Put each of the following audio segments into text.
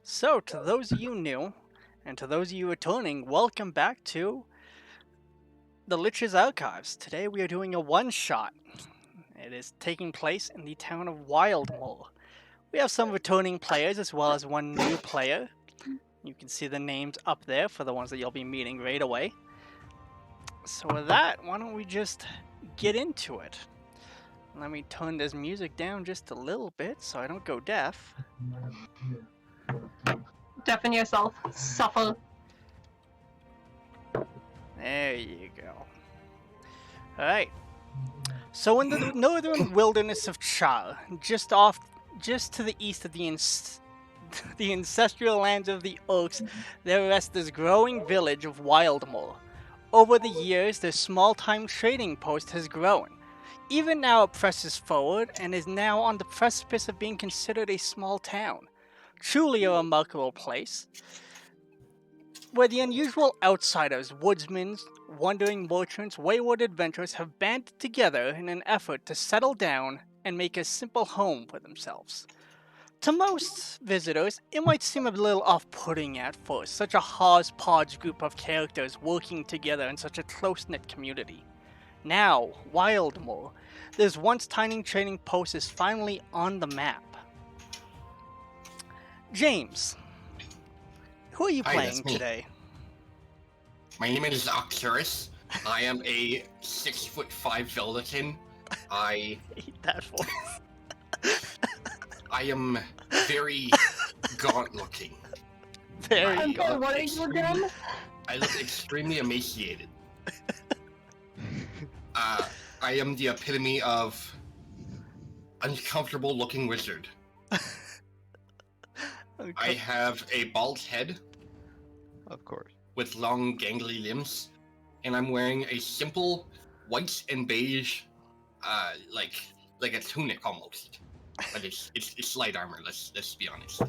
So, to those of you new, and to those of you returning, welcome back to the Lich's Archives. Today we are doing a one-shot. It is taking place in the town of Wildmoor. We have some returning players as well as one new player. You can see the names up there for the ones that you'll be meeting right away. So with that, why don't we just get into it? Let me turn this music down just a little bit so I don't go deaf. Deafen yourself. Suffer. There you go. Alright. So in the northern wilderness of Char, just to the east of the ancestral lands of the Oaks, there rests this growing village of Wildmoor. Over the years, this small-time trading post has grown. Even now it presses forward and is now on the precipice of being considered a small town. Truly a remarkable place, where the unusual outsiders, woodsmen, wandering merchants, wayward adventurers have banded together in an effort to settle down and make a simple home for themselves. To most visitors, it might seem a little off-putting at first, such a hodgepodge group of characters working together in such a close-knit community. Now, Wildmoor, this once tiny trading post is finally on the map. James, who are you Hi, playing that's me. today? My name is Octurus. I am a 6'5" Velvetin. I Hate that voice. am very gaunt looking. Very I'm good. sorry, what are you again? I look extremely emaciated. I am the epitome of uncomfortable looking wizard. I have a bald head Of course. with long gangly limbs, and I'm wearing a simple white and beige, like a tunic almost, but it's light armor. Let's be honest.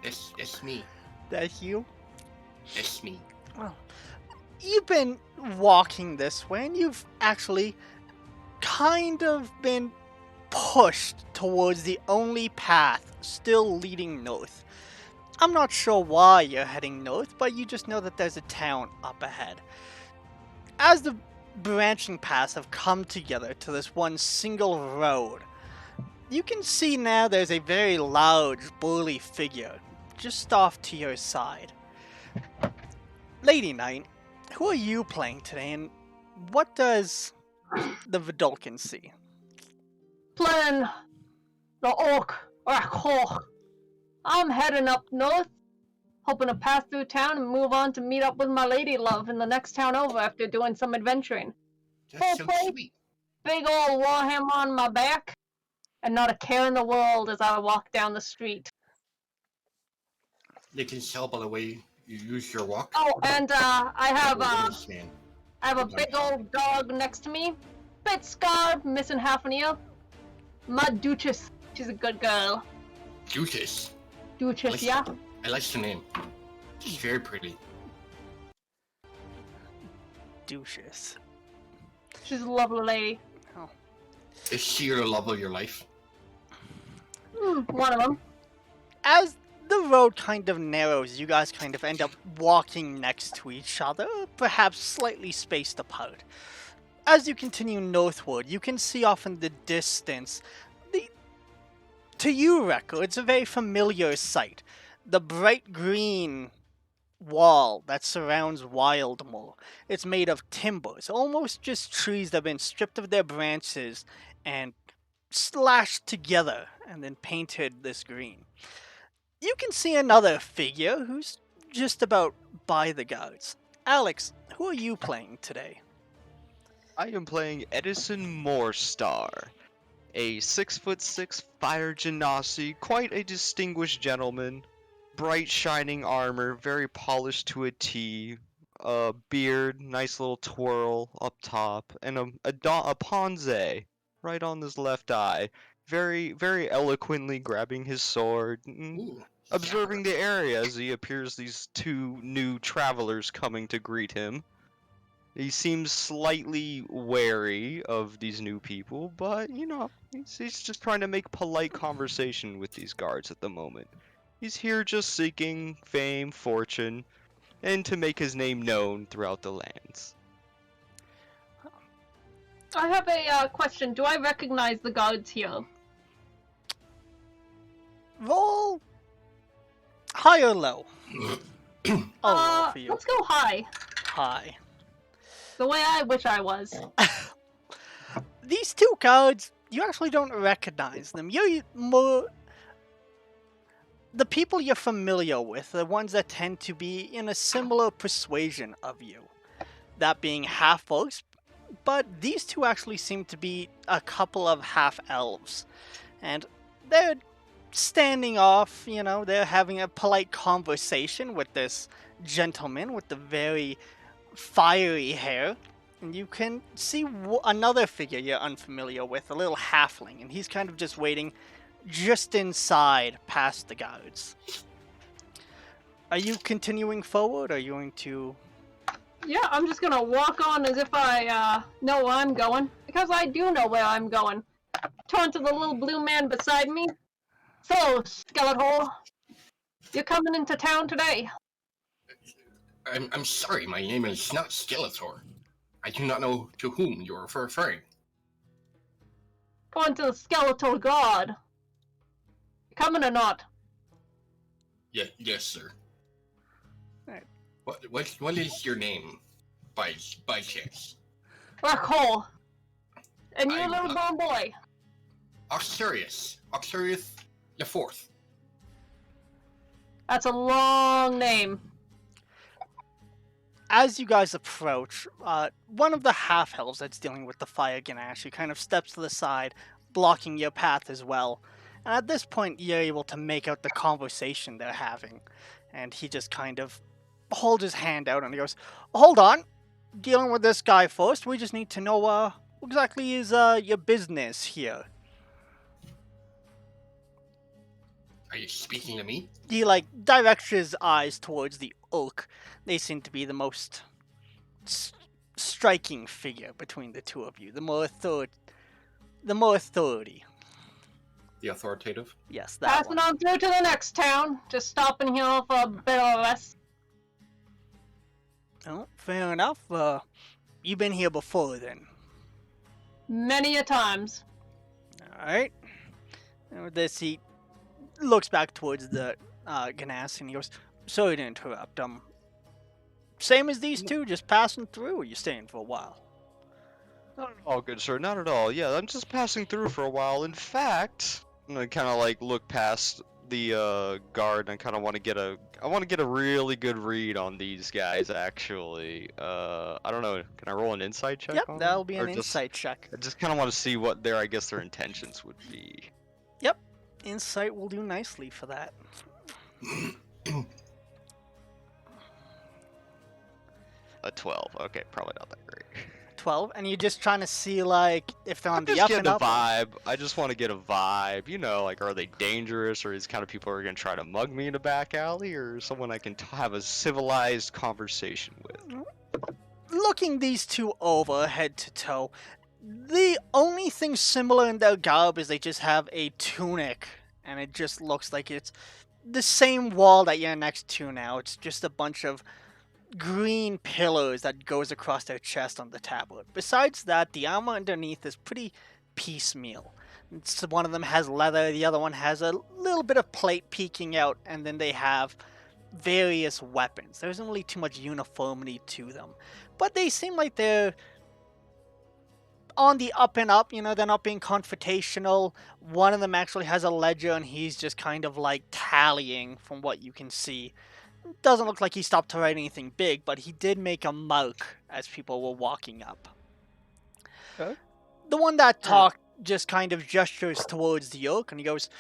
That's me. That's you? That's me. Well, you've been walking this way, and you've actually kind of been pushed towards the only path still leading north. I'm not sure why you're heading north, but you just know that there's a town up ahead. As the branching paths have come together to this one single road, you can see now there's a very large, burly figure just off to your side. Lady Knight, who are you playing today, and what does the Vidalkin see? Playing the orc or a koch. I'm heading up north, hoping to pass through town and move on to meet up with my lady love in the next town over after doing some adventuring. That's so Okay. sweet. Big old warhammer on my back, and not a care in the world as I walk down the street. They can tell by the way you use your walk. Oh, and I have Woman's man. a big old dog next to me, bit scarred, missing half an ear. My Duchess, she's a good girl. Duchess. Duchess, yeah. I like the name. She's very pretty. Douches. She's a lovely lady. Is she the love of your life? One of them. As the road kind of narrows, you guys kind of end up walking next to each other, perhaps slightly spaced apart. As you continue northward, you can see off in the distance, to you, Rekko, it's a very familiar sight. The bright green wall that surrounds Wildmoor. It's made of timbers, almost just trees that have been stripped of their branches and slashed together and then painted this green. You can see another figure who's just about by the guards. Alex, who are you playing today? I am playing Edison Moorstar, a 6'6" fire genasi, quite a distinguished gentleman. Bright shining armor, very polished to a T. Beard, nice little twirl up top, and a ponze right on his left eye. Very, very eloquently grabbing his sword, Ooh. observing the area as he appears these two new travelers coming to greet him. He seems slightly wary of these new people, but you know, he's just trying to make polite conversation with these guards at the moment. He's here just seeking fame, fortune, and to make his name known throughout the lands. I have a question. Do I recognize the guards here? Roll high or low? I'll roll for you. Let's go high. High. The way I wish I was. These two guards, you actually don't recognize them. You're more... The people you're familiar with, the ones that tend to be in a similar persuasion of you. That being half-orcs, but these two actually seem to be a couple of half-elves. And they're standing off, you know, they're having a polite conversation with this gentleman with the very fiery hair. And you can see another figure you're unfamiliar with, a little halfling, and he's kind of just waiting just inside past the guards. Are you continuing forward, or are you going to... Yeah, I'm just gonna walk on as if I know where I'm going, because I do know where I'm going. Turn to the little blue man beside me. So, Skeletor, you're coming into town today. I'm sorry, my name is not Skeletor. I do not know to whom you are referring. Going to the Skeletor God. You coming or not? Yes, sir. Alright. What is your name, by chance? Rakol. And you, I'm little brown boy. Oxterius the Fourth. That's a long name. As you guys approach, one of the half-elves that's dealing with the fire Ganashi kind of steps to the side, blocking your path as well. And at this point, you're able to make out the conversation they're having. And he just kind of holds his hand out and he goes, "Hold on, dealing with this guy first. We just need to know what exactly is your business here." Are you speaking to me? He directs his eyes towards the oak. They seem to be the most striking figure between the two of you. The more authority. The authoritative? Yes, that Passing one. on through to the next town. Just stopping here for a bit of rest. Oh, fair enough. You've been here before then. Many a times. Alright. And with this, he looks back towards the Ganassi and he goes, "Sorry to interrupt. Same as these two, just passing through, or you staying for a while?" Not at all, good sir. Not at all. Yeah, I'm just passing through for a while. In fact, I'm gonna kind of look past the guard, and I kind of want to get a really good read on these guys. Actually, I don't know. Can I roll an insight check? Yep, on that'll them? be Or an insight check. I just kind of want to see what their intentions would be. Yep, insight will do nicely for that. A 12. Okay, probably not that great. 12, and you're just trying to see if they're on I'm the just up getting and a up. vibe. I just want to get a vibe. You know, are they dangerous, or these kind of people are gonna try to mug me in a back alley, or someone I can have a civilized conversation with? Looking these two over head to toe, the only thing similar in their garb is they just have a tunic, and it just looks like it's the same wall that you're next to now. It's just a bunch of green pillars that goes across their chest on the tablet. Besides that, the armor underneath is pretty piecemeal. One of them has leather, the other one has a little bit of plate peeking out, and then they have various weapons. There isn't really too much uniformity to them, but they seem like they're on the up and up. You know, they're not being confrontational. One of them actually has a ledger, and he's just kind of tallying from what you can see. Doesn't look like he stopped to write anything big, but he did make a mark as people were walking up. Okay. The one that talked just kind of gestures towards the oak, and he goes,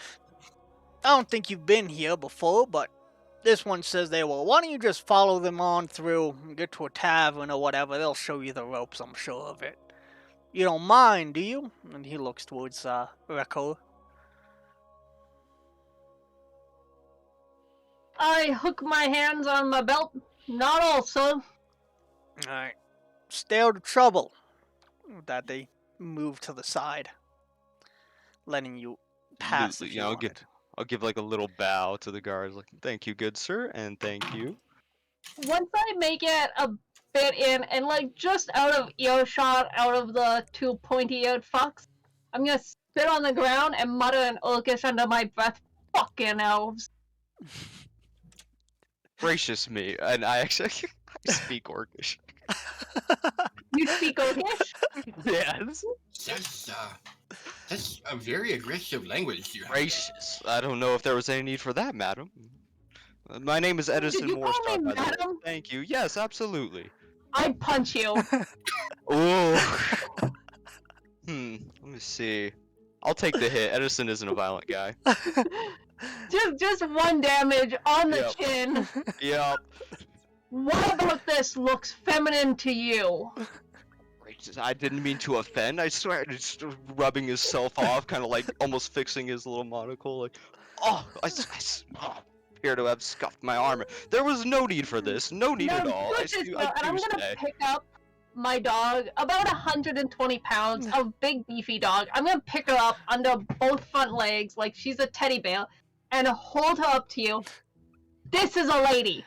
"I don't think you've been here before, but this one says they will. Why don't you just follow them on through and get to a tavern or whatever? They'll show you the ropes, I'm sure of it. You don't mind, do you?" And he looks towards Rekor. I hook my hands on my belt. Not all, sir. Alright. stay out of trouble. With that, they move to the side, letting you pass if You you know, wanted. I'll give like a little bow to the guards, like, thank you, good sir, and thank you. Once I make it a bit in, and like just out of earshot, out of the two pointy-eared fucks, I'm gonna spit on the ground and mutter an Orcish under my breath. Fucking elves. Gracious me, and I actually I speak Orcish. You speak Orcish? Yes. That's a very aggressive language you have. Gracious. I don't know if there was any need for that, madam. My name is Edison Did you call Moorstar, me by the way. madam? Thank you. Yes, absolutely. I'd punch you. Oh. Let me see. I'll take the hit. Edison isn't a violent guy. Just one damage on the Yep. chin. Yep. What about this looks feminine to you? Gracious, I didn't mean to offend. I swear, just rubbing himself off, kind of like almost fixing his little monocle. Like, oh, oh, appear to have scuffed my armor. There was no need for this. No need at all. I Goodness, do, no, I and I'm do gonna say. pick up my dog, about 120 pounds, a big beefy dog. I'm gonna pick her up under both front legs like she's a teddy bear and hold her up to you. This is a lady.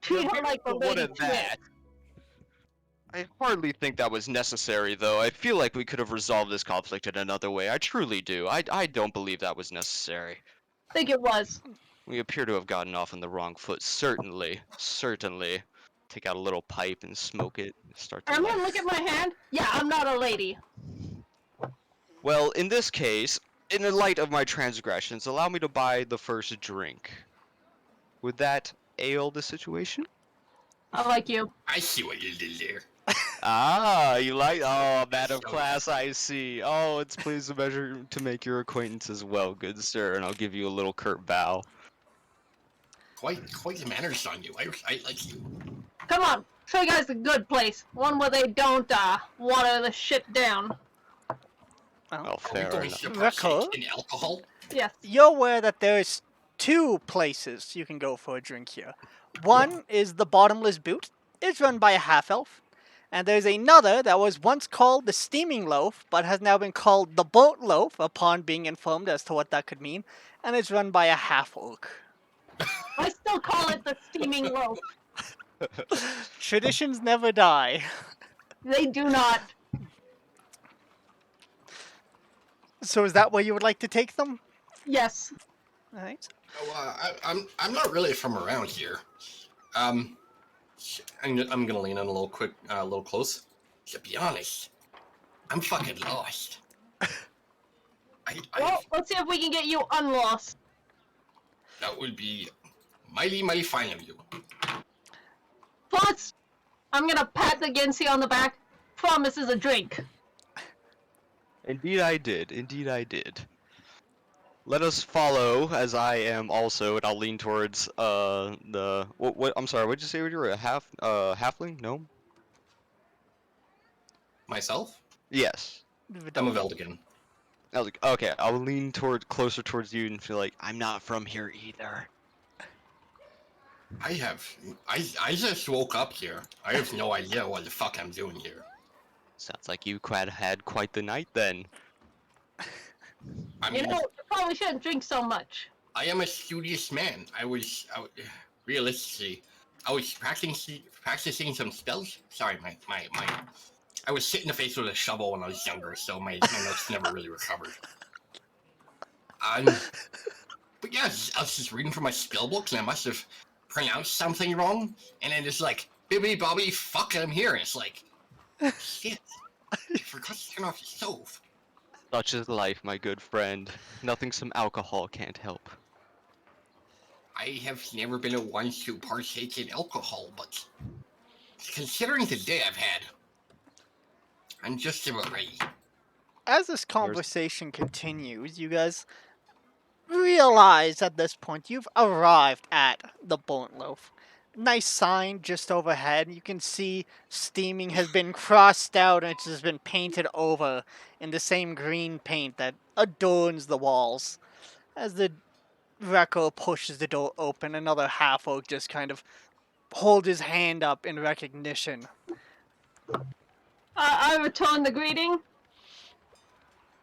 Treat her like a But what lady. of that? I hardly think that was necessary, though. I feel like we could have resolved this conflict in another way. I truly do. I don't believe that was necessary. I think it was. We appear to have gotten off on the wrong foot. Certainly. Certainly. Take out a little pipe and smoke it. Start to I'm light. gonna look at my hand. Yeah, I'm not a lady. Well, in this case, in the light of my transgressions, allow me to buy the first drink. Would that ail the situation? I like you. I see what you did there. Ah, you like? Oh, Madam Class, I see. Oh, it's pleased to measure to make your acquaintance as well, good sir. And I'll give you a little curt bow. Quite the manners on you. I like you. Come on, show you guys a good place. One where they don't water the shit down. Oh, Are we fair going enough. to Record? partake in alcohol? Yes. You're aware that there's two places you can go for a drink here. One is the Bottomless Boot. It's run by a half-elf. And there's another that was once called the Steaming Loaf, but has now been called the Boat Loaf upon being informed as to what that could mean. And it's run by a half-orc. I still call it the steaming loaf. Traditions never die. They do not. So is that where you would like to take them? Yes. Alright. Oh, I'm not really from around here. I'm gonna lean in a little close. To be honest, I'm fucking lost. Well, let's see if we can get you unlost. That would be mighty fine of you. Plus, I'm gonna pat the Gensi on the back. Promises a drink. Indeed I did. Indeed I did. Let us follow, as I am also, and I'll lean towards the what I'm sorry, what'd you say you were a halfling? No? Myself? Yes. I'm a Veldigan. I was like, okay, I'll lean closer towards you and feel like I'm not from here either. I just woke up here. I have no idea what the fuck I'm doing here. Sounds like you had quite the night then. I You mean, know, you probably shouldn't drink so much. I am a studious man. Realistically, I was practicing some spells. Sorry, I was hit in the face with a shovel when I was younger, so my notes never really recovered. But yeah, I was just reading from my spell books, and I must have pronounced something wrong, and then it's like, bibbidi bobbidi, fuck, I'm here, and it's like, shit, I forgot to turn off the stove. Such is life, my good friend. Nothing some alcohol can't help. I have never been one to partake in alcohol, but considering the day I've had, I'm just about ready. As this conversation continues, you guys realize at this point you've arrived at the Boat Loaf. Nice sign just overhead. You can see steaming has been crossed out and it's just been painted over in the same green paint that adorns the walls. As the Rekko pushes the door open, another half-orc just kind of holds his hand up in recognition I return the greeting.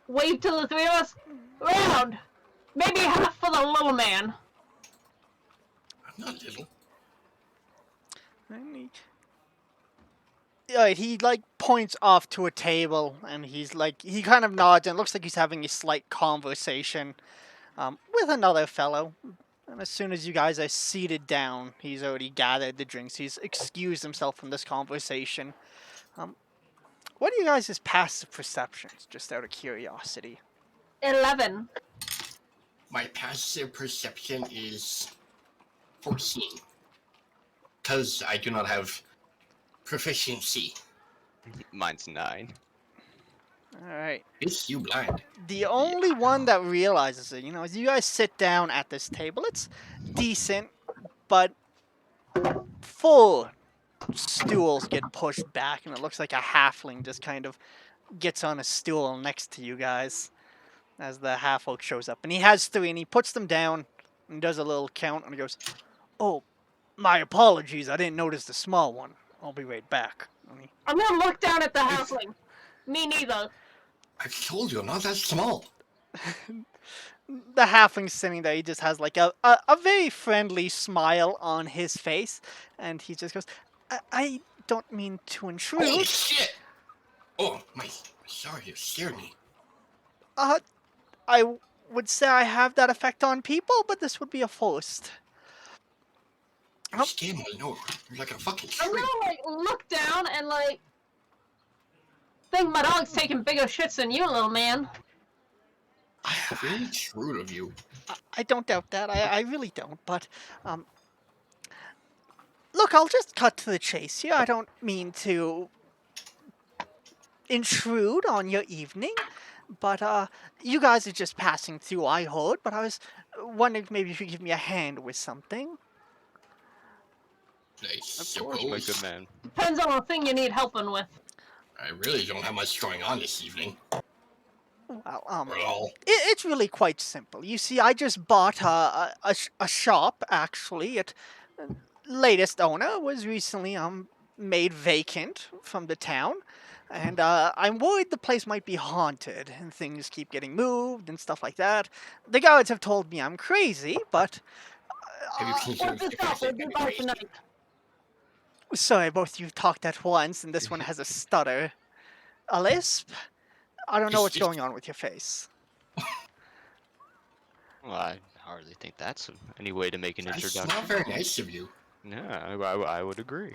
Wave to the three of us. Round. Maybe half for the little man. I'm not little. He like points off to a table, and he kind of nods, and it looks like he's having a slight conversation with another fellow. And as soon as you guys are seated down, he's already gathered the drinks. He's excused himself from this conversation. What are you guys' passive perceptions, just out of curiosity? 11. My passive perception is 14. Because I do not have proficiency. Mine's 9. Alright. Is you blind? The only one that realizes it, as you guys sit down at this table, it's decent, but 4 stools get pushed back, and it looks like a halfling just kind of gets on a stool next to you guys as the half-orc shows up. And he has 3, and he puts them down and does a little count, and he goes, "Oh, my apologies, I didn't notice the small one. I'll be right back." I'm gonna look down at the halfling. Me neither. I've told you, I'm not that small. The halfling's sitting there, he just has like a very friendly smile on his face, and he just goes, I don't mean to intrude. Holy shit! Oh, sorry, you scared me. I would say I have that effect on people, but this would be a first. You're scared me, no. You're like a fucking I'm tree. gonna look down and think my dog's taking bigger shits than you, little man. Very shrewd of you. I don't doubt that. I really don't. But look, I'll just cut to the chase here. I don't mean to intrude on your evening, but you guys are just passing through, I heard. But I was wondering if maybe you could give me a hand with something. Of course, my good man. Depends on the thing you need helping with. I really don't have much going on this evening. Well, it's really quite simple. You see, I just bought a shop, actually. Latest owner was recently made vacant from the town, and I'm worried the place might be haunted, and things keep getting moved and stuff like that. The guards have told me I'm crazy, but... Have you considered if I said Goodbye tonight. Sorry, both of you talked at once, and this one has a stutter. A lisp? I don't know what's going on with your face. Well, I hardly think that's any way to make an introduction. That's not very nice of you. Yeah, I would agree.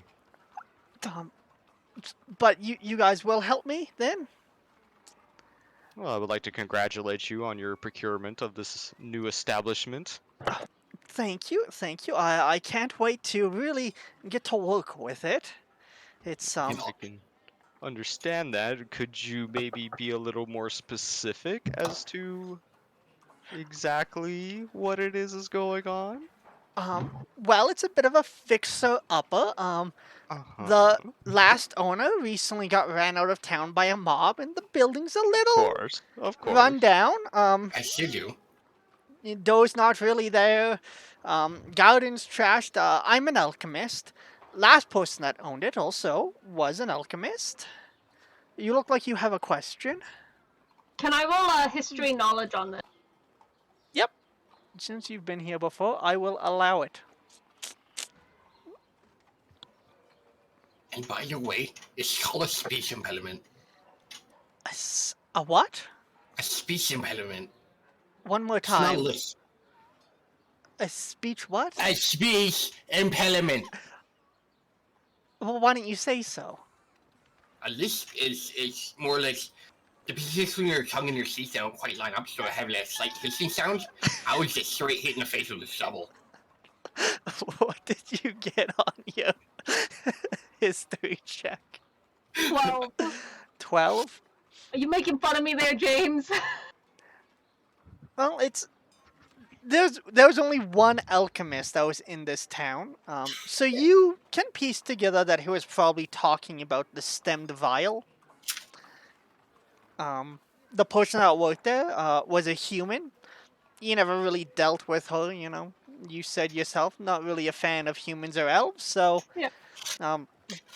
But you guys will help me, then? Well, I would like to congratulate you on your procurement of this new establishment. Thank you. I can't wait to really get to work with it. It's I can understand that. Could you maybe be a little more specific as to exactly what it is going on? Well, it's a bit of a fixer-upper. The last owner recently got ran out of town by a mob, and the building's a little of course. run down. I see you. Door's not really there. Garden's trashed. I'm an alchemist. Last person that owned it also was an alchemist. You look like you have a question. Can I roll a history knowledge on this? Yep. Since you've been here before, I will allow it. And by the way, it's called a speech impediment. A what? A speech impediment. One more It's not time. a lisp. A speech what? A speech impediment. Well, why don't you say so? A lisp is more like the position your tongue and your teeth don't quite line up, so I have that slight hissing sound. I was just straight hit in the face with a shovel. What did you get on your history check? 12. 12? Are you making fun of me there, James? Well, there was only one alchemist that was in this town, so you can piece together that he was probably talking about the stemmed vial. The person that worked there was a human. You never really dealt with her, you know. You said yourself, not really a fan of humans or elves, so Yeah.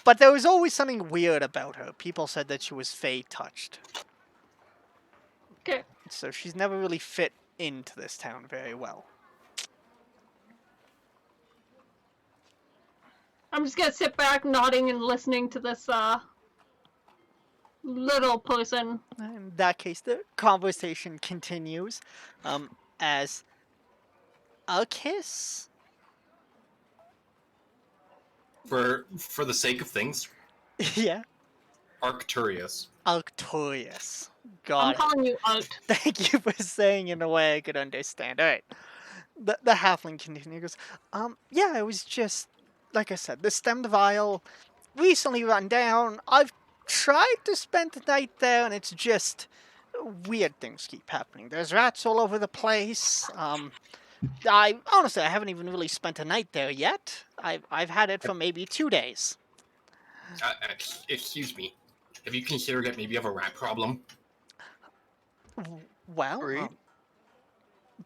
But there was always something weird about her. People said that she was Fey touched. Okay. So she's never really fit into this town very well. I'm just gonna sit back, nodding and listening to this little person. In that case, the conversation continues as a kiss. For the sake of things, Yeah. Arcturius. Arcturius. I'm Got it. calling you out. Thank you for saying in a way I could understand. Alright. The halfling continues. Yeah, it was just, like I said, the stemmed vial recently run down. I've tried to spend the night there, and it's just weird things keep happening. There's rats all over the place. I honestly, I haven't even really spent a night there yet. I've had it for maybe 2 days. Excuse me. Have you considered that maybe you have a rat problem? Well, Agreed.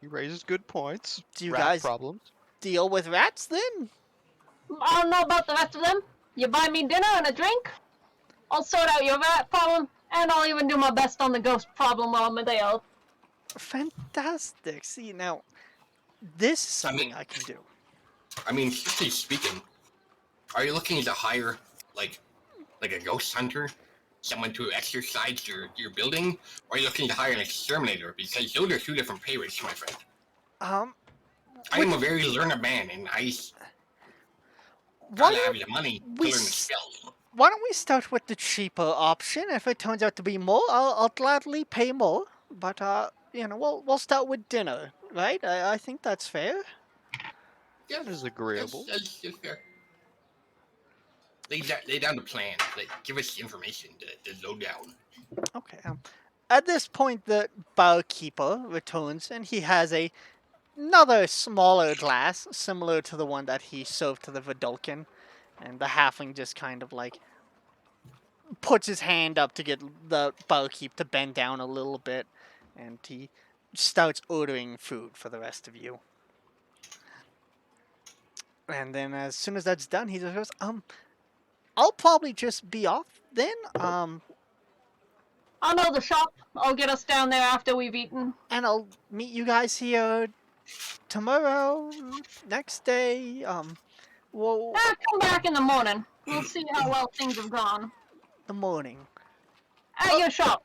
He raises good points. do you Rat guys problems. deal with rats then? I don't know about the rest of them. You buy me dinner and a drink, I'll sort out your rat problem, and I'll even do my best on the ghost problem while I'm there. Fantastic. See, now, this is something I can do. I mean, strictly speaking, are you looking to hire like a ghost hunter, someone to exercise your building, or are you looking to hire an exterminator? Because those are two different pay rates, my friend. Um, I am a very learned man, and I why gotta have don't the money to we learn the spells. why don't we start with the cheaper option? If it turns out to be more, I'll gladly pay more. But we'll start with dinner, right? I think that's fair. Yeah, That is agreeable. That's fair. Lay down the plan. Like, give us information, the lowdown. Okay. At this point, the barkeeper returns, and he has another smaller glass, similar to the one that he served to the Vidalkin. And the halfling just kind of like puts his hand up to get the barkeep to bend down a little bit, and he starts ordering food for the rest of you. And then as soon as that's done, he just goes, I'll probably just be off then. I'll know the shop. I'll get us down there after we've eaten. And I'll meet you guys here tomorrow, next day. Well, Come back in the morning. We'll see how well things have gone. the morning. At your shop.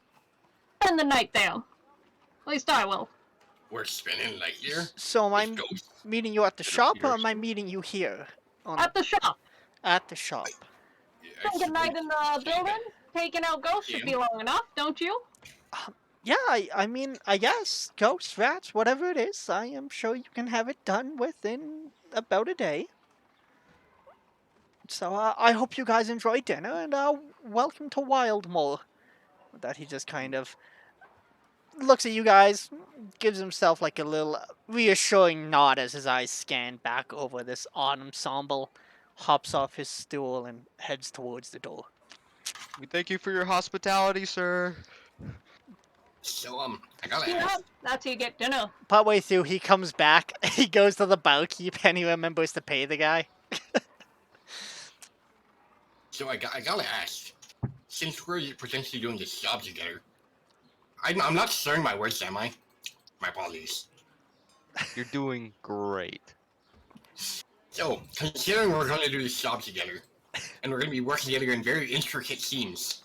Spend the night there. At least I will. We're spinning like here. So am I With ghosts. meeting you at the shop, or am I meeting you here? At the shop. At the shop. Yeah, I Spend the night in the suppose- building. Taking out ghosts should be long enough, don't you? Yeah, I mean, I guess ghosts, rats, whatever it is, I am sure you can have it done within about a day. So I hope you guys enjoy dinner, and welcome to Wildmoor. With that, he just kind of looks at you guys, gives himself like a little reassuring nod as his eyes scan back over this ensemble, hops off his stool, and heads towards the door. We thank you for your hospitality, sir. So I gotta Yeah, ask. that's how you get dinner. Partway through, he comes back, he goes to the barkeep, and he remembers to pay the guy. So I gotta ask. Since we're potentially doing this job together, I'm not slurring my words, am I? My apologies. You're doing great. So, considering we're going to do this job together, and we're going to be working together in very intricate scenes,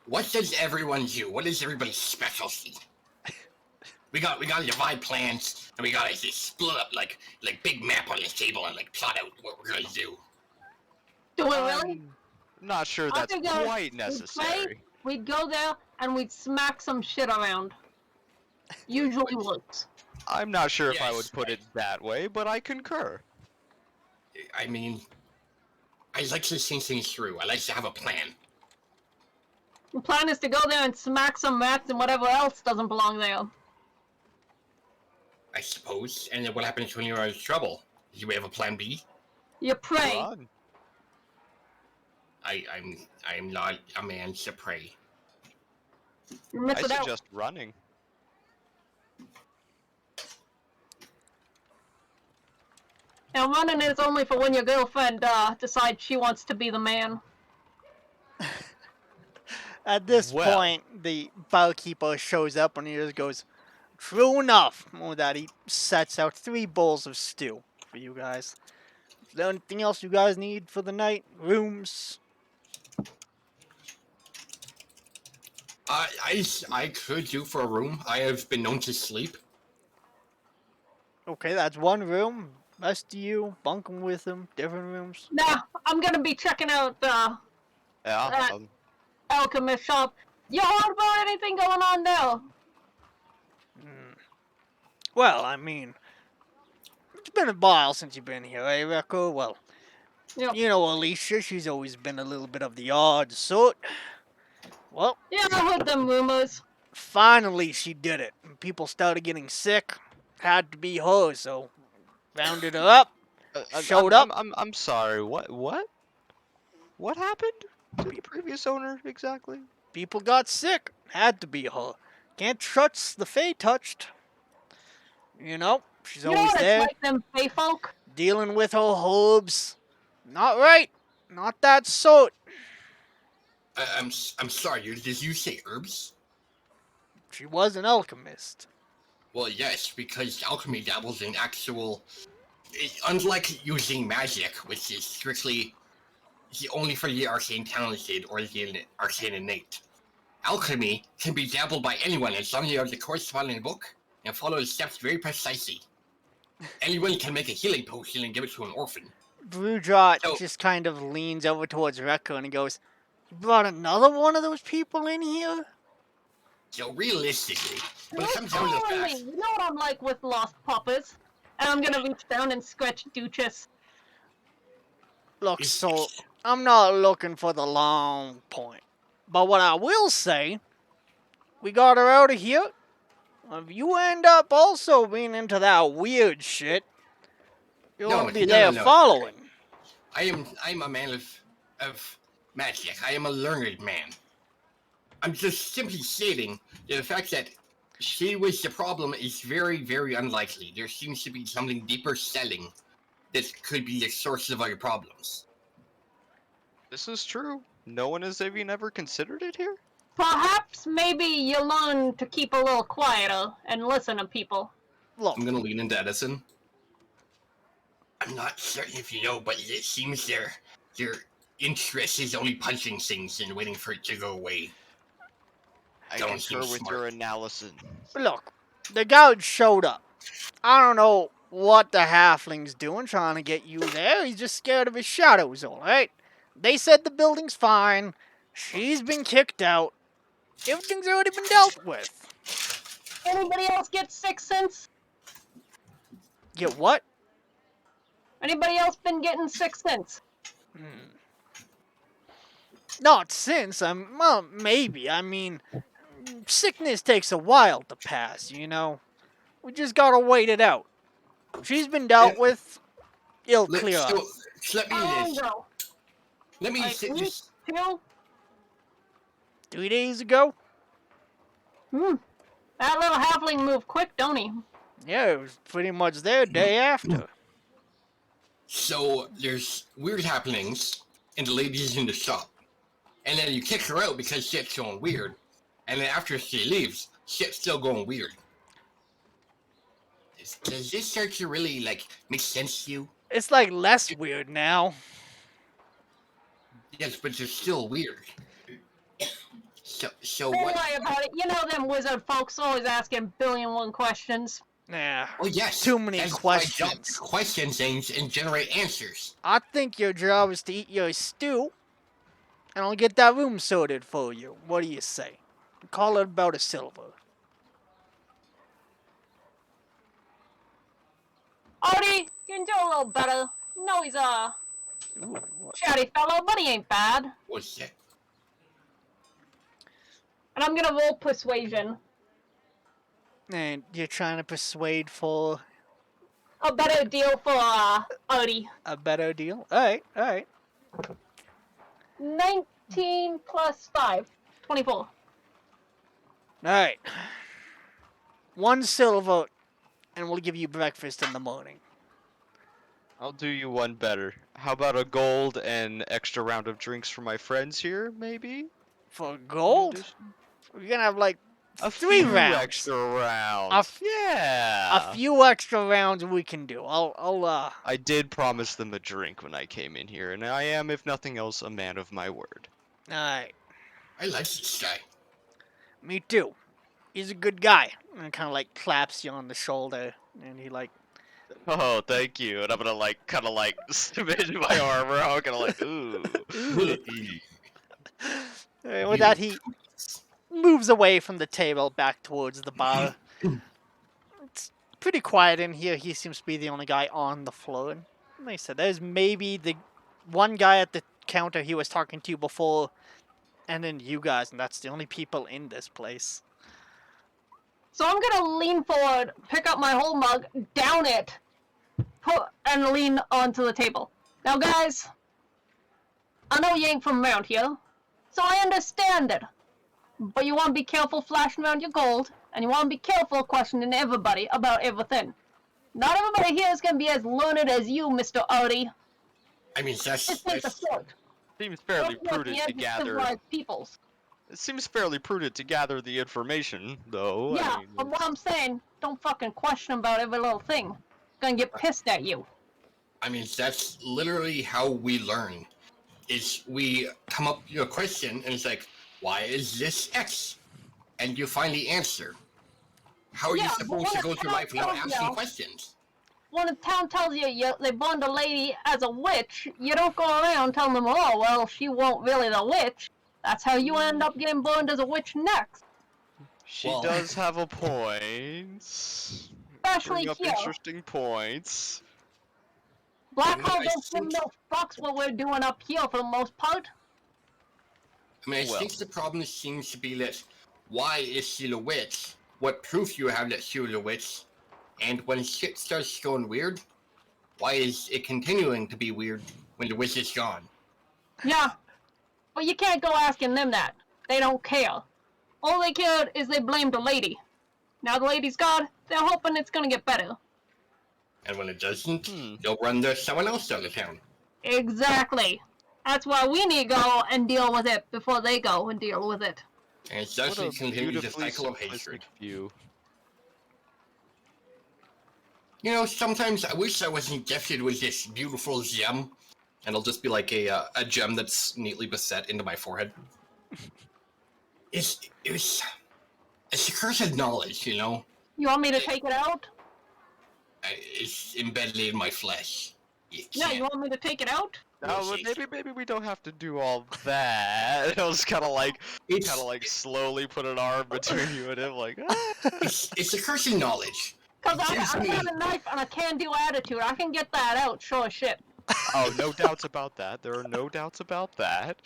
what does everyone do? What is everybody's specialty? We gotta divide plans, and we gotta just split up like big map on this table and like plot out what we're gonna do. Do we really? I'm not sure I that's think quite we'd necessary. We'd go there and we'd smack some shit around. Usually works. I'm not sure if I Yes, would put it that way, but I concur. I mean, I like to think things through. I like to have a plan. The plan is to go there and smack some rats and whatever else doesn't belong there. I suppose. And then what happens when you're in trouble? Do we have a plan B? You pray. Run. I'm not a man to pray. You miss I it out. suggest running. And running is only for when your girlfriend decides she wants to be the man. At this Well. point, the barkeeper shows up and he just goes, "True enough." With that, he sets out 3 bowls of stew for you guys. Is there anything else you guys need for the night? Rooms? I could do for a room. I have been known to sleep. Okay, that's 1 room. Rest of you, bunking with them, different rooms. Nah, I'm gonna be checking out Yeah. that alchemist shop. You heard about anything going on there? Well, I mean, it's been a while since you've been here, eh, Rekko? Well, Yep. you know Alicia, she's always been a little bit of the odd sort. Well, Yeah, I heard them rumors. finally she did it. People started getting sick. Had to be her, so rounded her up. Showed up. I'm sorry. What happened to the previous owner exactly? People got sick. Had to be her. Can't trust the Fae touched. You know, she's You know always what there, it's like, them Fey folk? dealing with her herbs. Not right. Not that sort. I'm sorry. Did you say herbs? She was an alchemist. Well, yes, because alchemy dabbles in actual. Unlike using magic, which is strictly only for the arcane talented or the arcane innate, alchemy can be dabbled by anyone as long as you have the corresponding book and follow the steps very precisely. Anyone can make a healing potion and give it to an orphan. Brewdrot So- just kind of leans over towards Rekko and he goes, "You brought another one of those people in here?" So realistically, when it What's comes down to the calling me? facts, You know what I'm like with lost puppets? And I'm gonna reach down and scratch Duchess. Look, so I'm not looking for the long point. But what I will say, we got her out of here. If you end up also being into that weird shit, you No, won't be no, there no. following. I'm a man of magic. I am a learned man. I'm just simply stating that the fact that she was the problem is very, very unlikely. There seems to be something deeper selling that could be the source of our problems. This is true. No one has even ever considered it here? Perhaps maybe you learn to keep a little quieter and listen to people. Look, I'm gonna lean into Edison. I'm not certain if you know, but it seems their interest is only punching things and waiting for it to go away. I Don't concur seem with smart. your analysis. look, the guard showed up. I don't know what the halfling's doing trying to get you there. He's just scared of his shadows, alright? They said the building's fine. She's been kicked out. Everything's already been dealt with. Anybody else get sixth sense? Get what? Anybody else been getting sixth sense? Not since. Well, maybe. I mean, sickness takes a while to pass, you know? We just gotta wait it out. She's been dealt with. It'll clear up. Let me How long this. ago? Let me Like sit week, this. 2? 3 days ago? That little halfling moved quick, don't he? Yeah, it was pretty much there day after. So there's weird happenings, and the lady's in the shop, and then you kick her out because shit's going weird, and then after she leaves, shit's still going weird. Does this start to really make sense to you? It's like less weird now. Yes, but it's still weird. So Don't what? worry about it. You know them wizard folks always asking billion-1 questions. Nah. Oh yes. Too many that's questions. My job, to question things and generate answers. I think your job is to eat your stew, and I'll get that room sorted for you. What do you say? Call it about a silver. Artie, you can do a little better. No, he's a Ooh, what? chatty fellow, but he ain't bad. What's that? And I'm gonna roll persuasion. And you're trying to persuade for A better deal for Artie. a better deal? Alright, alright. 19 plus 5. 24. Alright. 1 silver, and we'll give you breakfast in the morning. I'll do you one better. How about a gold and extra round of drinks for my friends here, maybe? For In gold, addition? we're gonna have like A 3 few rounds. extra rounds. A Yeah. few extra rounds we can do. I did promise them a drink when I came in here, and I am, if nothing else, a man of my word. Alright. I like this guy. Me too. He's a good guy. And kind of like claps you on the shoulder, and he like. Oh, thank you. And I'm gonna like, kind of like, smidge my armor. I'm gonna like, ooh. And with that, he moves away from the table back towards the bar. It's pretty quiet in here. He seems to be the only guy on the floor. And like I said, there's maybe the one guy at the counter he was talking to before, and then you guys, and that's the only people in this place. So I'm gonna lean forward, pick up my whole mug, down it, and lean onto the table. Now, guys, I know you ain't from around here, so I understand it. But you want to be careful flashing around your gold, and you want to be careful questioning everybody about everything. Not everybody here is gonna be as learned as you, Mr. Artie. I mean, This ain't the sort. Seems fairly Don't want prudent the to gather. civilized peoples. It seems fairly prudent to gather the information, though. Yeah, I mean, but what I'm saying, don't fucking question about every little thing. Gonna get pissed at you. I mean, that's literally how we learn. Is we come up with a question and it's like, why is this X? And you find the answer. How are you Yeah, but supposed to when go a through town life without tells asking you- questions? When a town tells you they burned a lady as a witch, you don't go around telling them, oh, well, she won't really the witch. That's how you end up getting burned as a witch next. she Well- does have a point. Especially Bring up here. interesting points. Blackhole I don't give think- no fucks what we're doing up here for the most part. I mean, I Well. think the problem seems to be that why is she a witch? What proof you have that she was a witch? And when shit starts going weird, why is it continuing to be weird when the witch is gone? Yeah. But you can't go asking them that. They don't care. All they cared is they blamed the lady. Now the lady's gone, they're hoping it's gonna get better. And when it doesn't, Hmm. they'll run to someone else out of town. Exactly. That's why we need to go and deal with it before they go and deal with it. And it What doesn't a continue the beautifully cycle of simplistic hatred. view. You know, sometimes I wish I wasn't gifted with this beautiful gem, and it'll just be like a gem that's neatly beset into my forehead. It's a curse of knowledge, you know. You want me to take it out? It's embedded in my flesh. You Yeah, can't. you want me to take it out? No, We'll but see. maybe we don't have to do all that. I'll just kind of like slowly put an arm between you and him, like. "Ah." It's a curse of knowledge. Cause It gives I me- got a knife and a can-do attitude. I can get that out, sure as shit. Oh, no doubts about that. There are no doubts about that.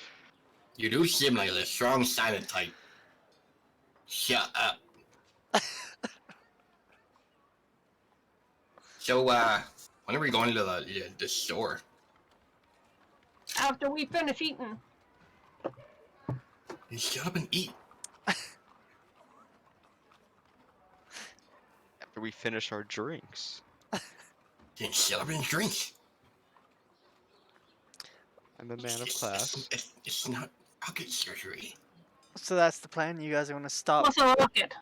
You do seem like a strong silent type. Shut up. So, when are we going to the store? After we finish eating. You shut up and eat. After we finish our drinks. Then shut up and drink. I'm a man of class. It's not rocket surgery. So that's the plan. You guys are gonna stop. What's a rocket?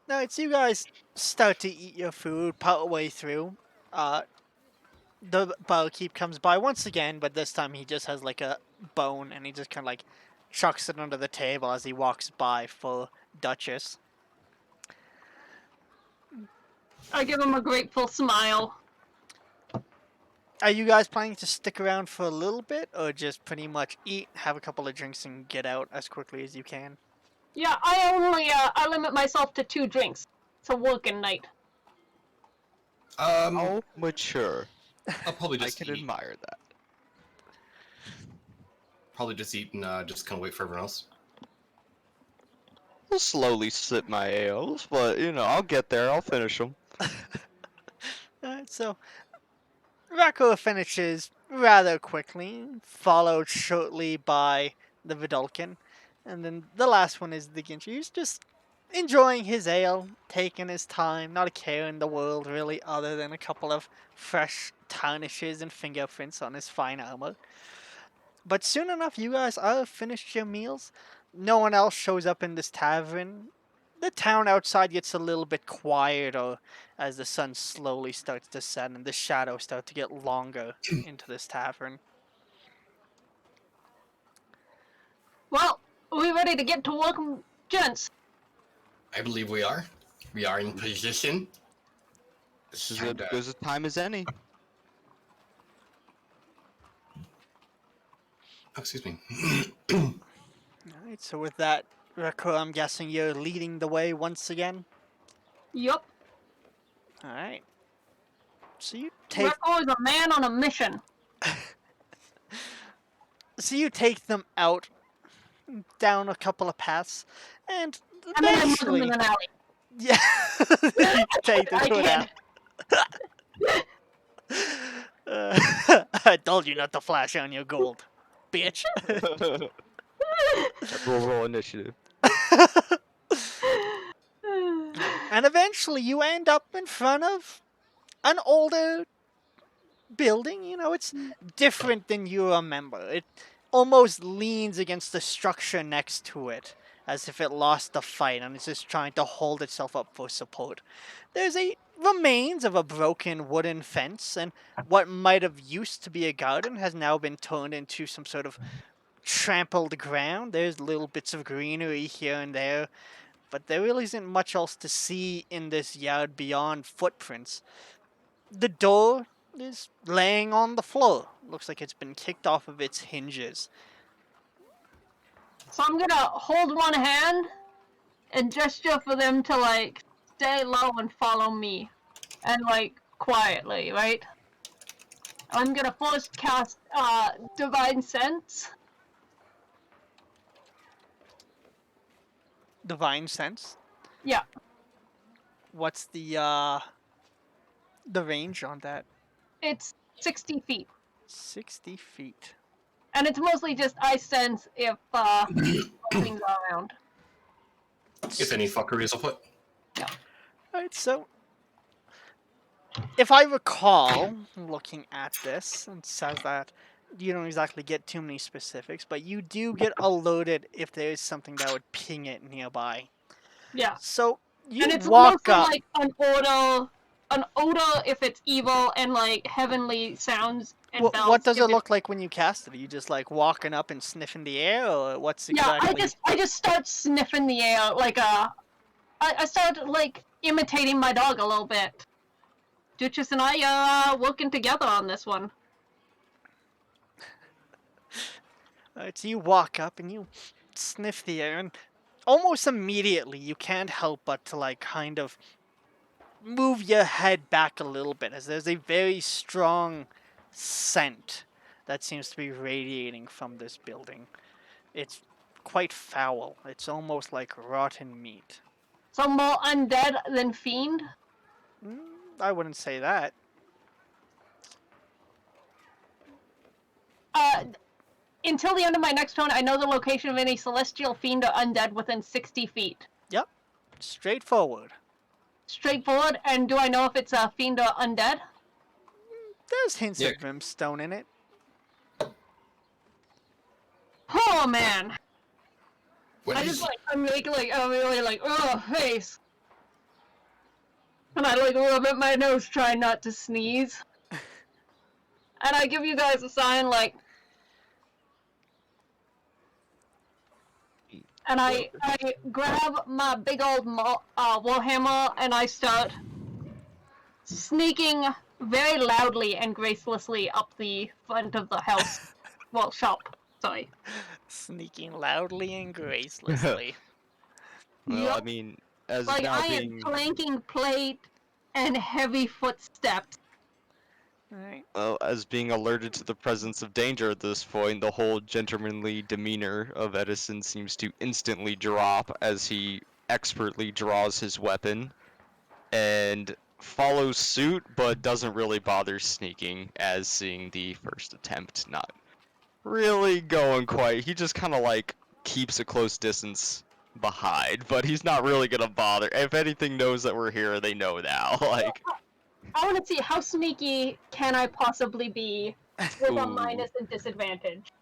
No, it's you guys start to eat your food part way through. The barkeep comes by once again, but this time he just has like a bone and he just kind of like chucks it under the table as he walks by for Duchess. I give him a grateful smile. Are you guys planning to stick around for a little bit or just pretty much eat, have a couple of drinks, and get out as quickly as you can? Yeah, I limit myself to 2 drinks. It's a working night. Oh, mature. I'll probably I just can eat. admire that. Probably just eat and just kind of wait for everyone else. I'll slowly sip my ales, but you know, I'll get there. I'll finish them. Alright, so Rako finishes rather quickly, followed shortly by the Vidalkin, and then the last one is the Ginchi. He's just enjoying his ale, taking his time, not a care in the world really, other than a couple of fresh tarnishes and fingerprints on his fine armor. But soon enough, you guys are finished your meals. No one else shows up in this tavern. The town outside gets a little bit quieter as the sun slowly starts to set and the shadows start to get longer into this tavern. Well, are we ready to get to work, gents? I believe we are. We are in position. This is as good a time as any. Excuse me. Alright, so with that, Rekko, I'm guessing you're leading the way once again? Yup. Alright. So you take Rekko is a man on a mission. them out down a couple of paths, and And then I move eventually, them in an alley. yeah, you take them I to an can't. alley. I told you not to flash on your gold, bitch. Roll initiative. And eventually, you end up in front of an older building. You know, it's different than you remember. It almost leans against the structure next to it, as if it lost the fight and it's just trying to hold itself up for support. There's a remains of a broken wooden fence, and what might have used to be a garden has now been turned into some sort of trampled ground. There's little bits of greenery here and there, but there really isn't much else to see in this yard beyond footprints. The door is laying on the floor. Looks like it's been kicked off of its hinges. So I'm gonna hold one hand and gesture for them to, like, stay low and follow me. And, like, quietly, right? I'm gonna first cast, Divine Sense. Divine sense. Yeah. What's the range on that? It's 60 feet. 60 feet. And it's mostly just I sense if, things are around. If any fuckery is afoot. Alright, so if I recall, looking at this, it says that you don't exactly get too many specifics, but you do get alerted if there is something that would ping it nearby. Yeah. So you And it's walk mostly up. like an odor if it's evil, and like heavenly sounds and bells. What does if it look like when you cast it? Are you just like walking up and sniffing the air, or what's exactly? Yeah, I just start sniffing the air like I start like imitating my dog a little bit. Duchess and I are working together on this one. Alright, so you walk up and you sniff the air, and almost immediately you can't help but to like kind of move your head back a little bit, as there's a very strong scent that seems to be radiating from this building. It's quite foul. It's almost like rotten meat. So more undead than fiend. I wouldn't say that. Until the end of my next turn, I know the location of any celestial fiend or undead within 60 feet. Yep. Straightforward. Straightforward, and do I know if it's a fiend or undead? There's hints Yeah. of brimstone in it. Oh man! What I is- just like, I'm really like, oh, face. And I like rub at my nose, trying not to sneeze. And I give you guys a sign, like, and I grab my big old warhammer and I start sneaking very loudly and gracelessly up the front of the house. Well, shop. Sorry. Sneaking loudly and gracelessly. Well, Yup. I mean, as Like, now I being am clanking plate and heavy footsteps. Alright. well, as being alerted to the presence of danger at this point, the whole gentlemanly demeanor of Edison seems to instantly drop as he expertly draws his weapon and follows suit, but doesn't really bother sneaking, as seeing the first attempt not really going quite. He just kind of like keeps a close distance behind, but he's not really gonna bother. If anything knows that we're here, they know now. Like, I want to see how sneaky can I possibly be with a ooh, minus and disadvantage.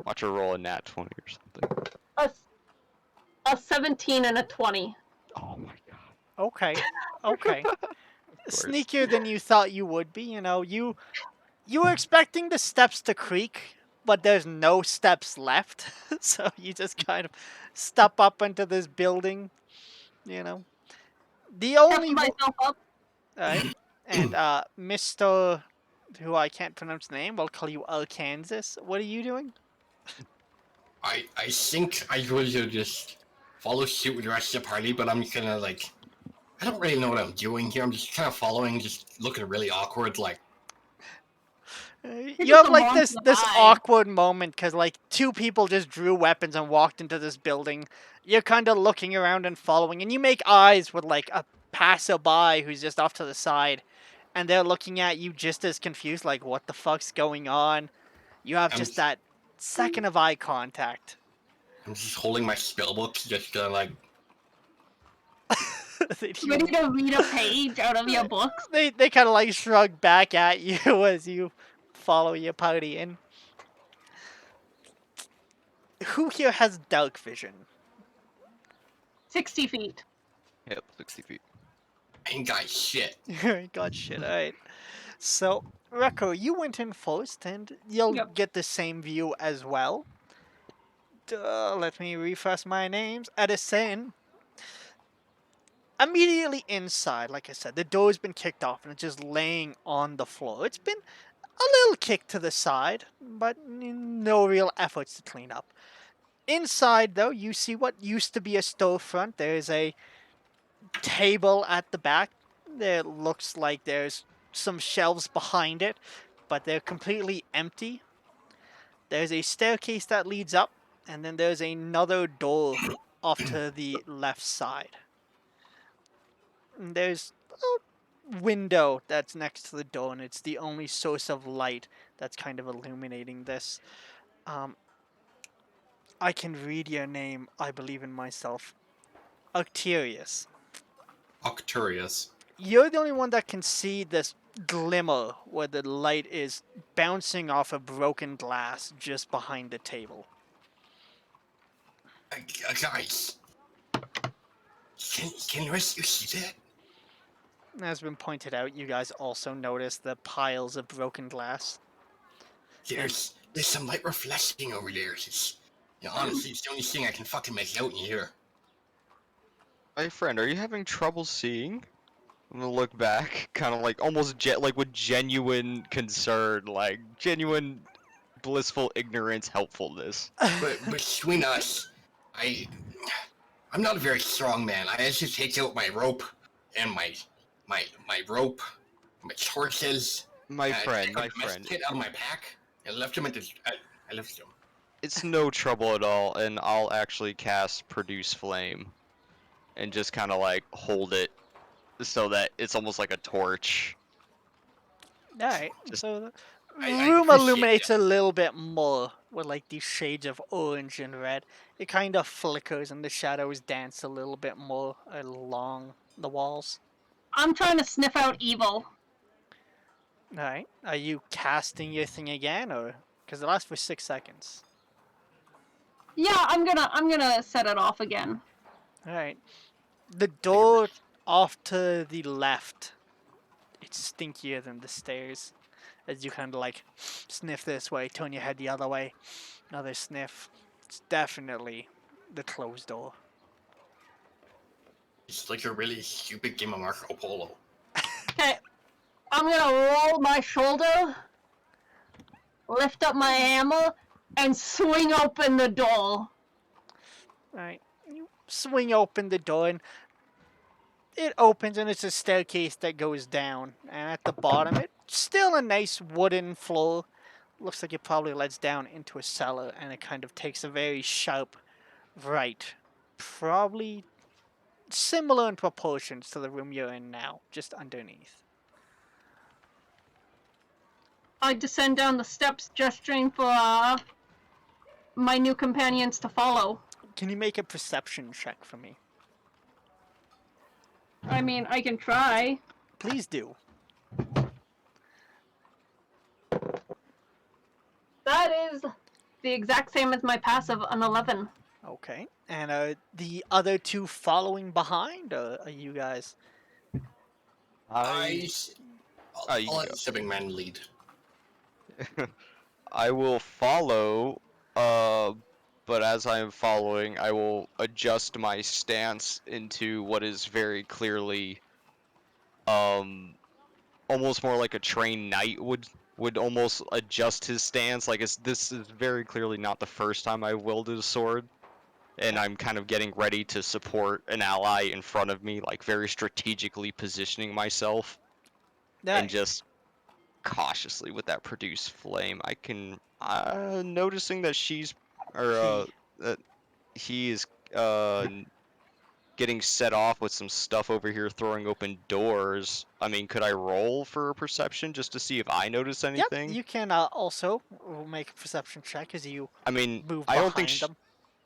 watch her roll a nat 20 or something. A 17 and a 20. Oh my god. Okay. Okay. Of course. Sneakier than you thought you would be. You were expecting the steps to creak, but there's no steps left. So you just kind of step up into this building. You know, the Kept only myself up. right, and Mr. who I can't pronounce the name, we'll call you Arkansas. What are you doing? I think I will just follow suit with the rest of the party, but I'm gonna like, I don't really know what I'm doing here. I'm just kind of following, just looking really awkward, like. You just have a like monster this hide. awkward moment because like two people just drew weapons and walked into this building. You're kind of looking around and following, and you make eyes with like a passerby who's just off to the side, and they're looking at you just as confused, like what the fuck's going on. You have I'm just that second of eye contact. I'm just holding my spell book, just like. That you- Ready to read a page out of your books? they kind of like shrug back at you as you follow your party in. Who here has dark vision? 60 feet. Yep, 60 feet. I ain't got shit. God shit, alright. So, Reko, you went in first, and you'll Yep. get the same view as well. Let me refresh my names. Edison. Immediately inside, like I said, the door's been kicked off and it's just laying on the floor. It's been a little kicked to the side, but no real efforts to clean up. Inside, though, you see what used to be a storefront. There's a table at the back. There looks like there's some shelves behind it, but they're completely empty. There's a staircase that leads up, and then there's another door off to the left side. And there's a window that's next to the door, and it's the only source of light that's kind of illuminating this. I can read your name. I believe in myself. Arcterius. Octurius. You're the only one that can see this glimmer where the light is bouncing off a broken glass just behind the table. Guys, can the rest of you see that? As been pointed out, you guys also notice the piles of broken glass. There's some light reflecting over there. Honestly, it's the only thing I can fucking make out in here. My friend, are you having trouble seeing? I'm gonna look back, kind of like almost like with genuine concern, like genuine blissful ignorance, helpfulness. But between us, I'm not a very strong man. I just take out my rope and my rope, my torches. My friend, I took a mess kit out of my pack and left him I left him. It's no trouble at all, and I'll actually cast Produce Flame, and just kind of like hold it, so that it's almost like a torch. Alright, Just- so the I room appreciate illuminates a little bit more with like these shades of orange and red. It kind of flickers and the shadows dance a little bit more along the walls. I'm trying to sniff out evil. Alright, are you casting your thing again, or because it lasts for 6 seconds? Yeah, I'm gonna set it off again. Alright. The door off to the left, it's stinkier than the stairs. As you kind of like sniff this way, turn your head the other way, another sniff. It's definitely the closed door. It's like a really stupid game of Marco Polo. Okay, I'm gonna roll my shoulder, lift up my hammer, and swing open the door. Alright, you swing open the door and it opens and it's a staircase that goes down. And at the bottom, it's still a nice wooden floor. Looks like it probably leads down into a cellar and it kind of takes a very sharp right. Probably similar in proportions to the room you're in now, just underneath. I descend down the steps, gesturing for my new companions to follow. Can you make a perception check for me? I mean, I can try. Please do. That is the exact same as my passive, an 11. Okay. And are the other two following behind, or are you guys? I'll, you I'll can let the shipping man lead. I will follow, but as I am following, I will adjust my stance into what is very clearly, almost more like a trained knight would almost adjust his stance. Like this is very clearly not the first time I've wielded a sword, and I'm kind of getting ready to support an ally in front of me, like very strategically positioning myself, and Nice. just cautiously with that produce flame. I can noticing that she's or that he is getting set off with some stuff over here throwing open doors. I mean, could I roll for a perception just to see if I notice Yep, anything? you can also make a perception check as you I mean, move I don't think behind them.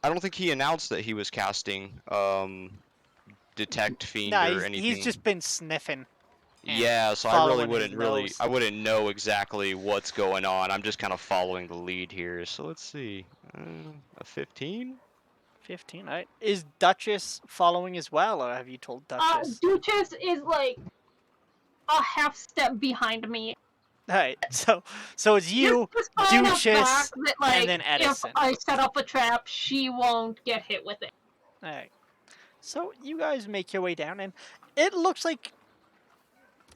I don't think he announced that he was casting detect fiend Nah, or he's anything. just been sniffing and Yeah, so I following his nose. I wouldn't know exactly what's going on. I'm just kind of following the lead here. So let's see, a 15. 15, right? Is Duchess following as well, or have you told Duchess? Duchess is like a half step behind me. Alright, so it's you, Just far enough back Duchess, that, like, and then if Edison. I set up a trap, she won't get hit with it. Alright. So you guys make your way down, and it looks like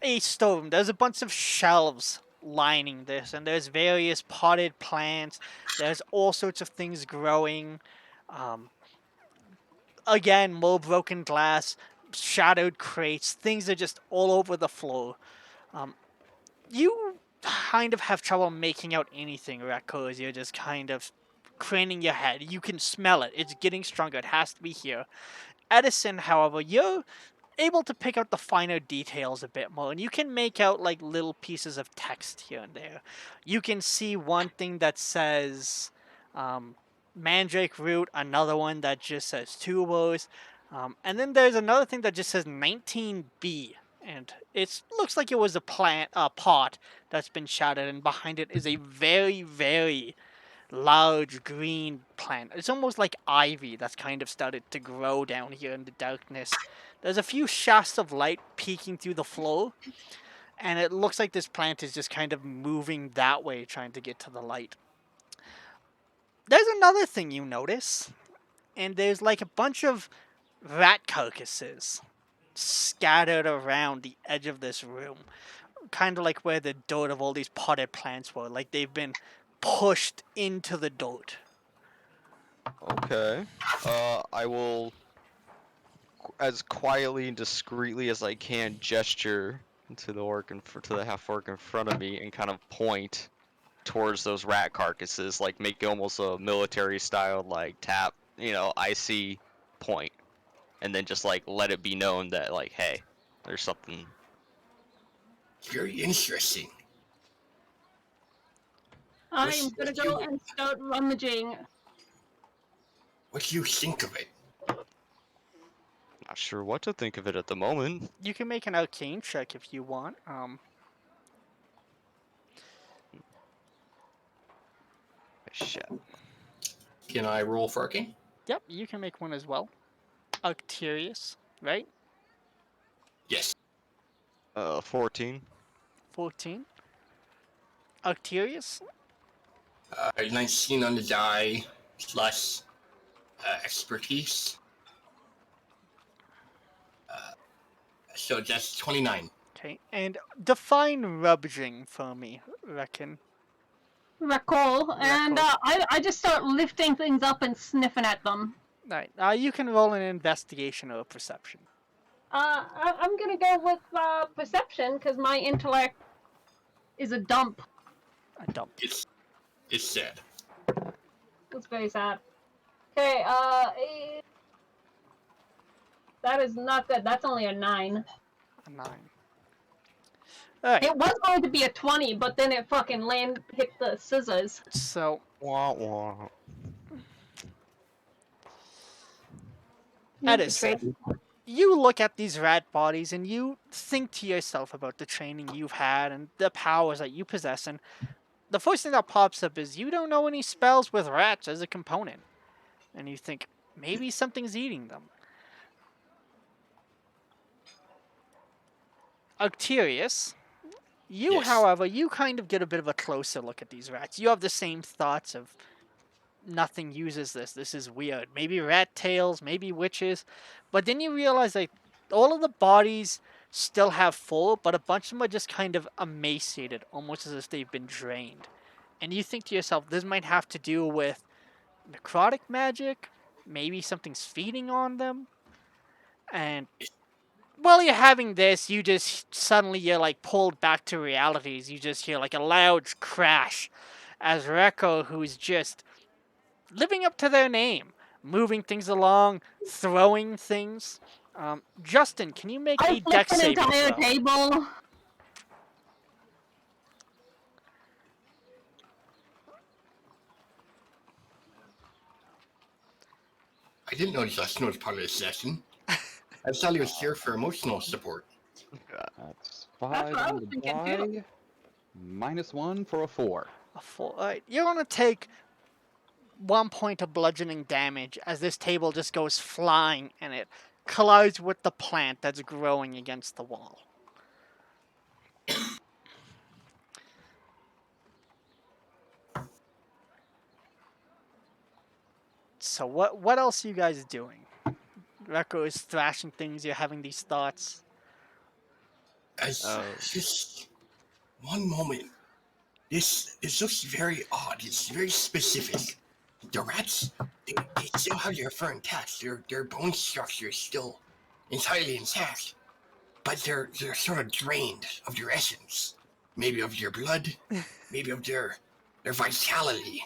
a storeroom. There's a bunch of shelves lining this, and there's various potted plants. There's all sorts of things growing. Um, again, more broken glass, shadowed crates. Things are just all over the floor. You kind of have trouble making out anything, Rakko, as you're just kind of craning your head. You can smell it. It's getting stronger. It has to be here. Edison, however, you're able to pick out the finer details a bit more, and you can make out like little pieces of text here and there. You can see one thing that says mandrake root, another one that just says tubers, and then there's another thing that just says 19B, and it looks like it was a pot that's been shattered, and behind it is a very, very large green plant. It's almost like ivy that's kind of started to grow down here in the darkness. There's a few shafts of light peeking through the floor, and it looks like this plant is just kind of moving that way, trying to get to the light. There's another thing you notice, and there's like a bunch of rat carcasses scattered around the edge of this room, kind of like where the dirt of all these potted plants were, like they've been pushed into the dirt. Okay. I will, as quietly and discreetly as I can, gesture to the orc and to the half orc in front of me and kind of point towards those rat carcasses, like make almost a military style, like tap, I see, point, and then just like let it be known that like, hey, there's something. Very interesting. I'm gonna go and start rummaging. What do you think of it? Not sure what to think of it at the moment. You can make an arcane check if you want. Shit. Can I roll for arcane? Yep, you can make one as well. Arcterius, right? Yes. 14. 14. Arcterius? 19 on the die, plus expertise. So that's 29. Okay, and define rubbing for me, reckon. Recall, and I just start lifting things up and sniffing at them. Alright, you can roll an investigation or a perception. I'm gonna go with perception because my intellect is a dump. A dump. It's sad. That's very sad. Okay, that is not good. That's only a 9. A 9. Alright, It was going to be a 20, but then it fucking hit the scissors. so Wah, wah. Need to Edison, trade. you look at these rat bodies and you think to yourself about the training you've had and the powers that you possess, and the first thing that pops up is you don't know any spells with rats as a component. And you think, maybe something's eating them. Arcterius, you, Yes. however, you kind of get a bit of a closer look at these rats. You have the same thoughts of, nothing uses this. This is weird. Maybe rat tails, maybe witches. But then you realize like all of the bodies still have full, but a bunch of them are just kind of emaciated, almost as if they've been drained. And you think to yourself, this might have to do with necrotic magic. Maybe something's feeding on them. And while you're having this, you just suddenly you're like pulled back to realities. You just hear like a loud crash as Rekko, who's just living up to their name, moving things along, throwing things. Justin, can you make I a flipped dex an saving entire throw? table. I didn't know Justin was part of this session. I thought he was here for emotional support. That's what 5 I on was the thinking, too. die. -1 for a 4. A 4. Alright, you're gonna take 1 point of bludgeoning damage as this table just goes flying and it collides with the plant that's growing against the wall. So what else are you guys doing? Rekko is thrashing things, you're having these thoughts. Just one moment. This looks very odd. It's very specific. The rats, they still have their fur intact. Their bone structure is still entirely intact, but they're sort of drained of their essence. Maybe of their blood, maybe of their vitality.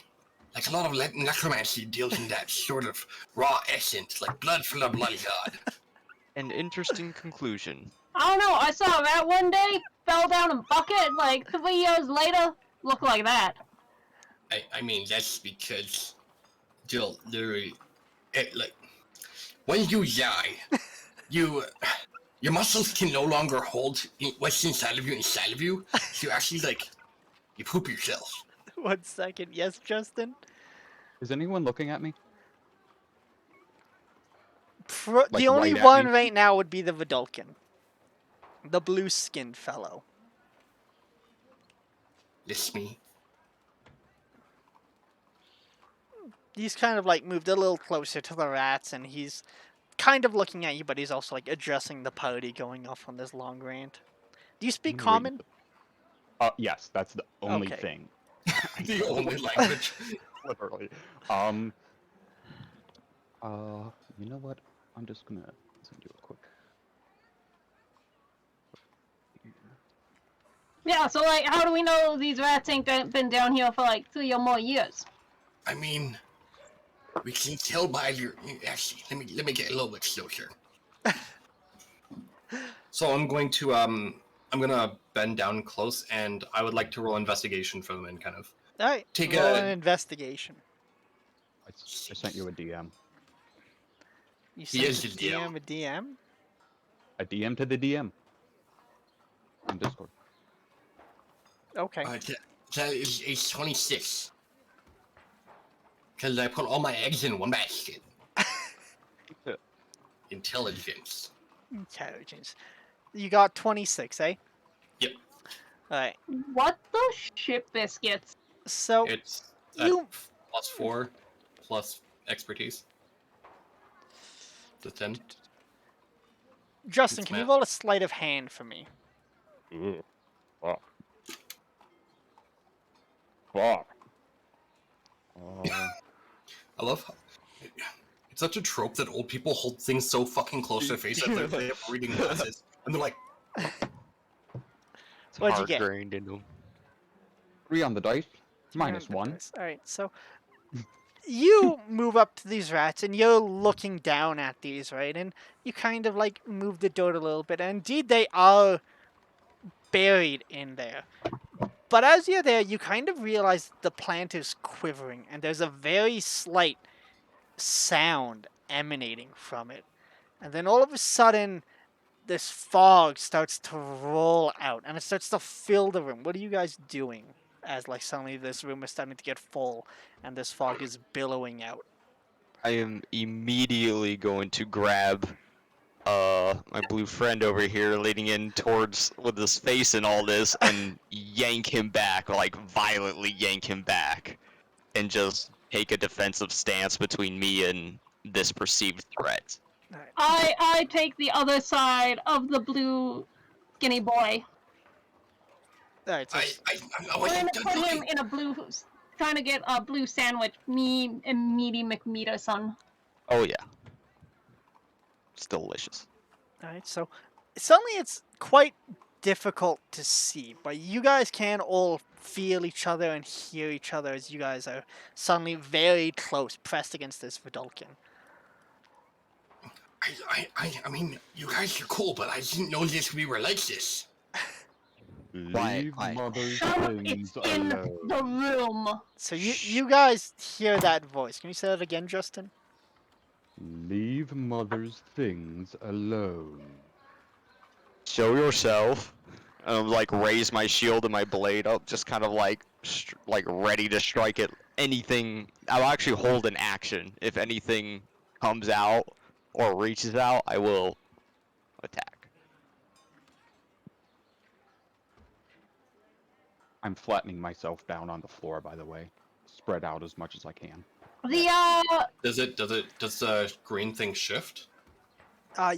Like a lot of necromancy deals in that sort of raw essence, like blood from the bloody god. An interesting conclusion. I don't know. I saw a rat one day, fell down a bucket. Like 3 years later, looked like that. I mean, that's because they'll literally, like, when you die, your muscles can no longer hold what's inside of you, so you actually, like, you poop yourself. 1 second, yes, Justin? Is anyone looking at me? The only right at one me? right now would be the Vidalkin. The blue-skinned fellow. This me. He's kind of like moved a little closer to the rats and he's kind of looking at you, but he's also like addressing the party going off on this long rant. Do you speak Wait. common? Yes, that's the only Okay. thing. The only language. Literally. You know what? I'm just gonna send you a quick. Yeah, so like, how do we know these rats ain't been down here for like 3 or more years? I mean, we can tell by your. Actually, let me get a little bit closer. So I'm gonna bend down close, and I would like to roll investigation for them and kind of Alright, take roll a. an investigation. I sent you a DM. You He sent is the the DM. DM a DM? A DM to the DM. On Discord. Okay. That is 26. Because I put all my eggs in one basket. Intelligence. Intelligence. You got 26, eh? Yep. Alright, What the shit biscuits? so It's you... +4 plus expertise. The 10. Justin, It's can you math. roll a sleight of hand for me? Fuck. Fuck. I love how it's such a trope that old people hold things so fucking close to their face that they have reading glasses. And they're like, It's What'd you get? hard-grained in them. 3 on the dice. -1. Alright, so you move up to these rats and you're looking down at these, right? And you kind of like move the dirt a little bit. And indeed, they are buried in there. But as you're there, you kind of realize the plant is quivering and there's a very slight sound emanating from it. And then all of a sudden, this fog starts to roll out, and it starts to fill the room. What are you guys doing? As like suddenly this room is starting to get full, and this fog is billowing out. I am immediately going to grab my blue friend over here leaning in towards with his face and all this and yank him back, like violently yank him back, and just take a defensive stance between me and this perceived threat. I take the other side of the blue skinny boy. Alright, so I We're wasn't gonna done put him talking. in a blue, trying to get a blue sandwich. Me and Meaty McMeeta, son. Oh yeah. It's delicious. alright, so suddenly it's quite difficult to see, but you guys can all feel each other and hear each other as you guys are suddenly very close, pressed against this Vidalkin. I mean, you guys are cool, but I didn't know we were like this. Leave Quiet. mother's Shut up, things it's in alone. the room. So you guys hear that voice. Can you say that again, Justin? Leave mother's things alone. Show yourself. And I'm like raise my shield and my blade up, just kind of like like ready to strike at anything. I'll actually hold an action. If anything comes out or reaches out, I will attack. I'm flattening myself down on the floor, by the way. Spread out as much as I can. Does the green thing shift?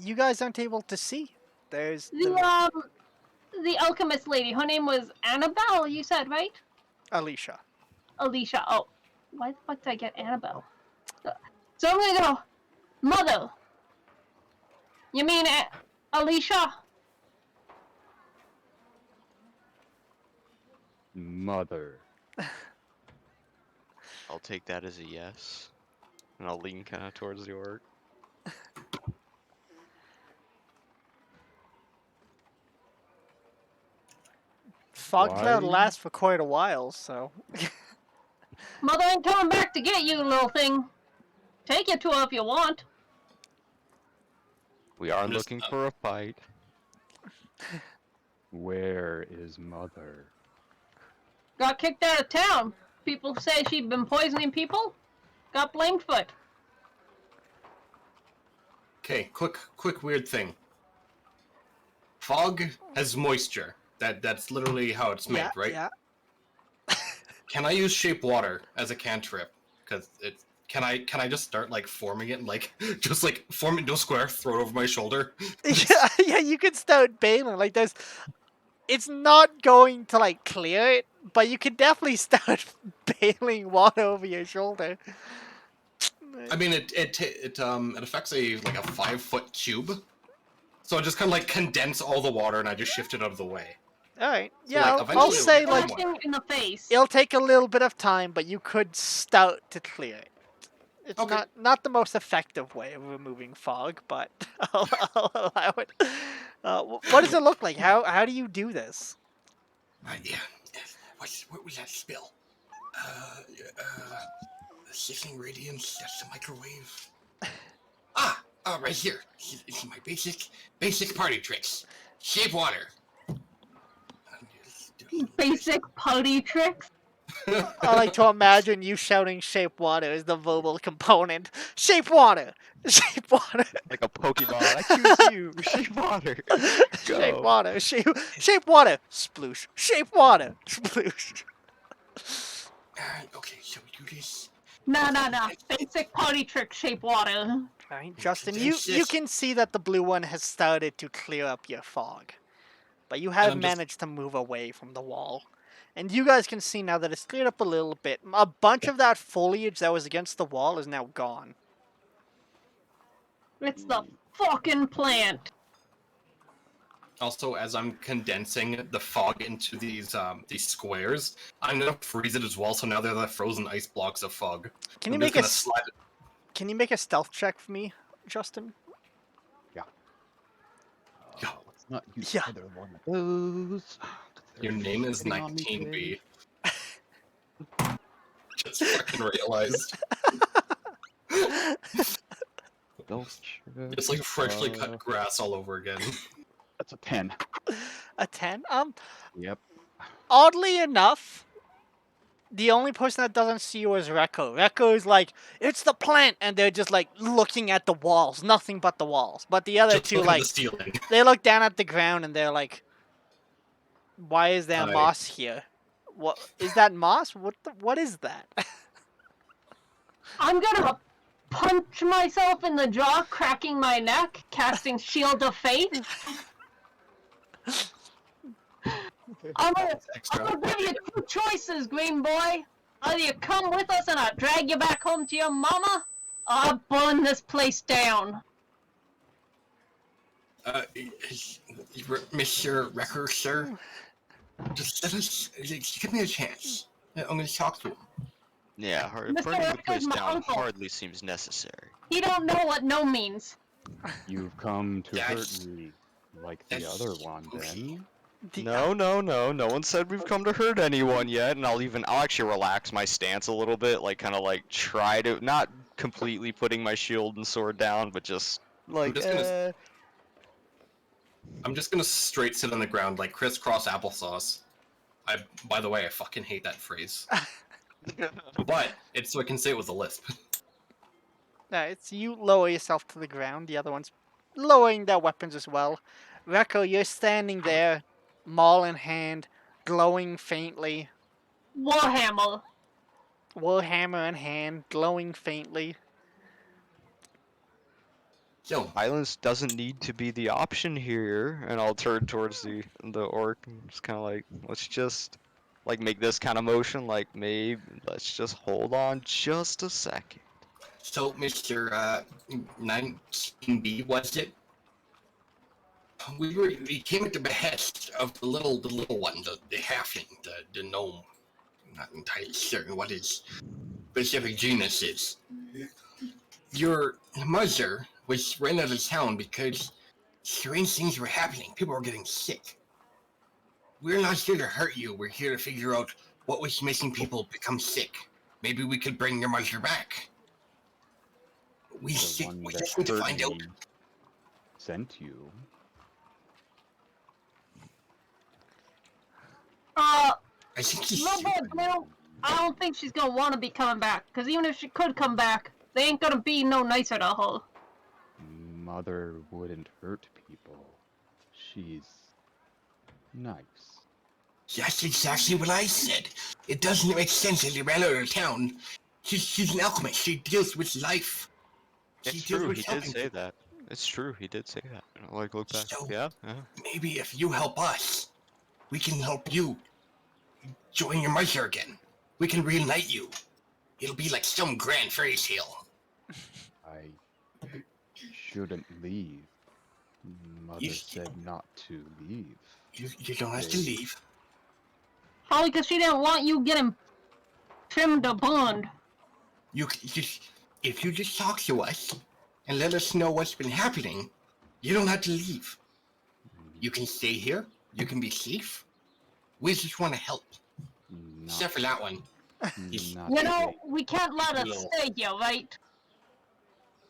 You guys aren't able to see. There's The alchemist lady. Her name was Annabelle. You said, right? Alicia. Alicia. Oh, why the fuck did I get Annabelle? So I'm gonna go, Mother. You mean Alicia? Mother. I'll take that as a yes. And I'll lean kind of towards the orc. Fog cloud Why? lasts for quite a while, so Mother ain't coming back to get you, little thing. Take you to her if you want. We are I'm just- looking for a fight. Where is mother? Got kicked out of town. People say she'd been poisoning people. Got blamed for it. Okay, quick weird thing. Fog has moisture. That's literally how it's made, yeah, right? yeah. Can I use shape water as a cantrip? Because can I just start like forming it and like just like form it into a square, throw it over my shoulder? yeah, you can start bailing. Like it's not going to like clear it, but you can definitely start bailing water over your shoulder. I mean, it affects a 5-foot cube, so I just kind of like condense all the water and I just shift it out of the way. All right, So, yeah, like, I'll eventually say it'll like become Flashing in the face. it'll take a little bit of time, but you could start to clear it. It's Okay. not the most effective way of removing fog, but I'll allow it. What does it look like? How do you do this? Yeah. What was that spill? Sizzling radiance. That's the microwave. Right here. It's my basic party tricks. Shape water. Basic party tricks. I like to imagine you shouting "shape water" as the verbal component. Shape water, shape water, Like a Pokemon. I choose you. Shape water. shape Go. water, shape water, sploosh, shape water, sploosh. Okay, so we do this. No. Basic party trick shape water. Alright, Justin, you can see that the blue one has started to clear up your fog, but you have I'm just- managed to move away from the wall. And you guys can see now that it's cleared up a little bit. A bunch of that foliage that was against the wall is now gone. It's the fucking plant. Also, as I'm condensing the fog into these squares, I'm gonna freeze it as well. So now they're the frozen ice blocks of fog. Can you I'm make just a gonna slide it. Can you make a stealth check for me, Justin? Yeah. Let's not use Yeah. either one of those. Your name is Getting on me 19B. Just fucking realized. Double It's like check. freshly cut grass all over again. That's a 10. A 10. Yep. Oddly enough, the only person that doesn't see you is Rekko. Rekko is like, it's the plant, and they're just like looking at the walls, nothing but the walls. But the other Just two, looking at like, the ceiling. they look down at the ground and they're like, why is there Aye. moss here? What is that moss? What is that? I'm gonna punch myself in the jaw, cracking my neck, casting Shield of Fate. I'm Extra. gonna give you two choices, green boy. Either you come with us and I'll drag you back home to your mama, or I'll burn this place down. Mr. Wrecker, sir, just give me a chance. I'm gonna talk to him. Yeah, Mr. burning the Wrecker's place my down uncle. hardly seems necessary. He don't know what no means. You've come to That's- hurt me like the that's other one, okay. then? No one said we've come to hurt anyone yet, and I'll actually relax my stance a little bit, like kind of like try to, not completely putting my shield and sword down, but just like, I'm just gonna straight sit on the ground like crisscross applesauce. By the way, I fucking hate that phrase. But it's so I can say it with a lisp. It's you lower yourself to the ground. The other one's lowering their weapons as well. Rekko, you're standing there, maul in hand, glowing faintly. Warhammer. Warhammer in hand, glowing faintly. Yo, violence doesn't need to be the option here, and I'll turn towards the orc and just kind of like, let's just like make this kind of motion, like maybe let's just hold on just a second. so Mr. 19B, was it? We came at the behest of the little one, the halfling, the gnome. I'm not entirely certain what his specific genus is. Your mother was ran out of town because strange things were happening. People were getting sick. We're not here to hurt you. We're here to figure out what was making people become sick. Maybe we could bring your mother back. We The just one need that to hurt find out. me sent you. I think he's Little boy Blue, I don't think she's gonna want to be coming back. Because even if she could come back, they ain't gonna be no nicer to her. Mother wouldn't hurt people. She's nice. That's exactly what I said. It doesn't make sense that he ran out of town. She's an alchemist. She deals with life. It's She deals true, with he did helping say people. that. It's true, he did say that. Like, look back. So- Yeah. Maybe if you help us, we can help you join your mother again. We can reunite you. It'll be like some grand fairy tale. I shouldn't leave. Mother You- said not to leave. You don't have to leave. Probably because she didn't want you getting trimmed or burned. If you just talk to us and let us know what's been happening, you don't have to leave. You can stay here. You can be safe. We just want to help. Not, Except for that one. not You know, today. we can't let it No. stay here, right?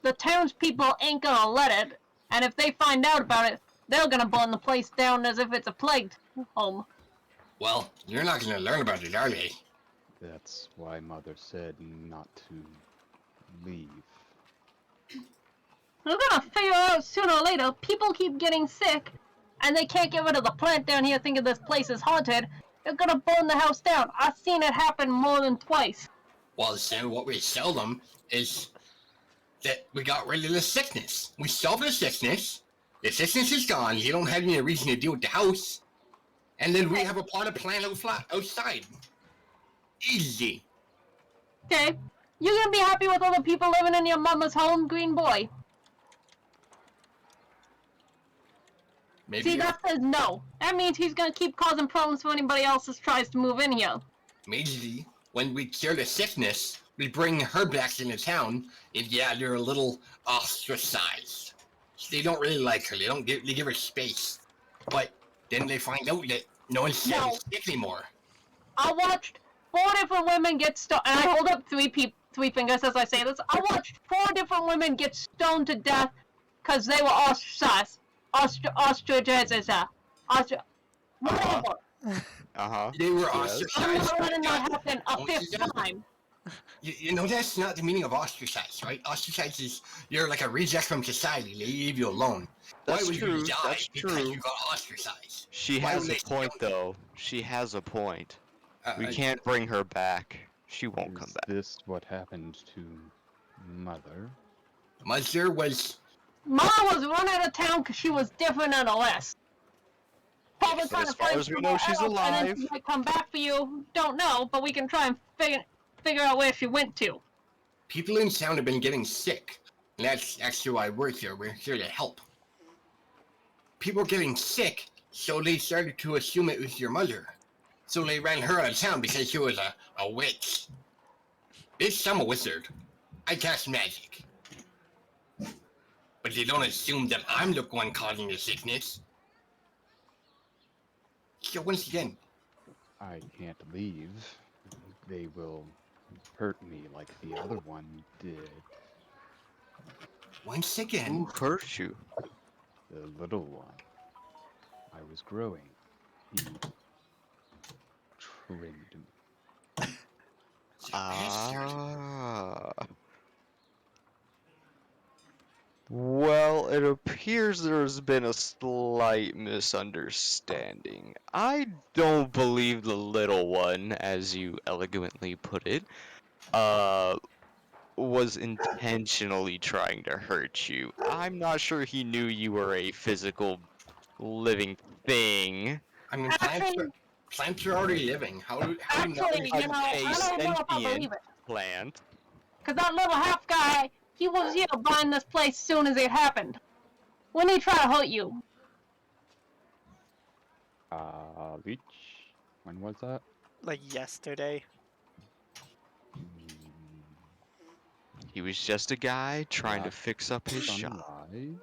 The townspeople ain't gonna let it, and if they find out about it, they're gonna burn the place down as if it's a plague home. Well, you're not going to learn about it, are they? That's why Mother said not to leave. We're gonna figure out sooner or later, people keep getting sick, and they can't get rid of the plant down here thinking this place is haunted. They're gonna burn the house down. I've seen it happen more than twice. Well, so what we tell them is that we got rid of the sickness. We solved the sickness is gone, you don't have any reason to deal with the house. And then we have a plot of plan outside. Easy. Okay? You gonna be happy with other people living in your mama's home, green boy? Maybe See, that says no. That means he's gonna keep causing problems for anybody else that tries to move in here. maybe when we cure the sickness, we bring her back into town, and yeah, they're a little ostracized. They don't really like her. They give her space. But then they find out that no one's sick anymore. I watched 4 different women get stuck, and I hold up three fingers as I say this. I watched 4 different women get stoned to death because they were ostracized. Ostracized. Whatever. Uh-huh. They were Yes. I'm ostracized. not letting that happen a Don't 5th do that. time. You know that's not the meaning of ostracized, right? Ostracized is you're like a reject from society. They leave you alone. That's Why would true. you die That's because true. you got ostracized? She Why has would a they point, stone you? though. She has a point. We Uh, can't bring her back. She won't come Is back. this what happened to Mother? Mother was Ma was run out of town because she was different than the rest. Probably Yes, But trying as to far find as we somewhere know, she's else, and then alive. she might come back for you. Don't know, but we can try and figure out where she went to. people in town have been getting sick. And that's actually why we're here. We're here to help. People are getting sick, so they started to assume it was your mother. So they ran her out of town because she was a witch. Bitch, I'm a wizard. I cast magic. But they don't assume that I'm the one causing the sickness. So once again, I can't leave. They will hurt me like the other one did. once Who again, hurt you? The little one. I was growing. He trimmed me. Ah. Well, it appears there's been a slight misunderstanding. I don't believe the little one, as you elegantly put it, was intentionally trying to hurt you. I'm not sure he knew you were a physical living thing. I mean, Actually, plants are already living. How do you not actually, understand? you know, I don't know if I believe sentient it. plant. Because that little half guy, he was here buying this place soon as it happened. When he tried to hurt you. Lich? When was that? Like yesterday. Mm, He was just a guy trying to last fix up his shop. sunrise?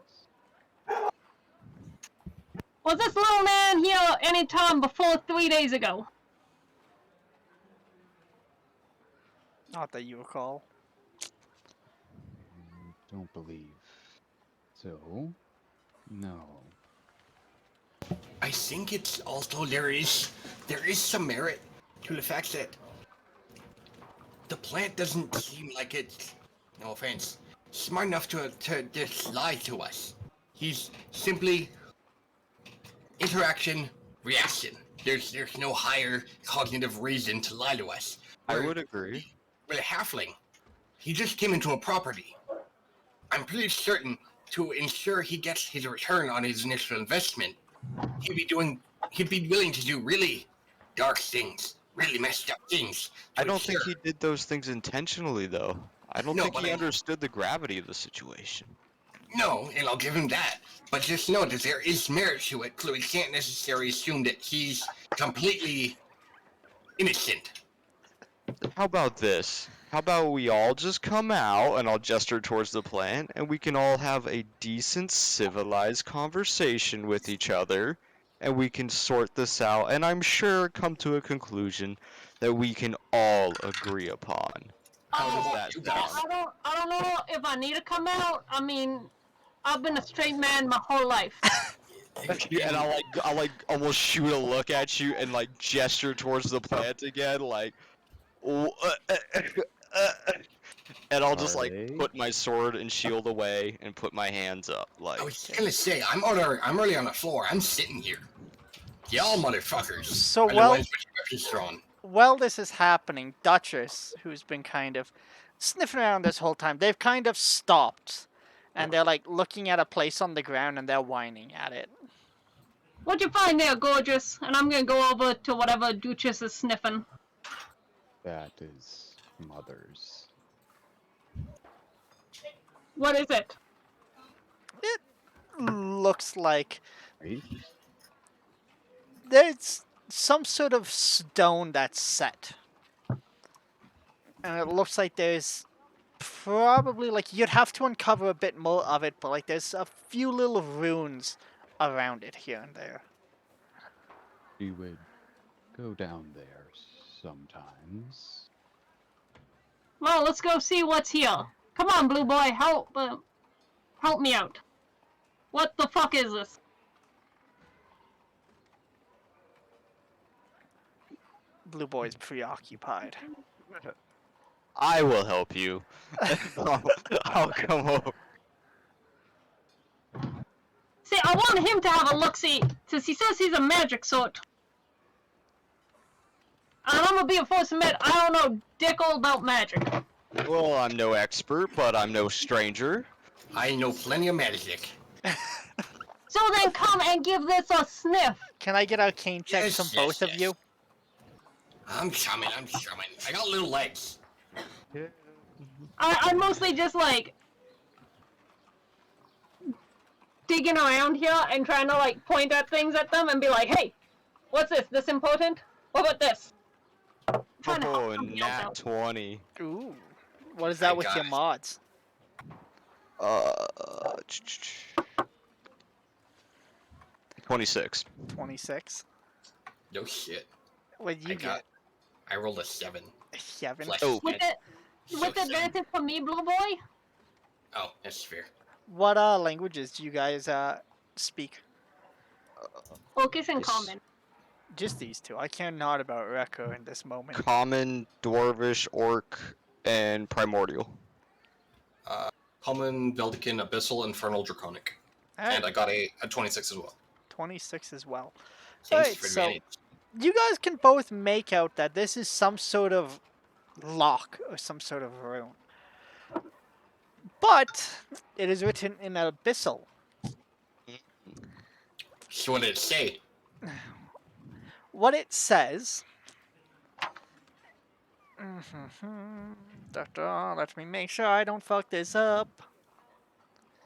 Was this little man here any time before 3 days ago? Not that you recall. Don't believe. So? No. I think it's also there is some merit to the fact that the plant doesn't seem like it's, no offense, smart enough to just lie to us. He's simply interaction, reaction. There's no higher cognitive reason to lie to us. I would agree. With a halfling, he just came into a property. I'm pretty certain to ensure he gets his return on his initial investment, he'd be willing to do really dark things, really messed up things. I don't think he did those things intentionally, though. I don't No, think but he I- understood the gravity of the situation. No, and I'll give him that. But just know that there is merit to it, so we can't necessarily assume that he's completely innocent. How about this? How about we all just come out, and I'll gesture towards the plant, and we can all have a decent, civilized conversation with each other, and we can sort this out, and I'm sure come to a conclusion that we can all agree upon. How does that You sound? guys. I don't know if I need to come out. I mean, I've been a straight man my whole life. And I'll like almost shoot a look at you and like gesture towards the plant again, like, "Oh, and I'll just Are like they? put my sword and shield away and put my hands up, I like, was gonna say, I'm already on the floor. I'm sitting here. Y'all motherfuckers So, are the well- ones with your weapons drawn. While this is happening, Duchess, who's been kind of sniffing around this whole time, they've kind of stopped. And they're like looking at a place on the ground and they're whining at it. What'd you find there, gorgeous? And I'm gonna go over to whatever Duchess is sniffing. That is Mother's. What is it? It looks like Right? there's some sort of stone that's set. And it looks like there's probably, like, you'd have to uncover a bit more of it, but, like, there's a few little runes around it here and there. She would go down there sometimes. Well, let's go see what's here. Come on, blue boy, help me out. What the fuck is this? Blue Boy's preoccupied. I will help you. I'll come over. See, I want him to have a look-see, since he says he's a magic sort. And I'm gonna be a force admit, I don't know dick all about magic. Well, I'm no expert, but I'm no stranger. I know plenty of magic. So then come and give this a sniff. Can I get arcane checks Yes, from both of yes. you? I'm coming. I got little legs. I'm mostly just like digging around here and trying to like point at things at them and be like, hey, what's this? This important? What about this? Trying to help Oh, somebody else nat out. 20. Ooh. What is that I with got your it. mods? 26. 26? No shit. What did you get? I rolled a 7. 7? Flesh Oh. With dead. it, So with 7. advantage for me, blue boy. Oh, that's fair. What languages do you guys speak? Focus and Yes. common. Just these two. I care not about Rekko in this moment. Common, Dwarvish, Orc, and Primordial. Common, Beldican, Abyssal, Infernal, Draconic. Alright, And I got a 26 as well. 26 as well. Thanks Alright, for so advantage. you guys can both make out that this is some sort of lock or some sort of rune. But it is written in Abyssal. So what did it say? What it says. Let me make sure I don't fuck this up.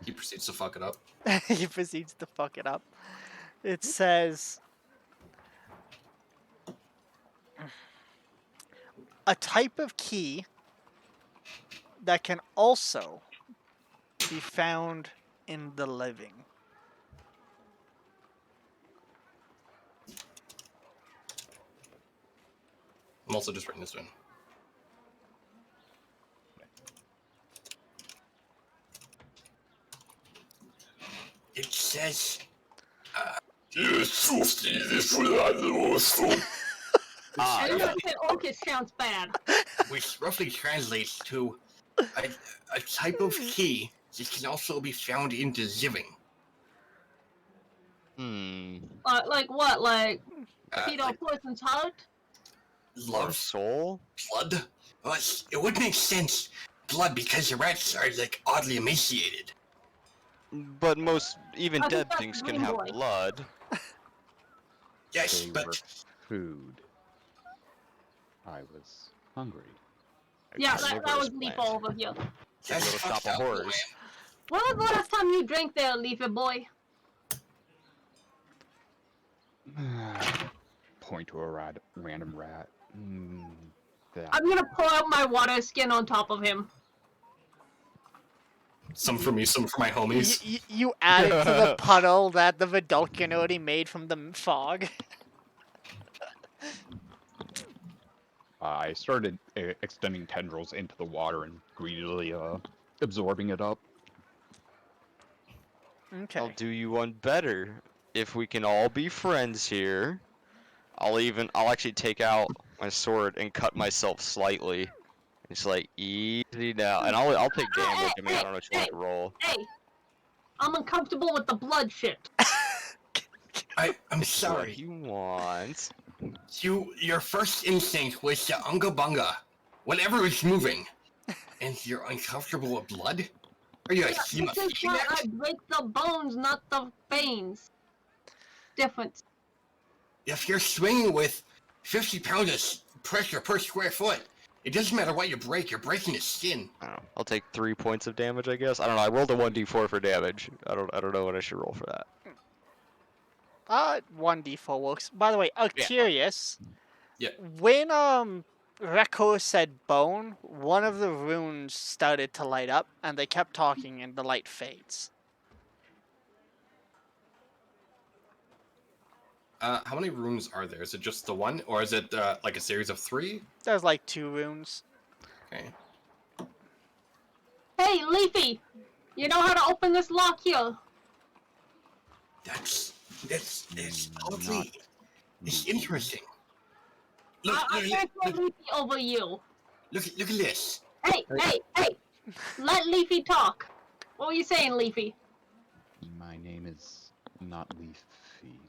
He proceeds to fuck it up. He proceeds to fuck it up. It says a type of key that can also be found in the living. I'm also just writing this in. It says, I don't know if Orcish sounds bad. which roughly translates to a type of key that can also be found in the living. Like what? Like Peter Like Poison's heart? Our love, soul? blood. Well, it would make sense, blood, because the rats are like oddly emaciated. But most, even I think dead that's things can Green have Boy. blood. Yes, They but were food. I was hungry. Yeah, A that carnivorous was Leaf plant. over here. that's Little fucked shop of up, horrors. man. When was the last time you drank there, Leafy boy? Point to a random rat. That I'm gonna pour out my water skin on top of him. Some for me, some for my homies. You add it to the puddle that the Vidalkin already made from the fog. I started extending tendrils into the water and greedily absorbing it up. Okay. I'll do you one better. If we can all be friends here, I'll actually take out my sword and cut myself slightly. It's like easy now, and I'll take damage. I mean, I don't know what you want to roll. Hey, I'm uncomfortable with the blood shit. I'm What sorry. you want? Your first instinct was to unga bunga, whatever is moving, and you're uncomfortable with blood. Are you a This is hematophilia? why I break the bones, not the veins. Difference. If you're swinging with 50 pounds of pressure per square foot, it doesn't matter what you break. You're breaking the skin. I don't know. I'll take 3 points of damage, I guess. I don't know. I rolled a 1d4 for damage. I don't know what I should roll for that. 1d4 works. By the way, curious. Yeah. When Rekko said bone, one of the runes started to light up, and they kept talking, and the light fades. How many runes are there? Is it just the one, or is it like a series of 3? There's like 2 runes. Okay. Hey, Leafy! You know how to open this lock here? That's Not lovely. It's Leafy. interesting. Look, I'm look, gonna look, throw Leafy over you. look at this. Hey! Let Leafy talk. What were you saying, Leafy? My name is not Leafy.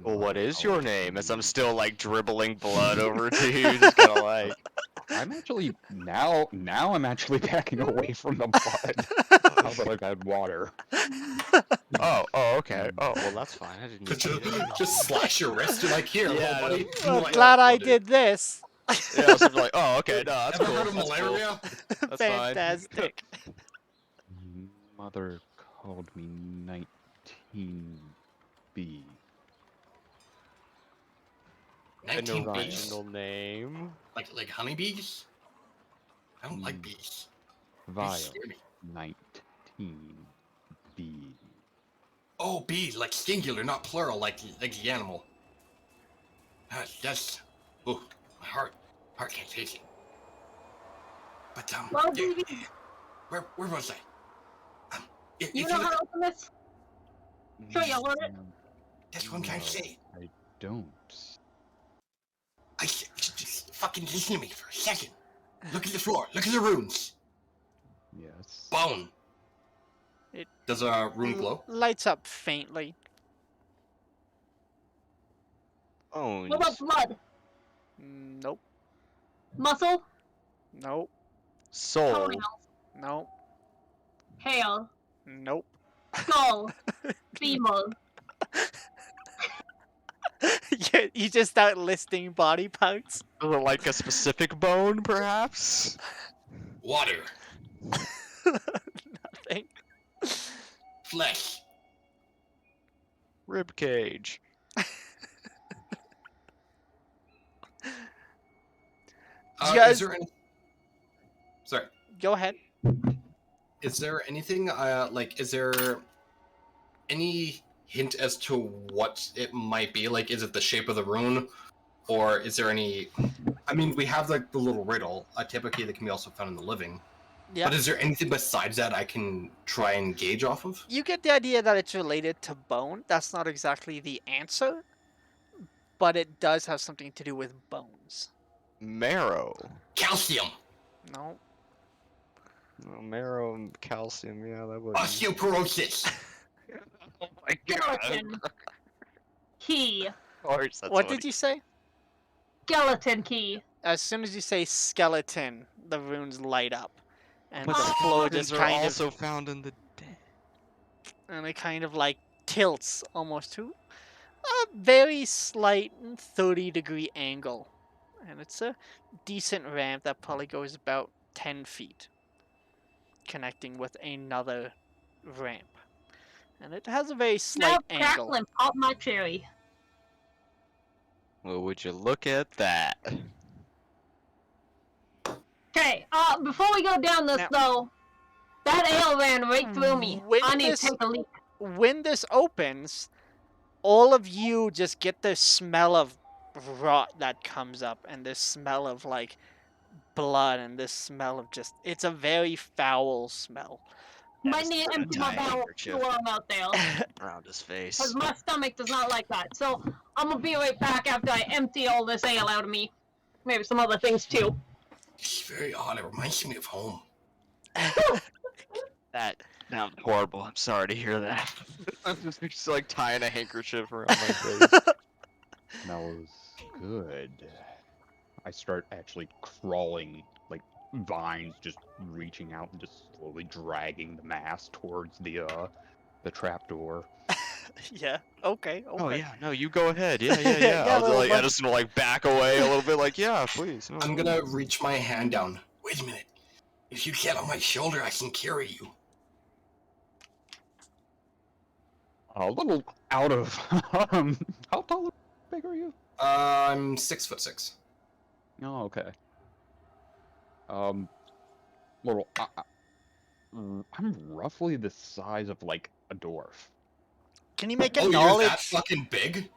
Well, what is your name? As I'm Leafy. still like dribbling blood over to you, just kind of like. I'm actually now I'm actually backing away from the blood. Now that I've had water. Oh, okay. Oh, well, that's fine. I didn't. Just slash your wrist. You're like, here, Yeah, little buddy. I'm Like, glad I will do. did this. Yeah, so I'm like, oh, okay, no, that's Ever cool. heard of That's cool. malaria? That's fine. Fantastic. Mother called me 19B. An 19 bees. original name. Like honeybees? I don't like bees. Bees Vile scare me. 19B. Oh, bees, like singular, not plural, like the animal. That's. Oh, my heart can't take it. But Well, yeah, Leafy, where was I? If you you know look how to at, open this? Sure, you learn it. that's what I'm trying to say. I don't. Just fucking listen to me for a second. Look at the floor. Look at the runes. Yes. Bone. Does a rune glow? Lights up faintly. Bones. What about blood? Nope. Muscle? Nope. Soul. Toenails? Nope. Hair? Nope. Skull? Femur? You just start listing body parts. Like a specific bone, perhaps? Water. Nothing. Flesh. Rib cage. You guys- Is there any... Sorry. Go ahead. Is there anything, is there any hint as to what it might be? Like, is it the shape of the rune? Or is there any... I mean, we have, like, the little riddle, typically that can be also found in the living. Yeah. But is there anything besides that I can try and gauge off of? You get the idea that it's related to bone. That's not exactly the answer, but it does have something to do with bones. Marrow. Calcium! No. Oh, marrow and calcium, yeah, that would. Osteoporosis! Oh my Skeleton. Key. Of course, that's What did you say? Skeleton key. As soon as you say skeleton, the runes light up, and But the floor skeletons just are kind also of, found in the dead. and it kind of like tilts almost to a very slight 30-degree angle, and it's a decent ramp that probably goes about 10 feet, connecting with another ramp, and it has a very Now slight angle. crackle and pop my cherry. Well, would you look at that? Okay, before we go down this Now- though, that ale ran right through me. When I need this- to take a leak. When this opens, all of you just get the smell of rot that comes up, and this smell of like blood, and this smell of just, it's a very foul smell. Might Just need to put a empty my giant bowel handkerchief while I'm out there. around his face. Because my stomach does not like that. So I'm gonna be right back after I empty all this ale out of me. Maybe some other things too. It's very odd. It reminds me of home. That sounds horrible. I'm sorry to hear that. I'm just like tying a handkerchief around my face. Smells good. I start actually crawling, like vines just reaching out and just slowly dragging the mass towards the trapdoor. Yeah. Okay. Okay. Oh yeah, no, you go ahead. Yeah. Yeah, I was little like, bud- Edison will like back away a little bit, like, yeah, please. No, I'm no. gonna reach my hand down. Wait a minute. If you get on my shoulder, I can carry you. A little out of. How tall, big are you? I'm 6'6". Oh, okay. Little. I'm roughly the size of like a dwarf. Can you make a Oh, you're knowledge? that fucking big?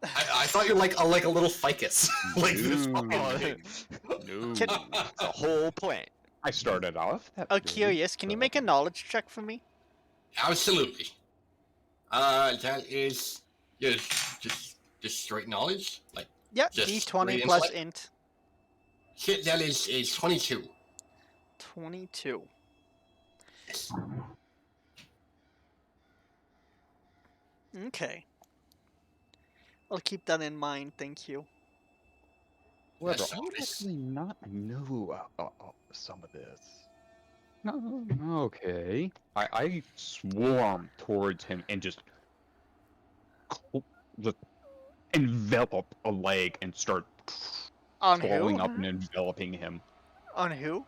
I thought you're like a little ficus. Like this fucking No. big. No. Can- It's a whole plant. I started off that Oh, way, curious. Can you make a knowledge check for me? Absolutely. That is just straight knowledge, like Yeah, just D20 straight plus intellect? int. Shit, that is 22. 22. Yes. Okay. I'll keep that in mind, thank you. However, Yes, I would Otis. actually not know some of this. No, okay. I swarm towards him and just just envelop a leg and start On crawling who? up and enveloping him. On who?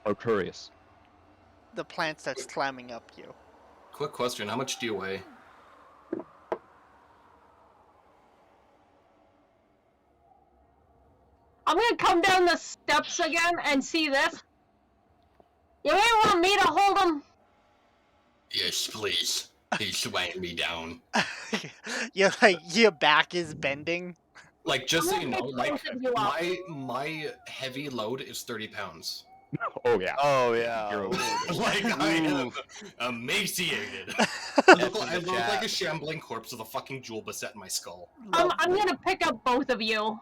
Arcurius. The plant that's slamming up you. Quick question: how much do you weigh? I'm gonna come down the steps again and see this. You may want me to hold him. Yes, please. He's weighing me down. Your back is bending. Like, just so I'm you gonna know, pick like both of you up. my heavy load is 30 pounds. Oh yeah. Oh yeah. You're over Ooh. Like, I am Oof. emaciated. That's I in the look like chat. a shambling corpse with a fucking jewel beset in my skull. I'm Lovely. gonna pick up both of you.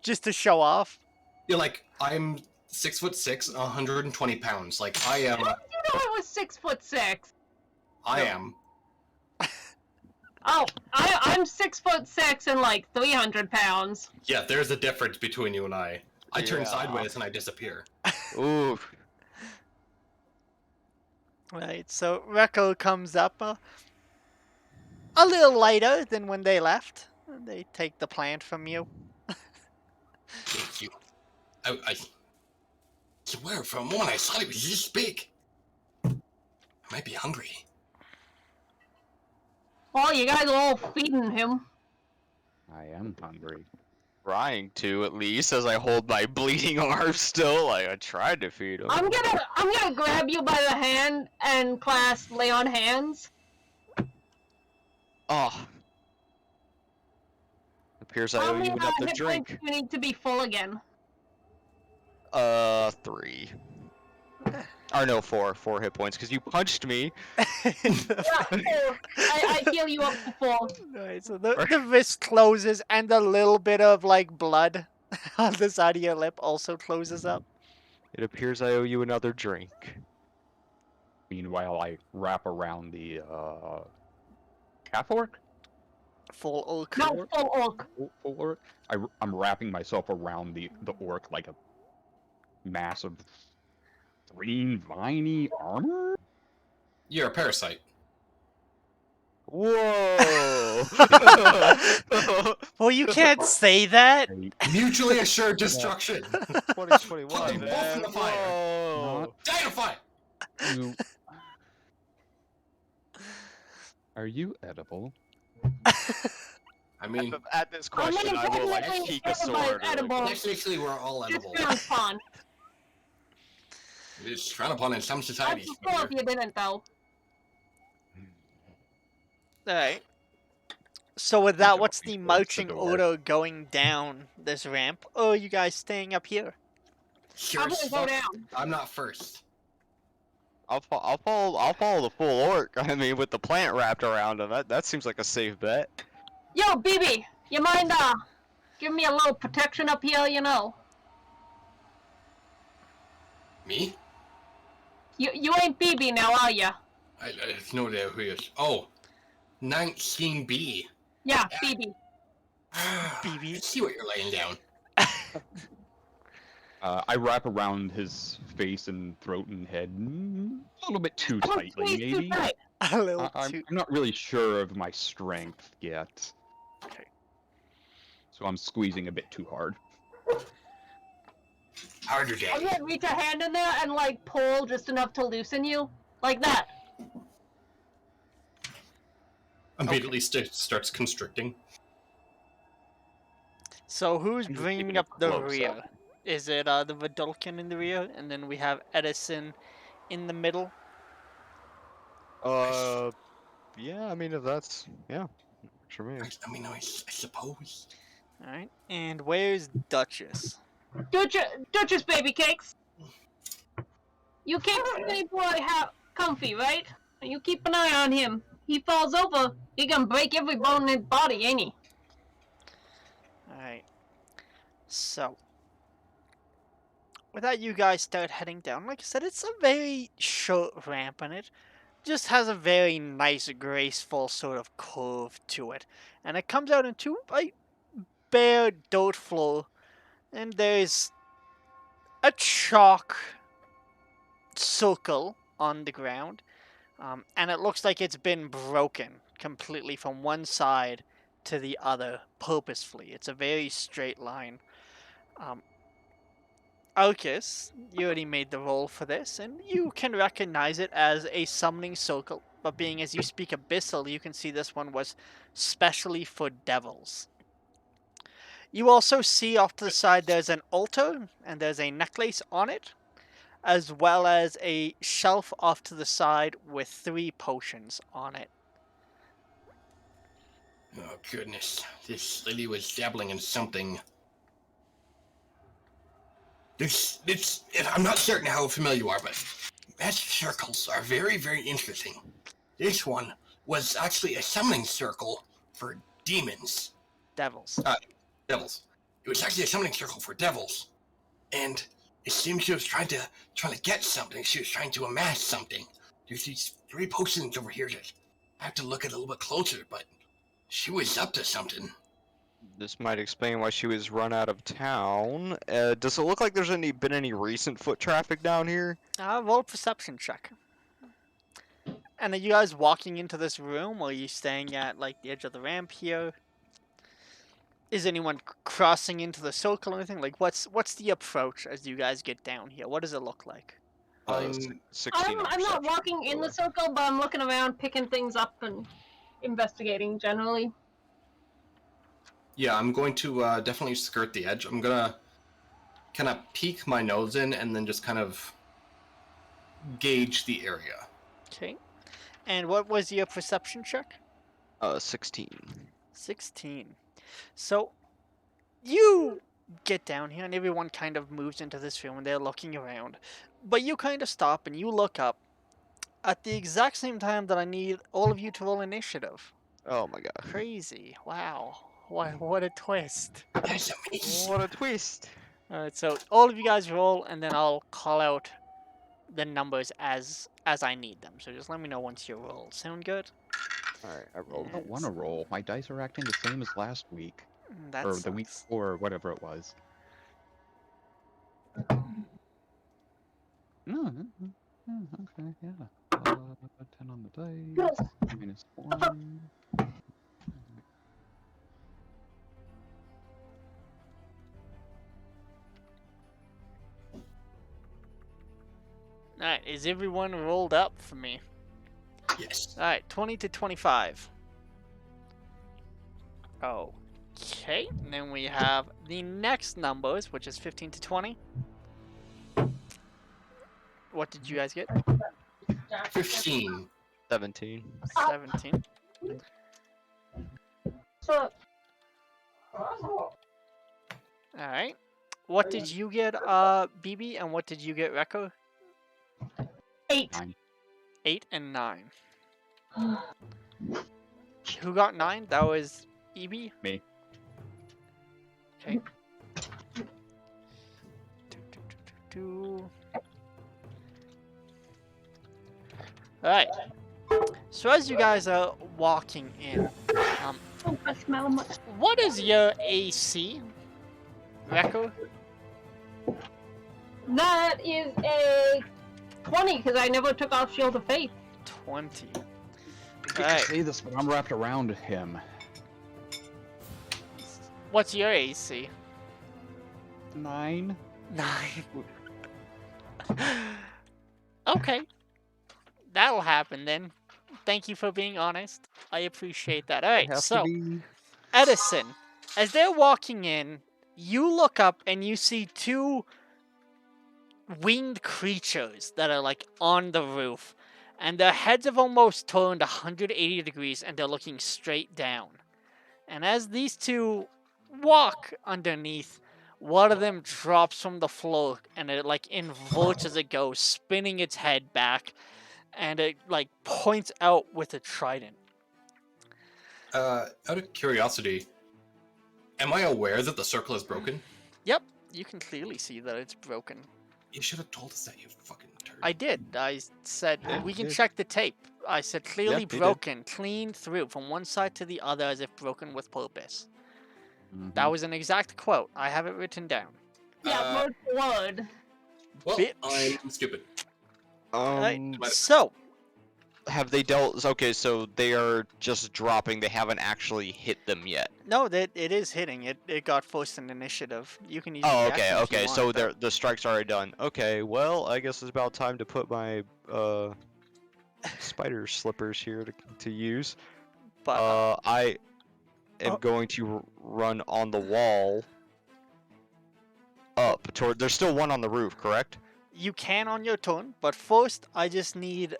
Just to show off. You're like, I'm 6'6", 120 pounds. Like, I am. You know I was 6'6". I am. Oh, I'm 6'6" and like 300 pounds. Yeah, there's a difference between you and I. I turn Yeah. sideways and I disappear. Oof. Right, so Rekko comes up a little later than when they left. They take the plant from you. Thank you. I swear, for a moment I thought it was this big. I might be hungry. Well, you guys are all feeding him. I am hungry. Trying to, at least, as I hold my bleeding arm still. Like I tried to feed him. I'm gonna grab you by the hand and lay on hands. Oh. Appears I How owe many you another hit points drink. do you need to be full again? 3. Or no, 4. 4 hit points, because you punched me. Yeah, four. I heal you up to full. Right, so the wrist closes and a little bit of like blood on the side of your lip also closes up. It appears I owe you another drink. Meanwhile, I wrap around the half orc. Full orc. No, full orc. Full orc. I'm wrapping myself around the orc like a massive green viney armor. You're a parasite. Whoa! Well, you can't say that. Mutually assured destruction. 2021, Put them both in the fire. Whoa! Die in a fire. You... Are you edible? I mean, At this I'm question, gonna I will like technically peek a say by sword. or, like, edible. technically we're all Just edible. for fun. It's frowned upon in some I'd societies. prefer if you didn't, though. Alright. So with that, what's the Walking towards the marching door. order going down this ramp? Or are you guys staying up here? Sure I'm as gonna go fuck, down. I'm not first. I'll follow the full orc. I mean, with the plant wrapped around him, that seems like a safe bet. Yo, BB, you mind give me a little protection up here? You know, Me? you ain't BB now, are ya? I have no idea who he is. Oh, 19B. Yeah, BB. BB. I see what you're laying down. I wrap around his face and throat and head a little bit too Don't tightly, squeeze too maybe. tight. A little I'm too. not really sure of my strength yet. Okay. So I'm squeezing a bit too hard. Harder, I'm Daddy. gonna reach a hand in there and like pull just enough to loosen you, like that. Immediately starts constricting. So who's I'm just bringing keeping a up the close rear? eye. Is it the Vidalkin in the rear, and then we have Edison in the middle? Yeah. I mean, if that's yeah, works for me. I mean, I suppose. All right. And where's Duchess? Duchess baby cakes. You keep Skinny boy comfy, right? You keep an eye on him. He falls over, he gonna break every bone in his body, ain't he? Alright. So, with that, you guys start heading down. Like I said, it's a very short ramp, and it just has a very nice, graceful sort of curve to it. And it comes out into a bare dirt floor, and there's a chalk circle on the ground. And it looks like it's been broken completely from one side to the other purposefully. It's a very straight line. Arcus, you already made the roll for this, and you can recognize it as a summoning circle. But being as you speak Abyssal, you can see this one was specially for devils. You also see off to the side there's an altar, and there's a necklace on it, as well as a shelf off to the side with 3 potions on it. Oh goodness, this lady was dabbling in something. This, I'm not certain how familiar you are, but magic circles are very, very interesting. This one was actually a summoning circle for demons. Devils. Devils. It was actually a summoning circle for devils. And it seems she was trying to get something. She was trying to amass something. There's these 3 potions over here that I have to look at a little bit closer, but she was up to something. This might explain why she was run out of town. Does it look like there's been any recent foot traffic down here? Roll a perception check. And are you guys walking into this room, or are you staying at like the edge of the ramp here? Is anyone crossing into the circle or anything? Like, what's the approach as you guys get down here? What does it look like? 16 I'm on not perception. walking in the circle, but I'm looking around, picking things up, and investigating generally. Yeah, I'm going to definitely skirt the edge. I'm gonna kind of peek my nose in and then just kind of gauge the area. Okay. And what was your perception check? 16. 16. So, you get down here, and everyone kind of moves into this room, and they're looking around. But you kind of stop, and you look up at the exact same time that I need all of you to roll initiative. Oh my god. Crazy. Wow. What a twist. That's amazing. What a twist. Alright, so all of you guys roll, and then I'll call out the numbers as I need them. So just let me know once you roll. Sound good? Alright, I I rolled. don't want to roll. My dice are acting the same as last week. That Or sucks. the week before, or whatever it was. No, okay, yeah. 10 on the dice. -1. Alright, is everyone rolled up for me? Yes. Alright, 20 to 25. Okay, and then we have the next numbers, which is 15 to 20. What did you guys get? 15. 17. 17. So, Alright. What did you get, BB, and what did you get, Rekko? 8. 9. 8 and 9. Who got 9? That was EB? Me. Okay. Alright. So as you guys are walking in, I smell much. what is your AC, Rekko? That is a 20, because I never took off Shield of Faith. 20. I hate Alright. to say this, but I'm wrapped around him. What's your AC? 9. 9. Okay. That'll happen then. Thank you for being honest. I appreciate that. Alright, Has so to be. Edison, as they're walking in, you look up and you see 2 winged creatures that are like on the roof, and their heads have almost turned 180 degrees and they're looking straight down. And as these 2 walk underneath, one of them drops from the floor, and it like inverts as it goes, spinning its head back, and it like points out with a trident. Out of curiosity, am I aware that the circle is broken? Yep, you can clearly see that it's broken. You should have told us that, you fucking turd. I did. I said Yeah, we you can did. check the tape. I said clearly you did. broken, clean through from one side to the other as if broken with purpose. That Mhm. was an exact quote. I have it written down. Yeah, Uh, word for word. Well, Bitch. I'm stupid. Right, Um, so have they dealt? Okay, so they are just dropping. They haven't actually hit them yet. no, that it is hitting. It got first in initiative. You can use Oh, reaction okay, if you okay. want, So though. the strike's already done. Okay, well, I guess it's about time to put my spider slippers here to use. But I am Oh. going to run on the wall up toward. There's still one on the roof, correct? you can on your turn. But first, I just need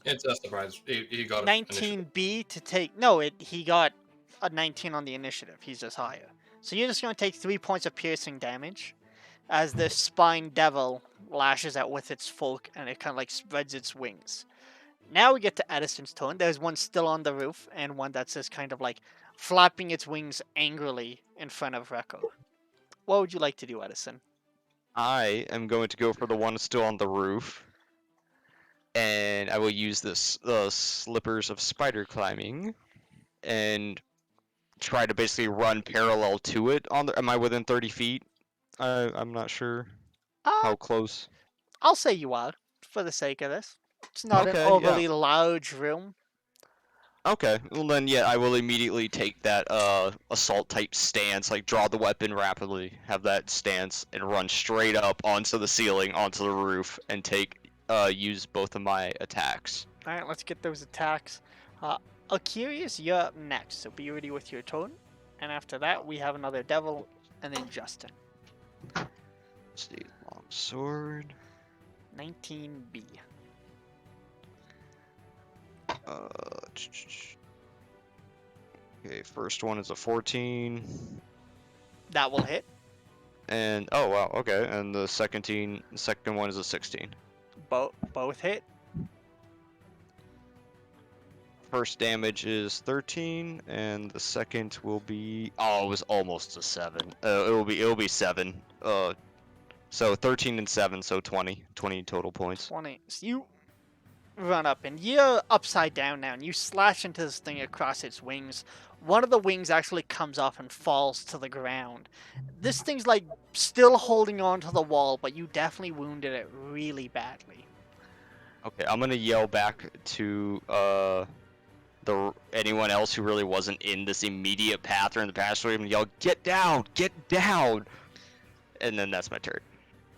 It's a surprise. He got an initiative. 19B to take. No, he got a 19 on the initiative. He's just higher. So you're just going to take 3 points of piercing damage as the spine devil lashes out with its fork and it kind of like spreads its wings. Now we get to Edison's turn. There's one still on the roof and one that's just kind of like flapping its wings angrily in front of Rekko. What would you like to do, Edison? I am going to go for the one still on the roof, and I will use this slippers of spider climbing, and try to basically run parallel to it. Am I within 30 feet? I'm not sure how close. I'll say you are, for the sake of this. It's not an Okay, yeah. overly large room. Okay, well then, yeah, I will immediately take that assault type stance, like draw the weapon rapidly, have that stance, and run straight up onto the ceiling, onto the roof, and use both of my attacks. Alright, let's get those attacks. Akirius, you're up next, so be ready with your turn. And after that, we have another devil, and then Justin. Let's see, long sword. 19B. Okay, first one is a 14, That will hit. and oh wow, okay, and the second one is a 16. Both hit. First damage is 13, and the second will be it was almost a 7. It'll be 7. So 13 and 7, so 20 total points. 20. So you run up, and you're upside down now, and you slash into this thing across its wings. One of the wings actually comes off and falls to the ground. This thing's like still holding on to the wall, but you definitely wounded it really badly. Okay, I'm gonna yell back to anyone else who really wasn't in this immediate path or in the passageway and yell, get down! And then that's my turn.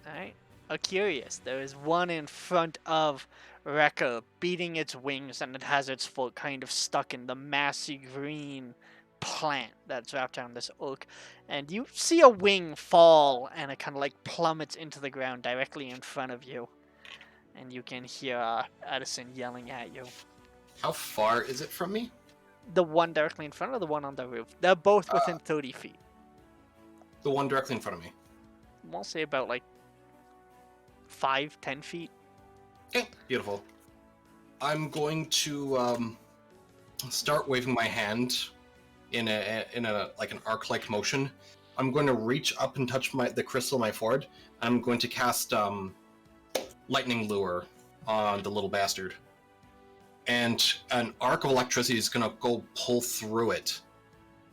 Alright. Curious. There is one in front of Rekka beating its wings, and it has its foot kind of stuck in the massy green plant that's wrapped around this oak. And you see a wing fall, and it kind of like plummets into the ground directly in front of you. And you can hear Addison yelling at you. How far is it from me? The one directly in front of the one on the roof. They're both within 30 feet. The one directly in front of me. We'll say about like 5-10 feet. Okay, beautiful. I'm going to start waving my hand in a like an arc-like motion. I'm going to reach up and touch the crystal in my forehead. I'm going to cast lightning lure on the little bastard, and an arc of electricity is going to go pull through it,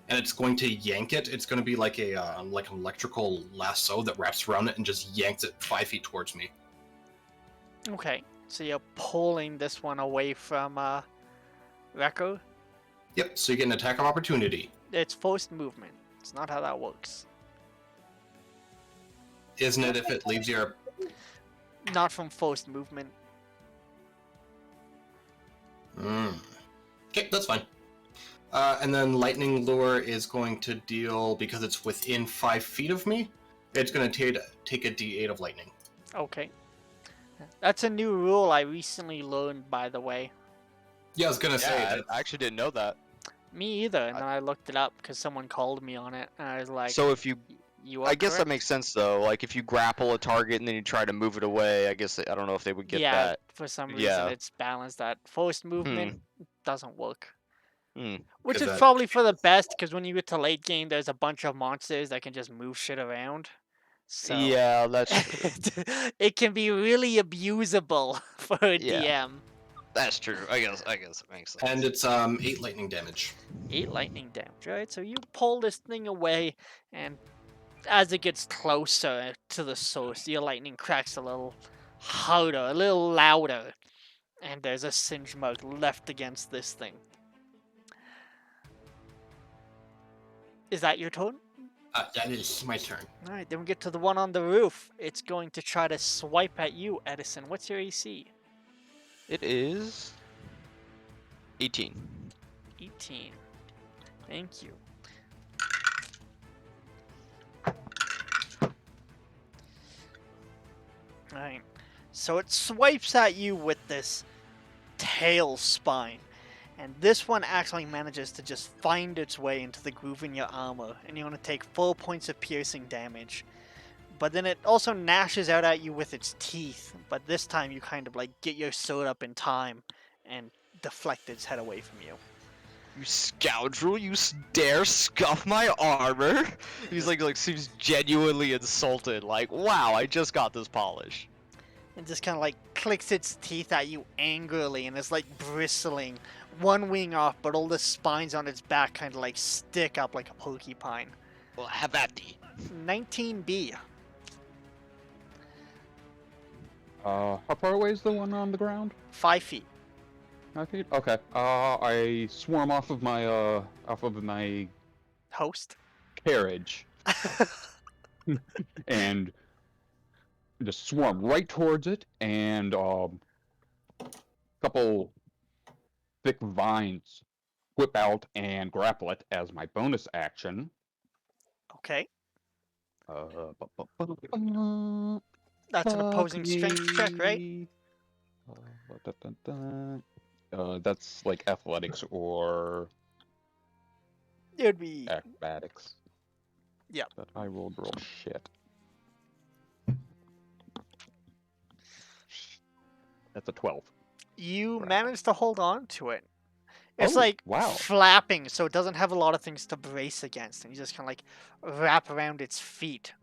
and it's going to yank it. It's going to be like an electrical lasso that wraps around it and just yanks it 5 feet towards me. Okay, so you're pulling this one away from Rekko. Yep, so you get an attack of opportunity. It's forced movement. It's not how that works. Isn't it if it leaves your... Not from forced movement. Okay, that's fine. And then lightning lure is going to deal, because it's within 5 feet of me, it's going to take a d8 of lightning. Okay. That's a new rule I recently learned, by the way. Yeah, I was going to say that. I actually didn't know that. Me either, and then I looked it up because someone called me on it, and I was like, So if you You are I guess that correct. makes sense though. Like if you grapple a target and then you try to move it away, I guess I don't know if they would get Yeah, that. for some reason Yeah. it's balanced that forced movement doesn't work. Hmm. Which 'Cause is that- probably for the best, because when you get to late game, there's a bunch of monsters that can just move shit around. So Yeah, that's true. it can be really abusable for a Yeah. DM. That's true. I guess it makes sense. And it's 8 lightning damage. 8 lightning damage, right? So you pull this thing away, and as it gets closer to the source, your lightning cracks a little harder, a little louder, and there's a singe mark left against this thing. Is that your turn? That is my turn. Alright, then we get to the one on the roof. It's going to try to swipe at you, Edison. What's your AC? It is 18. 18. Thank you. Alright. So it swipes at you with this tail spine. And this one actually manages to just find its way into the groove in your armor. And you're going to take 4 points of piercing damage. But then it also gnashes out at you with its teeth. But this time you kind of like get your sword up in time and deflect its head away from you. You scoundrel! You dare scuff my armor! He's like seems genuinely insulted. Like, wow, I just got this polish. And just kind of like clicks its teeth at you angrily and is like bristling. One wing off, but all the spines on its back kind of like stick up like a porcupine. Well, have at thee. 19B. How far away is the one on the ground? 5 feet. 5 feet? Okay. I swarm off of my Host. carriage and just swarm right towards it, and couple thick vines whip out and grapple it as my bonus action. Okay. That's That's an opposing strength check, right? That's like athletics or It would be. acrobatics. Yeah. But I rolled real shit. That's a 12. You Right. managed to hold on to it. It's Oh, like wow. flapping, so it doesn't have a lot of things to brace against, and you just kind of like wrap around its feet.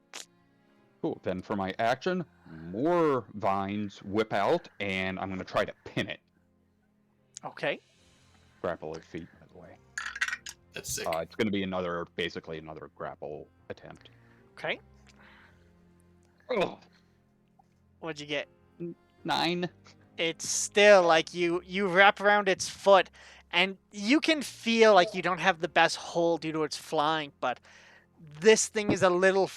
Cool. Then for my action, more vines whip out, and I'm going to try to pin it. Okay. Grapple its feet, by the way. That's sick. It's going to be basically another grapple attempt. Okay. Oh, What'd you get? 9. It's still like you wrap around its foot, and you can feel like you don't have the best hold due to its flying, but this thing is a little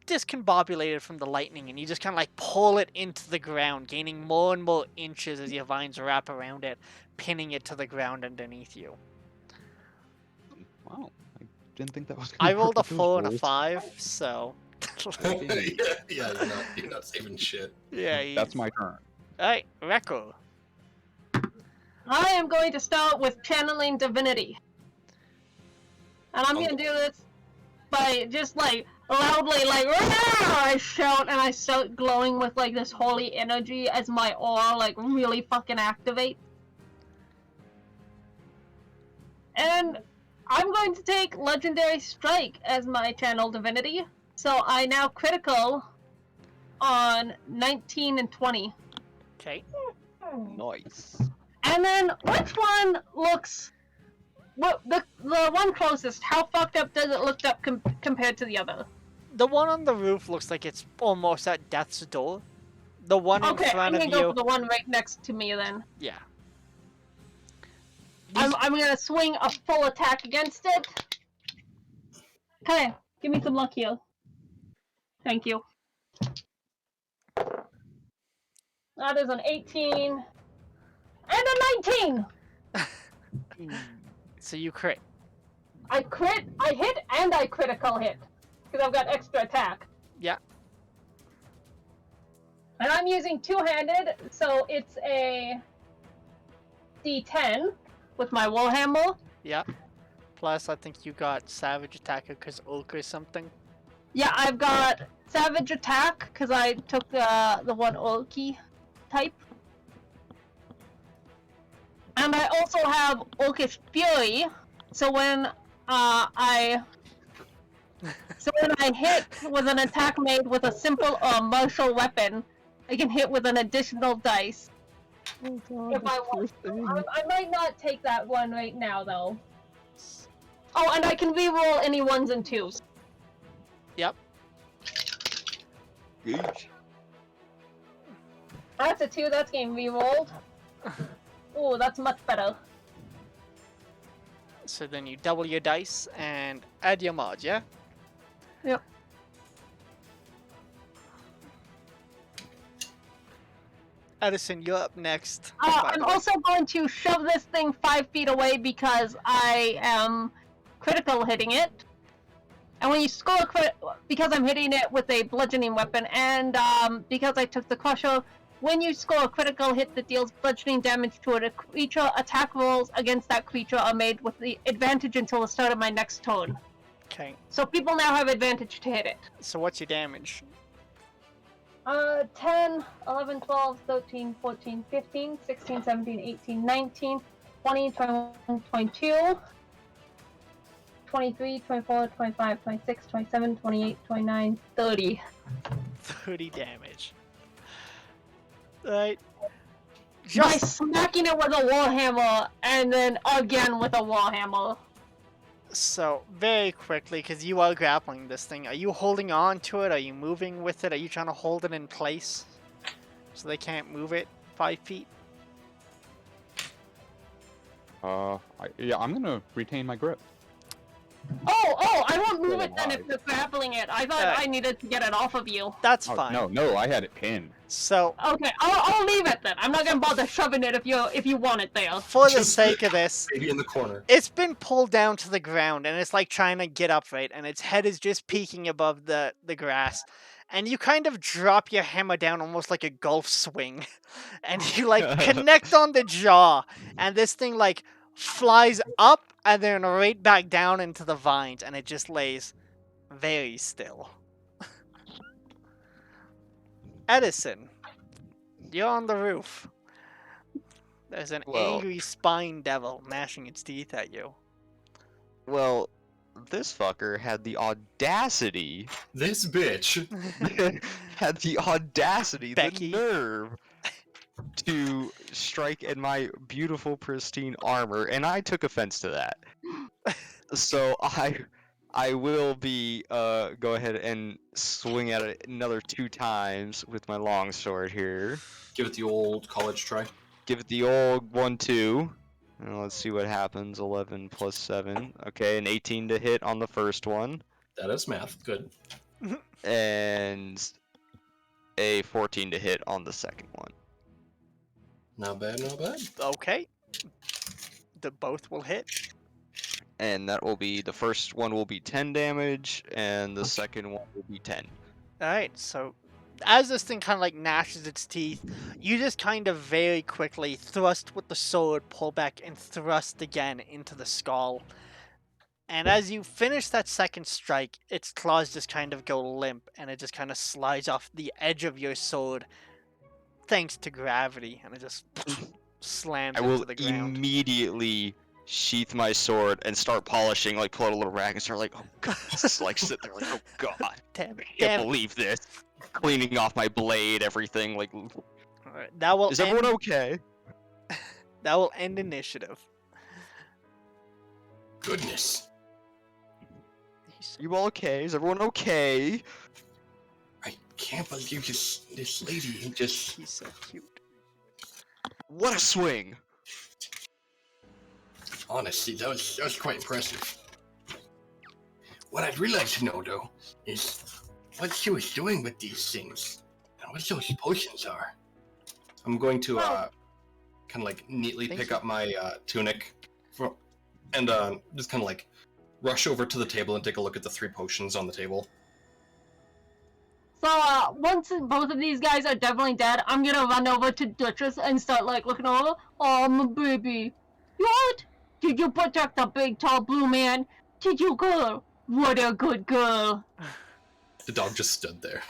discombobulated from the lightning, and you just kind of like pull it into the ground, gaining more and more inches as your vines wrap around it, pinning it to the ground underneath you. Wow. I didn't think that was going I rolled a 4 and a 5, so yeah, you're not saving shit. yeah. That's my turn. Alright, Rekko. I am going to start with channeling divinity. And I'm gonna do this by just like loudly like "Rah!" I shout, and I start glowing with like this holy energy as my aura like really fucking activates. And I'm going to take Legendary Strike as my channel divinity. So I now critical on 19 and 20. Okay. Nice. And then which one looks what the one closest? How fucked up does it look up compared to the other? The one on the roof looks like it's almost at death's door. The one in Okay, I'm front gonna of go you, for the one right next to me then. yeah. I'm gonna swing a full attack against it. Okay, give me some luck here. Thank you. That is an 18 and a 19. So you crit. I hit, and I critical hit because I've got extra attack. Yeah. And I'm using two-handed, so it's a D10 with my Warhammer. Yeah. Plus, I think you got Savage Attacker because Oak or something. Yeah, I've got Savage Attack, because I took the one Orky type. And I also have Orcish Fury, so when I hit with an attack made with a simple martial weapon, I can hit with an additional dice. Oh god, If I this poor want to. thing. I might not take that one right now, though. Oh, and I can reroll any 1s and 2s. Yep. Yeesh. That's a 2, that's getting rerolled. Oh, that's much better. So then you double your dice and add your mod, yeah? Yep. Edison, you're up next. I'm also going to shove this thing 5 feet away because I am critical hitting it. And when you score a crit, because I'm hitting it with a bludgeoning weapon, and because I took the crusher, when you score a critical hit that deals bludgeoning damage to a creature, attack rolls against that creature are made with the advantage until the start of my next turn. Okay. So people now have advantage to hit it. So what's your damage? 10, 11, 12, 13, 14, 15, 16, 17, 18, 19, 20, 21, 22, 23, 24, 25, 26, 27, 28, 29, 30. 30 damage. Right. By smacking it with a warhammer, and then again with a warhammer. So, very quickly, because you are grappling this thing, are you holding on to it? Are you moving with it? Are you trying to hold it in place so they can't move it 5 feet? Yeah, I'm gonna retain my grip. Oh, I won't move Still it then if alive. you're grappling it. I thought I needed to get it off of you. That's Oh, fine. no, I had it pinned. So, Okay, I'll leave it then. I'm not gonna bother shoving it if you want it there. for the Just- sake of this, Maybe in the corner. it's been pulled down to the ground, and it's like trying to get upright, and its head is just peeking above the grass. And you kind of drop your hammer down almost like a golf swing. And you, like, connect on the jaw, and this thing, like, flies up and then right back down into the vines, and it just lays very still. Edison, you're on the roof. There's an Well- angry spine devil gnashing its teeth at you. Well, this fucker had the audacity, This bitch. Becky. the nerve to strike at my beautiful, pristine armor, and I took offense to that. So I will be go ahead and swing at it another 2 times with my longsword here. Give it the old college try. Give it the old 1-2. And let's see what happens. 11 plus 7. Okay, an 18 to hit on the first one. That is math. Good. And a 14 to hit on the second one. Not bad, not bad. Okay. Both will hit. And that will be, the first one will be 10 damage, and the second one will be 10. Alright, so as this thing kind of like gnashes its teeth, you just kind of very quickly thrust with the sword, pull back, and thrust again into the skull. And as you finish that second strike, its claws just kind of go limp, and it just kind of slides off the edge of your sword, thanks to gravity, and it just slams I into will the ground. immediately sheath my sword and start polishing, like pull out a little rag and start like, oh god, just like sit there like, oh god, Damn, I can't damn. believe this. Cleaning off my blade, everything, like, Alright, that will is end, everyone okay? that will end initiative. Goodness. You all okay? Is everyone okay? I can't believe this lady just... He's so cute. What a swing! Honestly, that was quite impressive. What I'd really like to know, though, is what she was doing with these things, and what those potions are. I'm going to kind of like neatly Thank pick you. up my tunic, and just kind of like rush over to the table and take a look at the 3 potions on the table. So, once both of these guys are definitely dead, I'm gonna run over to Duchess and start, like, looking over. Oh, my baby. What? Did you protect the big, tall, blue man? Did you, girl? What a good girl. The dog just stood there.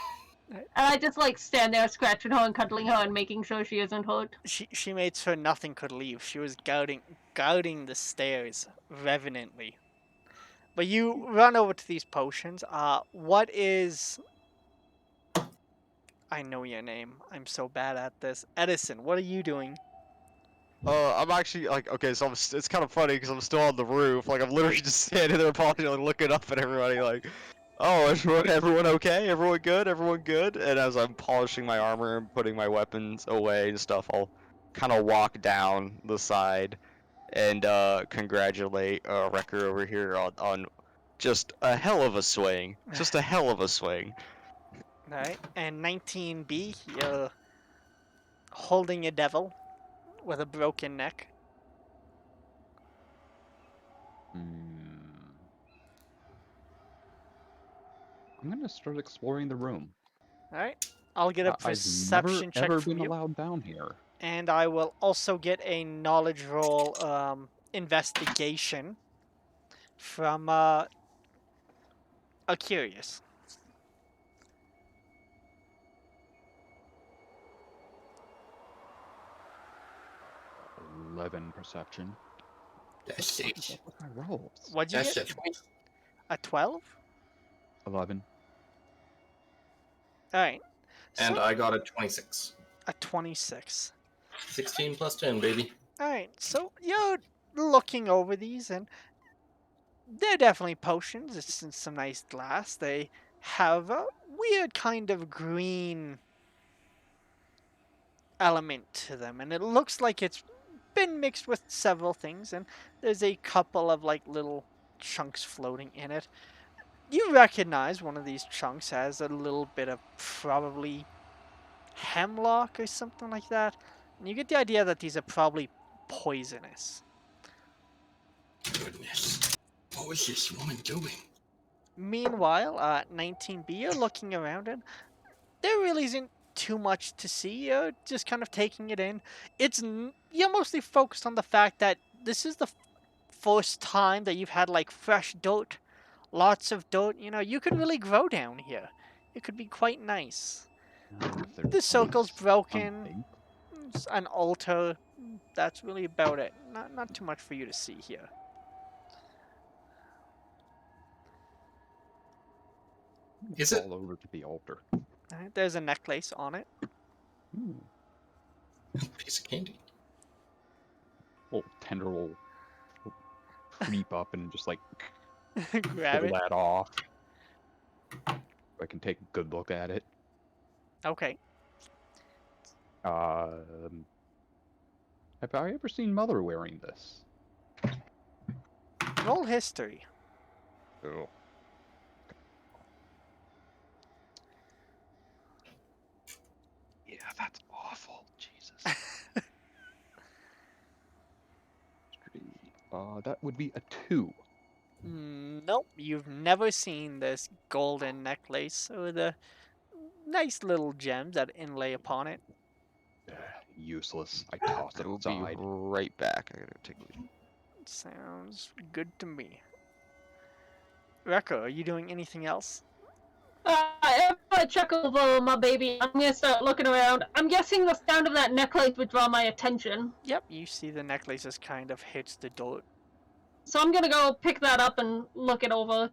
And I just like stand there scratching her and cuddling her and making sure she isn't hurt. She made sure nothing could leave. She was guarding the stairs reverently. But you run over to these potions. What is? I know your name. I'm so bad at this. Edison, what are you doing? I'm actually like, okay, so it's kind of funny because I'm still on the roof. Like, I'm literally just standing there, probably like, looking up at everybody, like, oh, everyone okay? Everyone good? Everyone good? And as I'm polishing my armor and putting my weapons away and stuff, I'll kind of walk down the side and congratulate Wrecker over here on just a hell of a swing. Just a hell of a swing. Alright, and 19B, you're holding a devil with a broken neck. I'm gonna start exploring the room. Alright, I'll get a I've never perception check ever from been you. allowed down here. And I will also get a knowledge roll investigation from a curious. 11 perception. That's What is it. up with my rolls? What'd you That's get? it. 20. A 12? 11. Alright. And So, I got a 26. a 26. 16 plus 10, baby. Alright, so you're looking over these, and they're definitely potions. It's in some nice glass. They have a weird kind of green element to them, and it looks like it's been mixed with several things, and there's a couple of like little chunks floating in it. You recognize one of these chunks as a little bit of probably hemlock or something like that, and you get the idea that these are probably poisonous. Goodness. What was this woman doing? Meanwhile, 19B, you're looking around, and there really isn't too much to see. You're just kind of taking it in. You're mostly focused on the fact that this is the first time that you've had like fresh dirt, lots of dirt. You know, you could really grow down here. It could be quite nice. The circle's broken. It's an altar. That's really about it. Not too much for you to see here. Is it? All over to the altar. Alright, there's a necklace on it. Ooh. Piece of candy. Little tendril will creep up and just like Grab pull it. that off. I can take a good look at it. Okay. Have I ever seen Mother wearing this? Roll history. Oh. Yeah, that's awful. Jesus. That would be a 2. Nope, you've never seen this golden necklace or the nice little gems that inlay upon it. Useless. I toss it I will be aside. right back. I gotta take a leak. Sounds good to me. Rekka, are you doing anything else? If I check over my baby, I'm gonna start looking around. I'm guessing the sound of that necklace would draw my attention. Yep, you see the necklace just kind of hits the dirt. So I'm gonna go pick that up and look it over.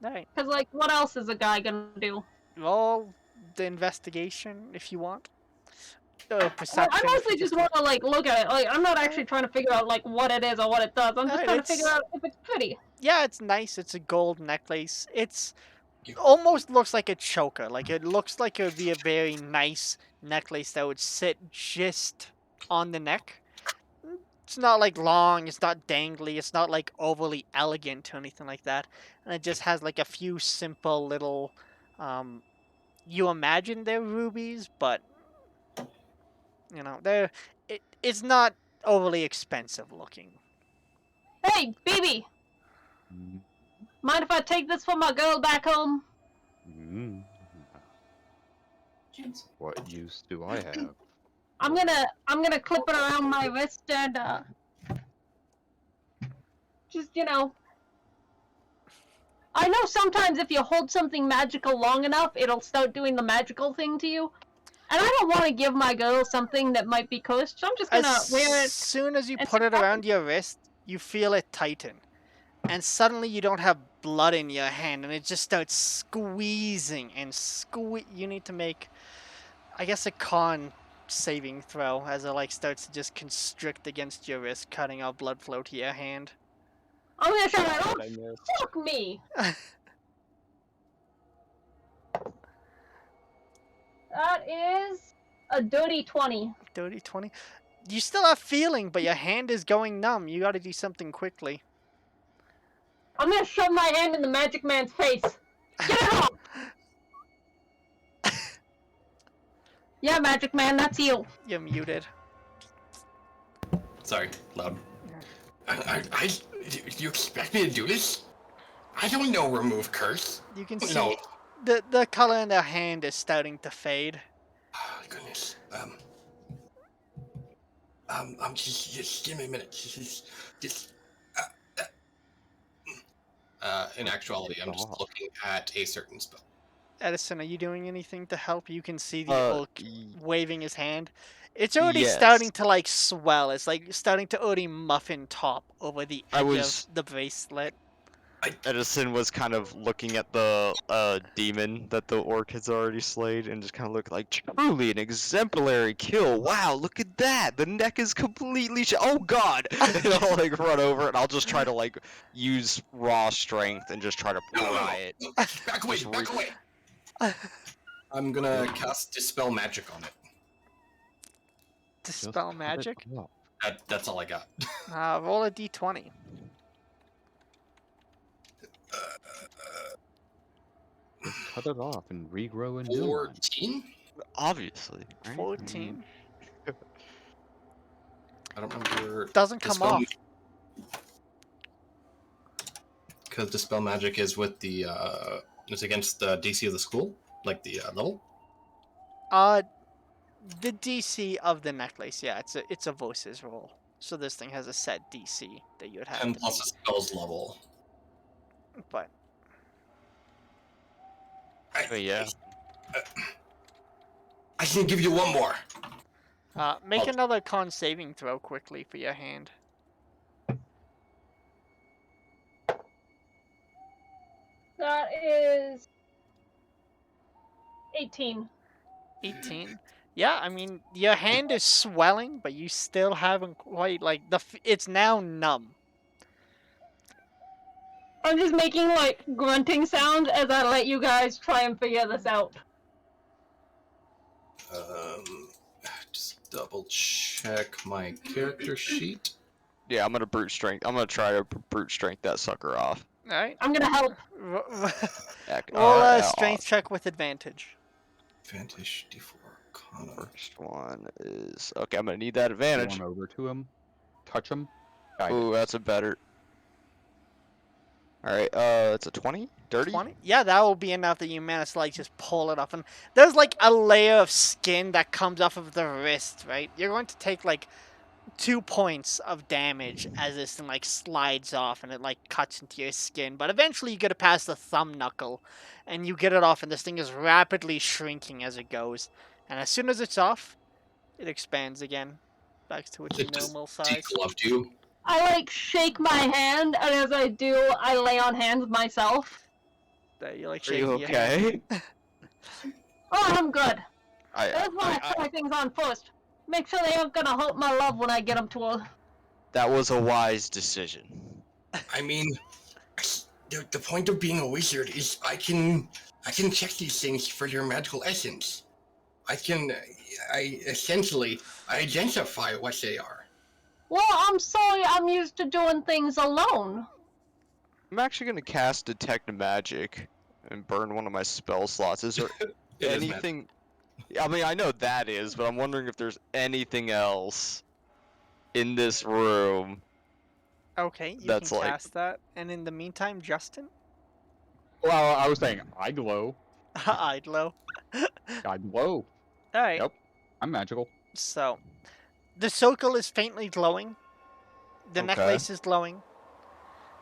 Alright, Cause like, what else is a guy gonna do? roll the investigation if you want. Well, Perception. I mostly just want to like look at it. Like, I'm not actually trying to figure out like what it is or what it does. I'm just Alright, trying to figure out if it's pretty. Yeah, it's nice. It's a gold necklace. It almost looks like a choker. Like it looks like it would be a very nice necklace that would sit just on the neck. It's not like long, it's not dangly, it's not like overly elegant or anything like that. And it just has like a few simple little you imagine they're rubies, but you know, it's not overly expensive looking. Hey, baby! Mind if I take this for my girl back home? Mm. What use do I have? I'm gonna clip it around my wrist and just, you know, I know sometimes if you hold something magical long enough, it'll start doing the magical thing to you. And I don't want to give my girl something that might be cursed, so I'm just As gonna wear it. soon as you and put see it what around your wrist, you feel it tighten. And suddenly you don't have blood in your hand, and it just starts squeezing and You need to make, I guess, a con saving throw as it like starts to just constrict against your wrist, cutting out blood flow to your hand. I'm gonna shout out, God, I oh, missed. fuck me! That is a dirty 20. Dirty 20. You still have feeling, but your hand is going numb. You gotta do something quickly. I'm gonna shove my hand in the magic man's face. Get it off! Yeah, magic man, that's you. You're muted. Sorry, loud. Do you expect me to do this? I don't know remove curse. You can see No. the color in their hand is starting to fade. Oh, goodness. Just give me a minute. In actuality, I'm just looking at a certain spell. Edison, are you doing anything to help? You can see the Uh, orc y- waving his hand. It's already yes. starting to like swell. It's like starting to already muffin top over the I edge was- of the bracelet. Edison was kind of looking at the demon that the orc has already slayed and just kind of looked like, truly an exemplary kill. Wow, look at that. The neck is completely oh god. And I'll like run over and I'll just try to like use raw strength and just try to pry it. Back away, Just back away. I'm gonna cast Dispel Magic on it. Dispel Just cut it magic. off. That's all I got. Roll a d20. Cut it off and regrow a new one. 14? Obviously. Right? 14. I don't remember. Doesn't come off. Because Dispel Magic is with the, it's against the DC of the school? Like the level? The DC of the necklace, yeah, it's a voices roll. So this thing has a set DC that you would have 10 to plus the spell's level. beat. But Oh, yeah. I can give you one more. make another con saving throw quickly for your hand. That is 18. 18. Yeah, I mean your hand is swelling, but you still haven't quite like it's now numb. I'm just making like grunting sounds as I let you guys try and figure this out. Just double check my character sheet. Yeah, I'm gonna brute strength. I'm gonna try to brute strength that sucker off. All right. I'm gonna help. Roll a strength check with advantage. Advantage D4 Arcana. First one is okay. I'm gonna need that advantage. Run over to him, touch him. guide Ooh, it. that's a better. All right, it's a 20. Dirty. 20? Yeah, that will be enough that you manage to like just pull it off, and there's like a layer of skin that comes off of the wrist, right? You're going to take like 2 points of damage as this thing like slides off and it like cuts into your skin, but eventually you get it past the thumb knuckle and you get it off, and this thing is rapidly shrinking as it goes, and as soon as it's off, it expands again back to its It just normal size. Decloved you. I like shake my hand, and as I do, I lay on hands myself. There, you like Are you shaking your hand. okay? Oh, I'm good. I, That's why I try things on first. Make sure they aren't gonna hurt my love when I get them to her. that was a wise decision. I mean, the point of being a wizard is I can check these things for your magical essence. I essentially identify what they are. Well, I'm sorry, I'm used to doing things alone. I'm actually gonna cast Detect Magic and burn one of my spell slots. Is there It is magic. anything? I mean, I know that is, but I'm wondering if there's anything else in this room. Okay, you That's can like- cast that. And in the meantime, Justin? Well, I was saying, I glow. Idlo. I glow. Alright, Yep. I'm magical. so the circle is faintly glowing. The Okay. necklace is glowing.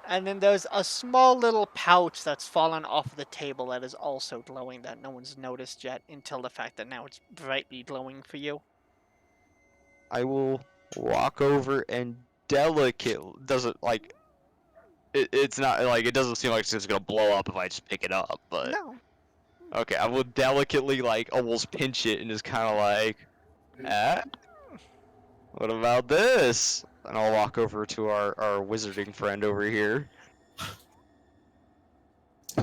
And then there's a small little pouch that's fallen off the table that is also glowing that no one's noticed yet until the fact that now it's brightly glowing for you. I will walk over and doesn't like it's not like it doesn't seem like it's just gonna blow up if I just pick it up, but No. okay, I will delicately like almost pinch it and just kind of like, ah, what about this? And I'll walk over to our wizarding friend over here.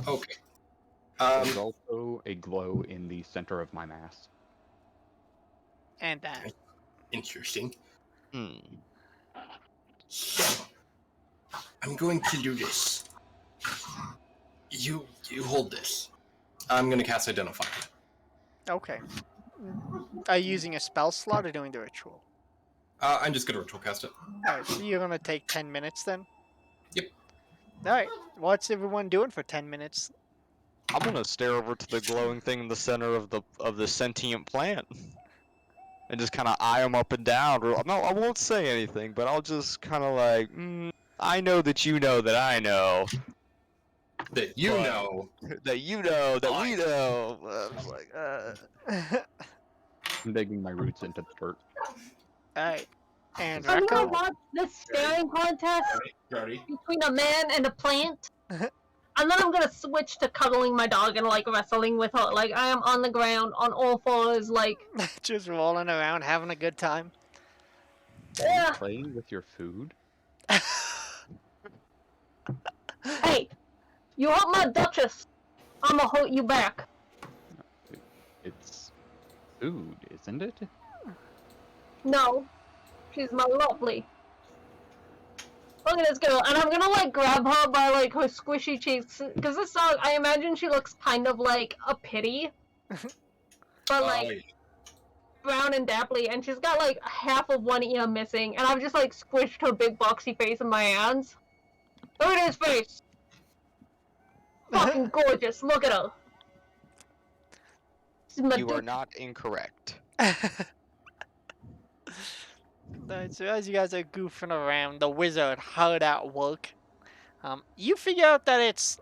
Okay. There's also a glow in the center of my mass. And that. Interesting. Hmm. So, I'm going to do this. You hold this. I'm gonna cast Identify. Okay. Are you using a spell slot or doing the ritual? I'm just gonna ritual cast it. Alright, so you're gonna take 10 minutes then? Yep. Alright, what's everyone doing for 10 minutes? I'm gonna stare over to the glowing thing in the center of the sentient plant, and just kind of eye them up and down. No, I won't say anything, but I'll just kind of like, I know that you know that I know That you But- know. that you know that we know. I was like, I'm digging my roots into the dirt. Alright. And I'm gonna Rekko? watch this staring contest Ready? between a man and a plant. And then I'm gonna switch to cuddling my dog and like wrestling with her. Like I am on the ground on all fours, like Just rolling around, having a good time. Are you Yeah. playing with your food? hey, you hurt my Duchess. I'ma hurt you back. It's food, isn't it? No. She's my lovely. Look at this girl, and I'm gonna like grab her by like her squishy cheeks, because this dog, I imagine she looks kind of like a pity, but like brown and dapply, and she's got like half of one ear missing, and I've just like squished her big boxy face in my hands. Look at his face! Fucking gorgeous, look at her! She's my you are Duchess. not incorrect. Alright, so as you guys are goofing around, the wizard hard at work. You figure out that it's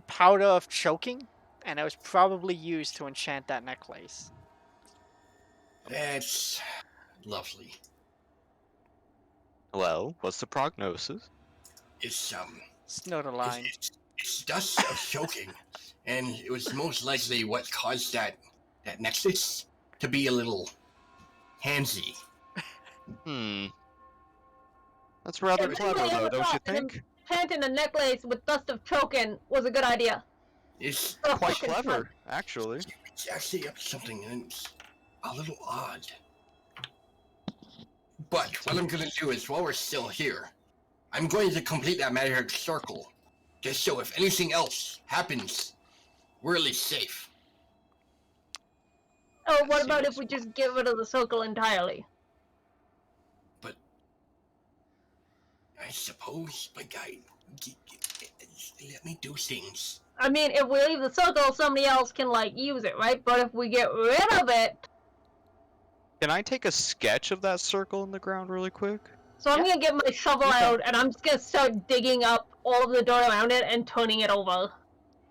powder of choking, and it was probably used to enchant that necklace. That's lovely. Well, what's the prognosis? It's Snort a line. it's dust of choking, and it was most likely what caused that nexus to be a little handsy. That's rather If clever, anybody though, ever don't you thought that think? Enchanting a necklace with dust of choking was a good idea. It's Oh, Quite fucking clever, actually. It's actually up to something, and it's a little odd. But what I'm gonna do is, while we're still here, I'm going to complete that magic circle, just so if anything else happens, we're at least safe. Oh, what That about if seems we just get rid of the circle entirely? I suppose, but let me do things. I mean, if we leave the circle, somebody else can, like, use it, right? But if we get rid of it... Can I take a sketch of that circle in the ground really quick? So I'm Yeah. gonna get my shovel You can. out, and I'm just gonna start digging up all of the dirt around it and turning it over.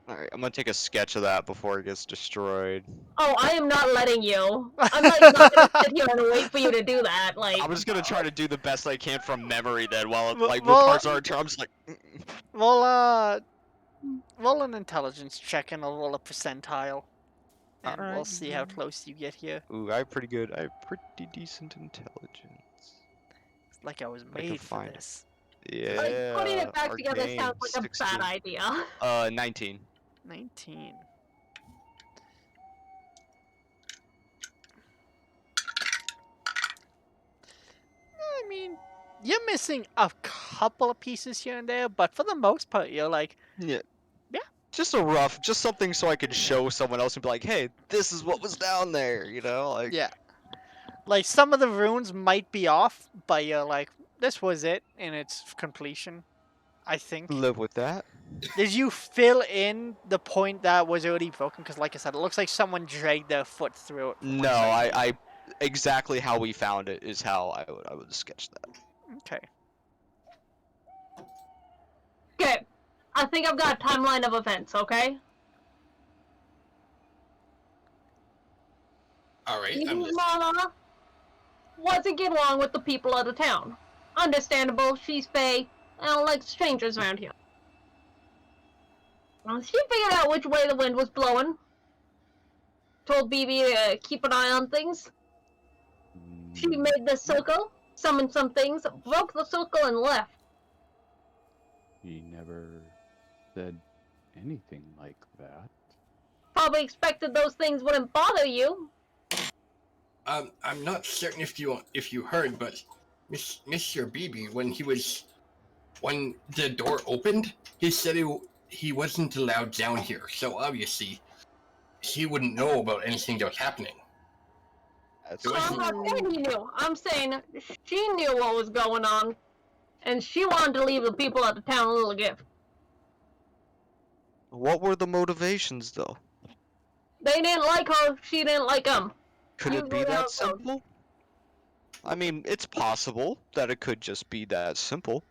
Alright, I'm gonna take a sketch of that before it gets destroyed. Oh, I am not letting you. I'm like not gonna sit here and wait for you to do that, like... I'm just gonna try to do the best I can from memory then, while Well- like well- what parts are I'm just like. Roll an intelligence check and I'll roll a percentile. And we'll Alright. see how close you get here. Ooh, I have pretty decent intelligence. It's like I was I can made for find it. this. Yeah. Like, putting it back together arcane, sounds like a 16. bad idea. 19. 19. I mean, you're missing a couple of pieces here and there, but for the most part, you're like, Yeah. Yeah. Just something so I could show someone else and be like, hey, this is what was down there, you know? Like, yeah. Like, some of the runes might be off, but you're like, this was it in its completion, I think. live with that. Did you fill in the point that was already broken? Because, like I said, it looks like someone dragged their foot through it. from one No, side. I exactly how we found it is how I would sketch that. Okay. Okay, I think I've got a timeline of events, okay? Alright, I'm Evie's listening. mama wasn't get along with the people of the town. Understandable, she's Fae. I don't like strangers around here. Well, she figured out which way the wind was blowing. Told BB to keep an eye on things. She Mm, made the circle, summoned some things, broke the circle, and left. He never said anything like that. Probably expected those things wouldn't bother you. I'm not certain if you heard, but Mr. BB, when the door opened, he said he wasn't allowed down here. So obviously, he wouldn't know about anything that was happening. That's It I'm wasn't- not saying he knew. I'm saying she knew what was going on, and she wanted to leave the people of the town a little gift. What were the motivations, though? They didn't like her, she didn't like them. Could it be Usually how that it goes. simple? I mean, it's possible that it could just be that simple.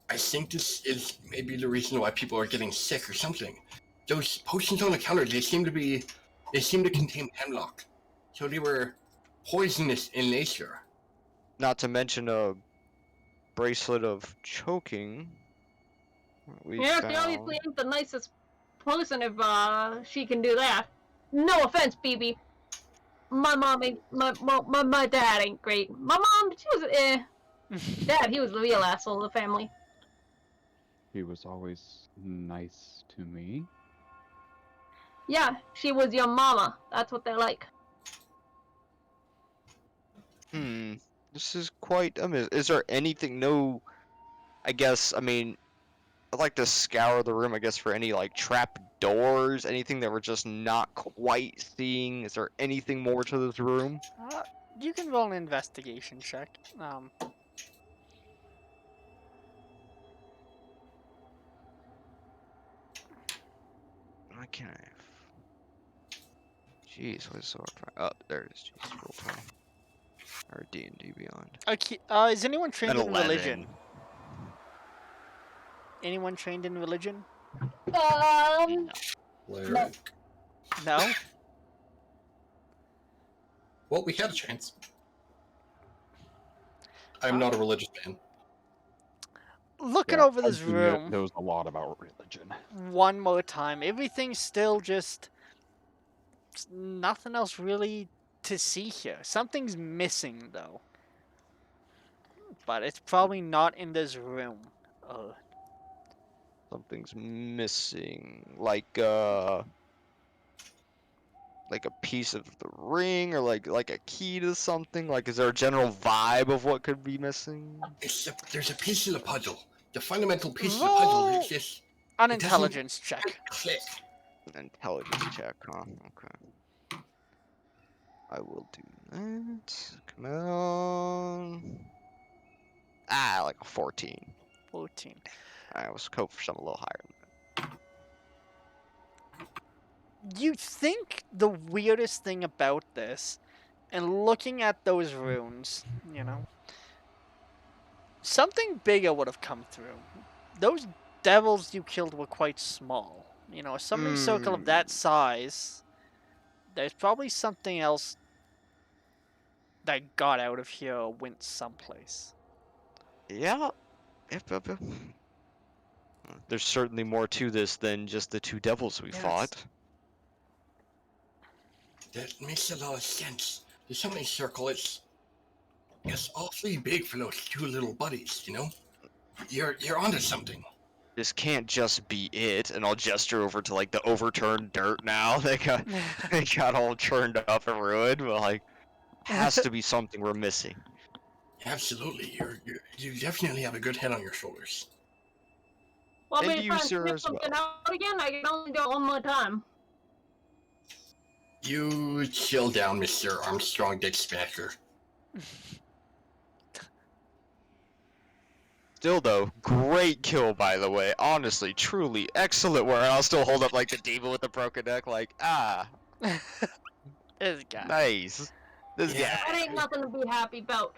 I think this is maybe the reason why people are getting sick or something. Those potions on the counter, they seem to contain hemlock, so they were poisonous in nature. Not to mention a bracelet of choking. We Yeah, she found. obviously ain't the nicest person if she can do that. No offense, BB. My mom ain't my dad ain't great. My mom, she was Dad, he was the real asshole of the family. He was always nice to me. Yeah, she was your mama. That's what they're like. This is quite. I mean, is there anything? No. I guess. I mean, I'd like to scour the room. I guess for any like trap doors, anything that we're just not quite seeing. Is there anything more to this room? You can roll an investigation check. I can't. Jeez, what is so hard? Oh, there it is. Jeez, roll 20. Or D&D Beyond. Okay. Is anyone trained An in 11. religion? Anyone trained in religion? Cleric. No. Well, we had a chance. I'm not a religious man. Looking Yeah, over I this do know- room knows a lot about religion. one more time. Everything's still just nothing else really to see here. Something's missing though. But it's probably not in this room. Something's missing. Like a piece of the ring, or like a key to something. Like, is there a general vibe of what could be missing? There's a piece of the puzzle. The fundamental piece of the puzzle Roll is just an it doesn't intelligence check. click. An intelligence check, huh? Okay. I will do that. Come on. Like a 14. 14. I was hoping for something a little higher. You think the weirdest thing about this, and looking at those runes, something bigger would have come through. Those devils you killed were quite small. A summoning circle of that size, there's probably something else that got out of here or went someplace. Yeah. Yep. There's certainly more to this than just the two devils we Yes. fought. That makes a lot of sense. The summoning circle is awfully big for those two little buddies, you know? You're onto something. This can't just be it, and I'll gesture over to like the overturned dirt now. They got all churned up and ruined, but like has to be something we're missing. Absolutely. You definitely have a good head on your shoulders. Want me And to you, try and sir, sniff as well. something out again? I can only do it one more time. You chill down, Mr. Armstrong Dick Smacker. Still though, great kill by the way. Honestly, truly excellent work. I'll still hold up like the demon with the broken neck, like This guy. nice. This Yeah. That guy. ain't nothing to be happy about.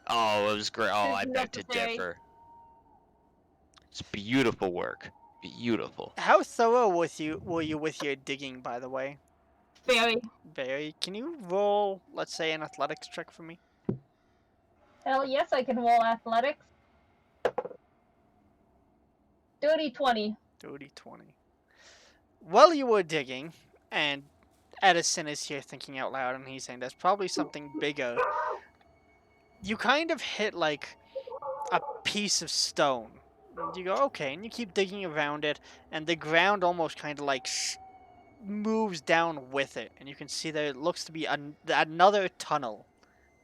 Oh, it was great. Oh, I It's beg to necessary. differ. It's beautiful work. Beautiful. How thorough were you with your digging, by the way? Very. Very. Can you roll, let's say, an athletics check for me? Hell yes, I can roll athletics. Dirty 20. 30-20. While you were digging, and Edison is here thinking out loud, and he's saying there's probably something bigger. You kind of hit like a piece of stone. And you go, okay, and you keep digging around it, and the ground almost kind of like moves down with it, and you can see there looks to be another tunnel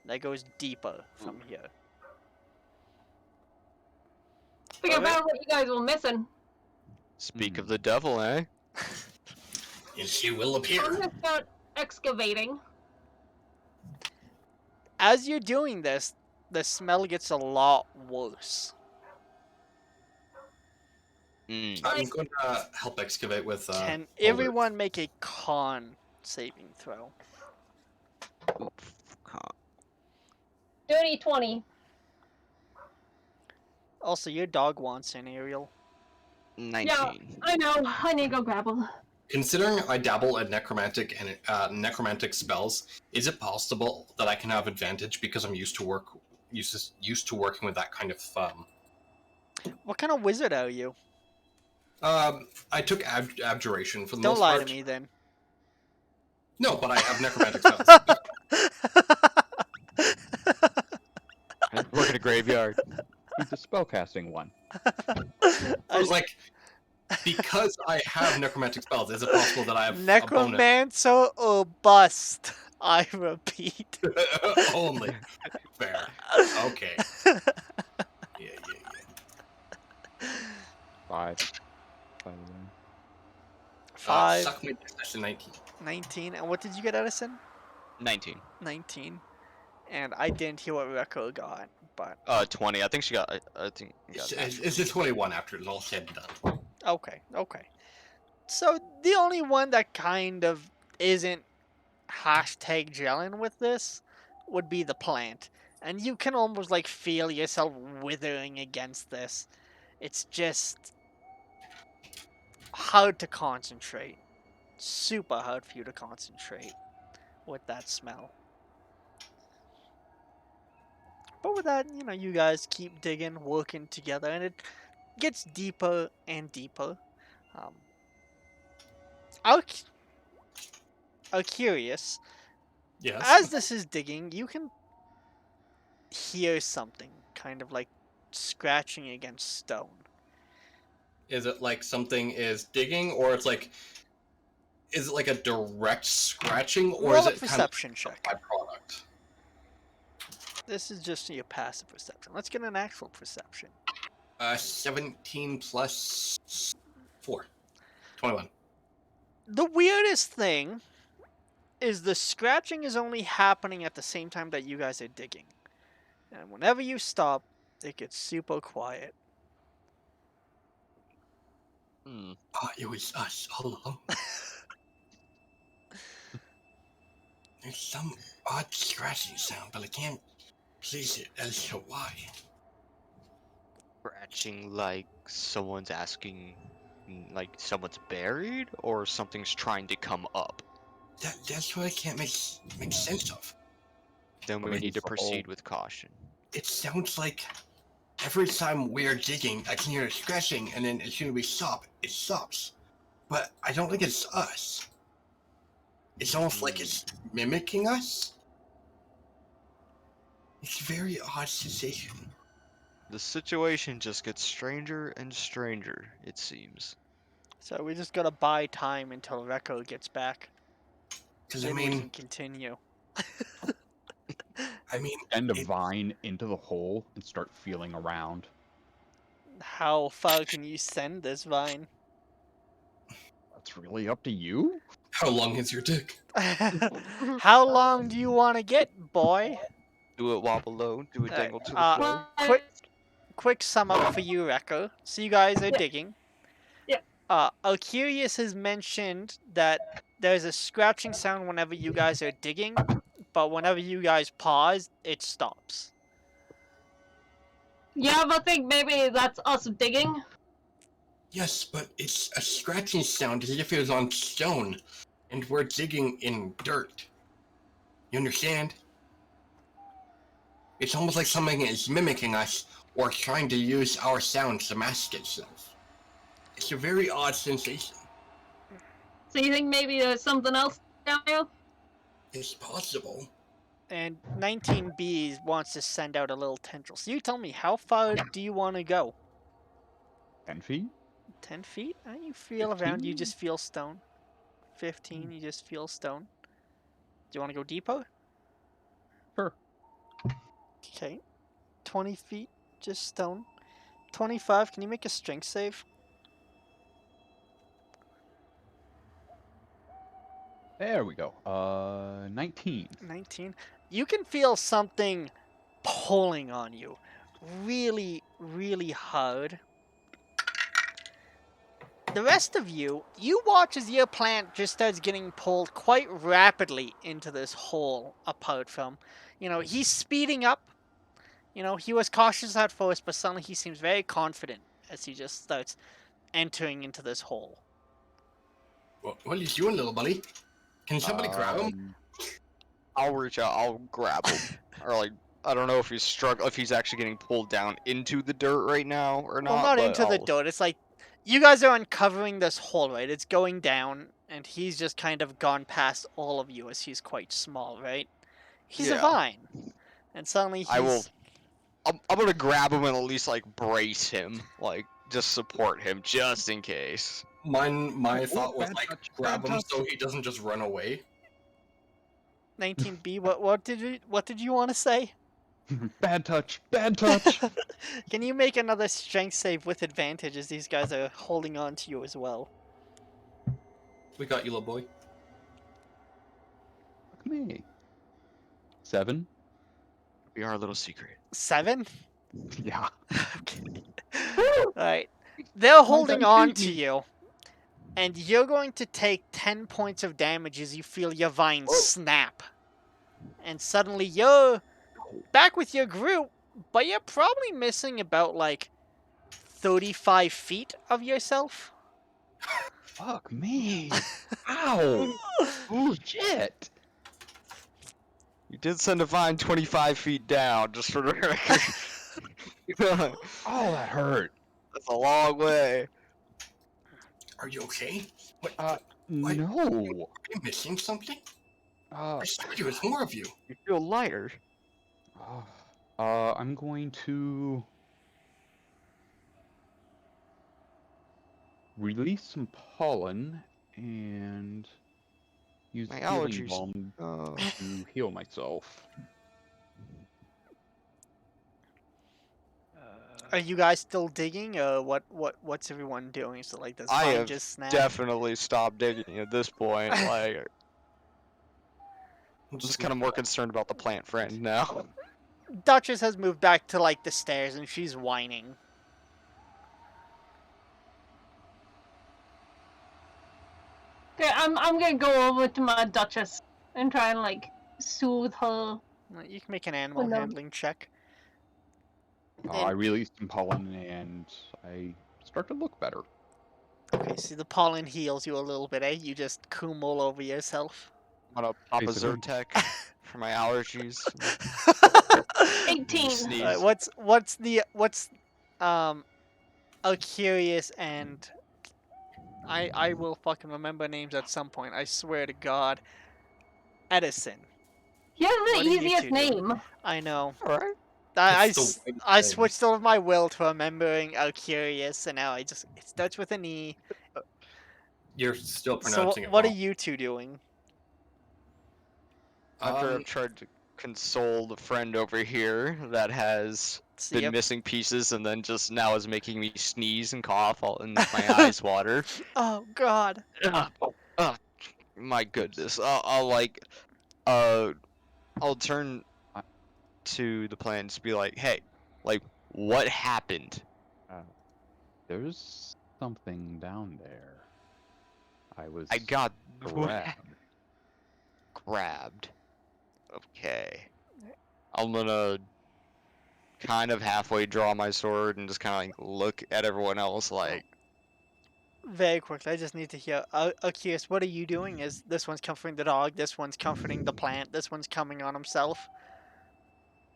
that goes deeper from here. Figure Alright. out what you guys were missing. Speak of the devil, eh? And she will I'm appear. gonna start excavating. As you're doing this, the smell gets a lot worse. Mm. I'm going to help excavate with. Can Boulder. everyone make a con saving throw? Dirty 20. Also, your dog wants an Ariel. 19. I know. I need to go grab him. Considering I dabble at necromantic and necromantic spells, is it possible that I can have advantage because I'm used to working with that kind of What kind of wizard are you? I took abjuration for the Don't most lie part. to me then. No, but I have necromantic spells. Work at a graveyard. He's a spellcasting one. I was like, because I have necromantic spells, is it possible that I have a bonus? Necromancer or bust? I repeat. Only. Fair. Okay. Yeah. 5. 5 5, Suck my dick, that's a 19. 19, and what did you get, Edison? 19. 19. And I didn't hear what Rekko got, but 20. I think she got. I think. It's a 21 after it's all said and done. okay. So the only one that kind of isn't hashtag gelling with this would be the plant. And you can almost like feel yourself withering against this. It's just hard to concentrate. Super hard for you to concentrate with that smell. But with that, you guys keep digging, working together, and it gets deeper and deeper. I'm curious. Yes. As this is digging, you can hear something kind of like scratching against stone. Is it like something is digging, or is it like a direct scratching, or Roll is a it perception kind of check. a byproduct? This is just your passive perception. Let's get an actual perception. 17 plus 4. 21. The weirdest thing is the scratching is only happening at the same time that you guys are digging. And whenever you stop, it gets super quiet. Hmm. Oh, it was us all along. There's some odd scratching sound, but I can't place it as to why. Scratching like someone's asking, like someone's buried, or something's trying to come up. That's what I can't make sense of. Then we Maybe need to it's the proceed whole- with caution. It sounds like every time we're digging, I can hear it scratching, and then as soon as we stop, it stops. But I don't think it's us. It's almost like it's mimicking us. It's a very odd sensation. The situation just gets stranger and stranger, it seems. So we just gotta buy time until Rekko gets back. Because I Then we can mean, continue. Send a it- vine into the hole and start feeling around. How far can you send this vine? That's really up to you. how long is your dick? How long do you want to get, boy? Do it wobble low, do it Alright, dangle to the uh, floor. Quick sum up for you, Rekko. So you guys are Yeah. digging. Yeah. Alcurius has mentioned that there's a scratching sound whenever you guys are digging, but whenever you guys pause, it stops. Yeah, but I think maybe that's us digging. Yes, but it's a scratching sound as if it was on stone, and we're digging in dirt. You understand? It's almost like something is mimicking us or trying to use our sounds to mask itself. It's a very odd sensation. So you think maybe there's something else down there? It's possible. And 19B wants to send out a little tendril. So you tell me, how far do you want to go? 10 feet? 10 feet? You feel around, you 15? just feel stone. 15, you just feel stone. Do you want to go deeper? Sure. Okay. 20 feet, just stone. 25, can you make a strength save? There we go. 19. 19. You can feel something pulling on you. Really, really hard. The rest of you, you watch as your plant just starts getting pulled quite rapidly into this hole apart from. He's speeding up. He was cautious at first, but suddenly he seems very confident as he just starts entering into this hole. What are you doing, little buddy? Can somebody grab him? I'll reach out. I'll grab him. Or like, I don't know if if he's actually getting pulled down into the dirt right now or not. Well, not but into the dirt. It's like you guys are uncovering this hole, right? It's going down, and he's just kind of gone past all of you as he's quite small, right? He's a Yeah. vine, and suddenly I will. he's. I'm gonna grab him and at least like brace him, like just support him just in case. My thought was bad like touch, grab bad him touch. so he doesn't just run away. 19B, what did you want to say? Bad touch. Bad touch. Can you make another strength save with advantage as these guys are holding on to you as well? We got you, little boy. Fuck me. 7? Be our little secret. 7? Yeah. Okay. Alright. They're holding God, on shoot to me. you. And you're going to take 10 points of damage as you feel your vine snap. And suddenly you're back with your group, but you're probably missing about like 35 feet of yourself. Fuck me. Ow. Oh, shit. You did send a vine 25 feet down, just for the record. Oh, that hurt. That's a long way. Are you okay? What? No. Are you missing something? I swear there was more of you. You feel lighter. I'm going to release some pollen and use My healing allergies. balm to heal myself. Are you guys still digging, or what's everyone doing? So like this I vine have just snapped? definitely stopped digging at this point. Like, I'm just kind of more concerned about the plant friend now. Duchess has moved back to like the stairs and she's whining. Okay, I'm gonna go over to my Duchess and try and like soothe her. You can make an animal no. handling check. I release some pollen and I start to look better. Okay, so the pollen heals you a little bit, eh? You just coom all over yourself. I'm gonna pop a Basically. Zyrtec for my allergies. 18. Sneeze. What's Curious and I will fucking remember names at some point. I swear to God. Edison. He has What the are you easiest two doing? name. I know. Alright. I switched over my will to remembering Curious, and now it starts with an E. You're still So pronouncing it what are wrong. you two doing? After I've tried to console the friend over here that has been missing pieces and then just now is making me sneeze and cough and my eyes water. Oh God. My goodness. I'll turn to the plants to be like, hey, like, what happened? There's something down there. I got grabbed. Okay. I'm gonna kind of halfway draw my sword and just kind of like look at everyone else like, Very quickly, I just need to hear. Curious, what are you doing? Is this one's comforting the dog? This one's comforting the plant. This one's coming on himself.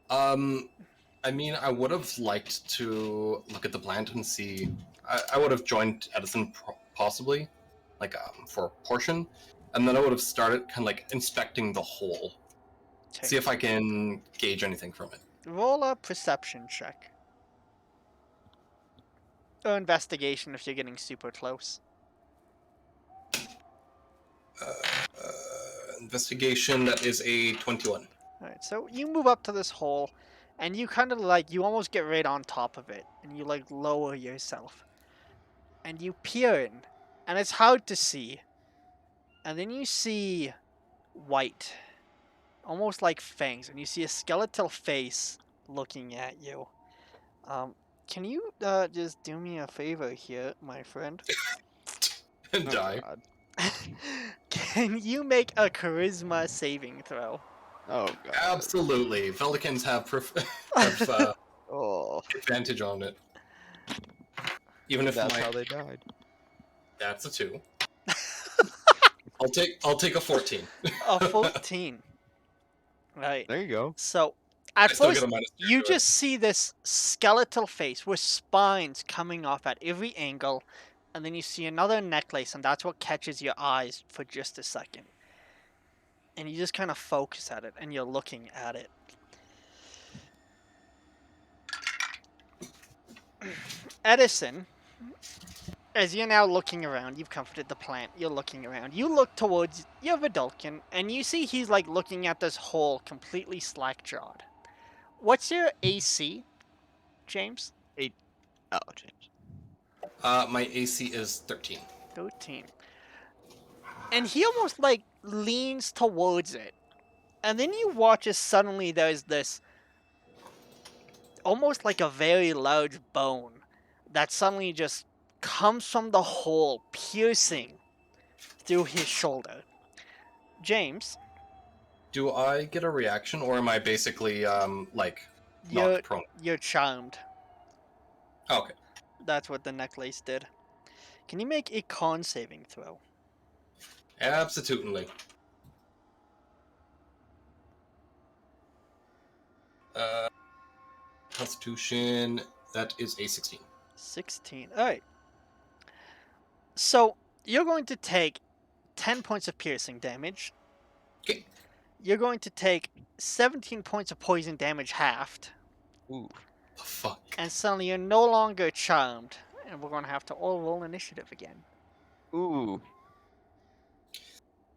I mean, I would have liked to look at the plant and see. I would have joined Edison possibly, like for a portion, and then I would have started kind of like inspecting the hole, see if I can gauge anything from it. Roll a perception check. Or investigation if you're getting super close. Investigation, that is a 21. Alright, so you move up to this hole, and you kind of like, you almost get right on top of it, and you like lower yourself. And you peer in, and it's hard to see. And then you see white, almost like fangs, and you see a skeletal face looking at you. Can you just do me a favor here, my friend? And Oh, die. God. Can you make a charisma saving throw? Oh, God. Absolutely. Velikins have Oh, advantage on it. Even if that's my how they died. that's a 2. I'll take a 14. A 14. Right. There you go. So, I at still first, get a -2 you to it. just see this skeletal face with spines coming off at every angle, and then you see another necklace, and that's what catches your eyes for just a second. And you just kind of focus at it, and you're looking at it. Edison, as you're now looking around, you've comforted the plant, you're looking around. You look towards your Vidalkin, and you see he's like looking at this hole completely slack-jawed. What's your AC, James? Oh, James. My AC is 13. 13. And he almost like leans towards it. And then you watch as suddenly there's this almost like a very large bone that suddenly just comes from the hole, piercing through his shoulder. James, Do I get a reaction, or am I basically like you're, knocked prone? you're charmed. Okay. That's what the necklace did. Can you make a con saving throw? Absolutely. Constitution, that is a 16. 16. Alright. So, you're going to take 10 points of piercing damage. Okay. You're going to take 17 points of poison damage halved. Ooh. The fuck? And suddenly you're no longer charmed. And we're going to have to all roll initiative again. Ooh.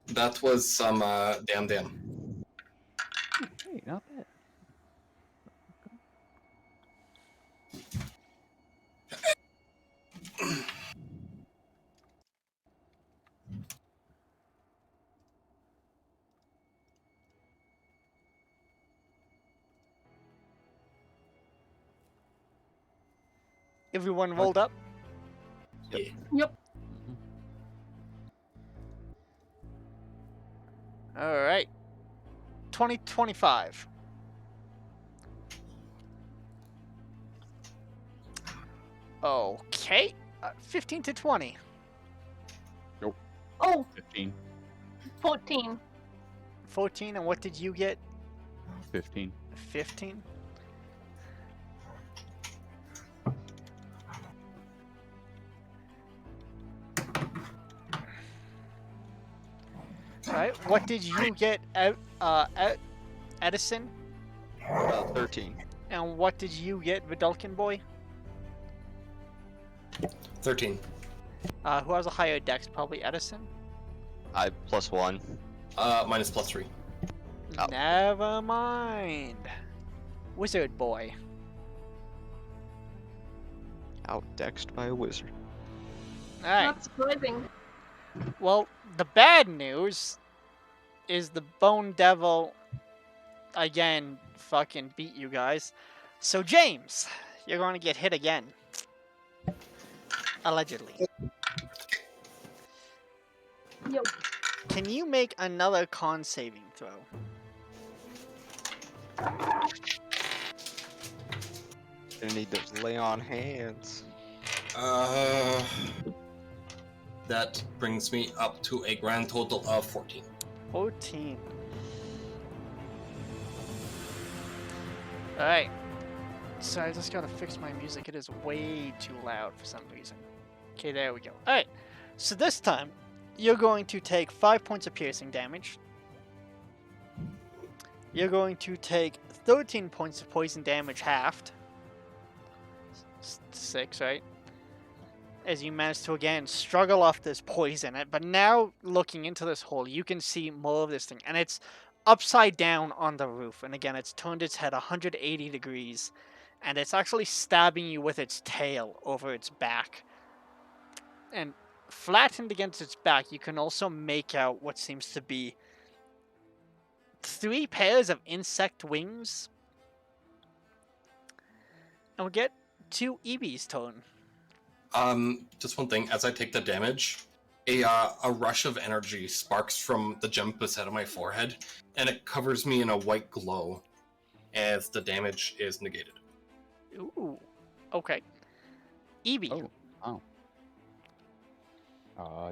That was some damn. Hey, not bad. Everyone rolled up? Yeah. Yep. Alright. 2025. Okay. 15 to 20. Oh, 15. 14. 14, and what did you get? 15. 15? Alright, what did you get, Edison? 13. And what did you get, Vidalkin boy? 13. Who has a higher dex? Probably Edison? I +1. Minus +3. Oh. Never mind. Wizard boy. Outdexed by a wizard. Alright. Not surprising. Well, the bad news is the Bone Devil again fucking beat you guys. So James, you're going to get hit again. Allegedly. Yep. Can you make another con saving throw? Gonna need those lay on hands. That brings me up to a grand total of 14. 14. Alright. So I just gotta fix my music. It is way too loud for some reason. Okay, there we go. Alright. So this time, you're going to take 5 points of piercing damage. You're going to take 13 points of poison damage halved. 6, right? As you manage to again struggle off this poison. But now looking into this hole, you can see more of this thing. And it's upside down on the roof. And again, it's turned its head 180 degrees. And it's actually stabbing you with its tail over its back. And flattened against its back, you can also make out what seems to be 3 pairs of insect wings. And we'll get to Eevee's turn. Just one thing. As I take the damage, a rush of energy sparks from the gem beside of my forehead, and it covers me in a white glow as the damage is negated. Ooh. Okay. Eevee. Oh.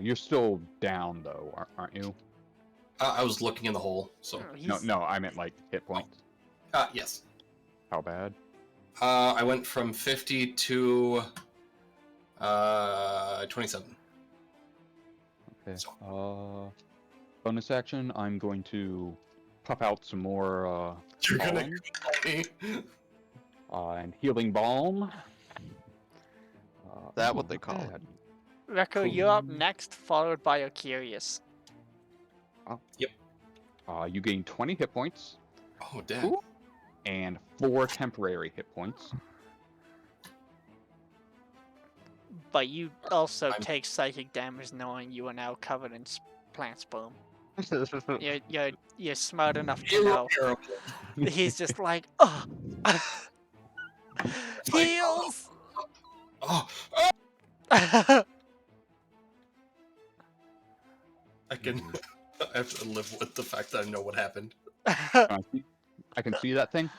You're still down though, aren't you? I was looking in the hole, so... No, I meant like hit points. Yes. How bad? I went from 50 to 27. Okay. So. Bonus action. I'm going to pop out some more. You're gonna pollen, call me. and healing balm. That what they call it? Rekko, you're up next, followed by Ocurious. Yep. You gain 20 hit points Oh, damn. and 4 temporary hit points. But you also take psychic damage knowing you are now covered in plant sperm. You're smart enough to know. He's just like, oh, heals. Oh, I can. I have to live with the fact that I know what happened. I can see that thing.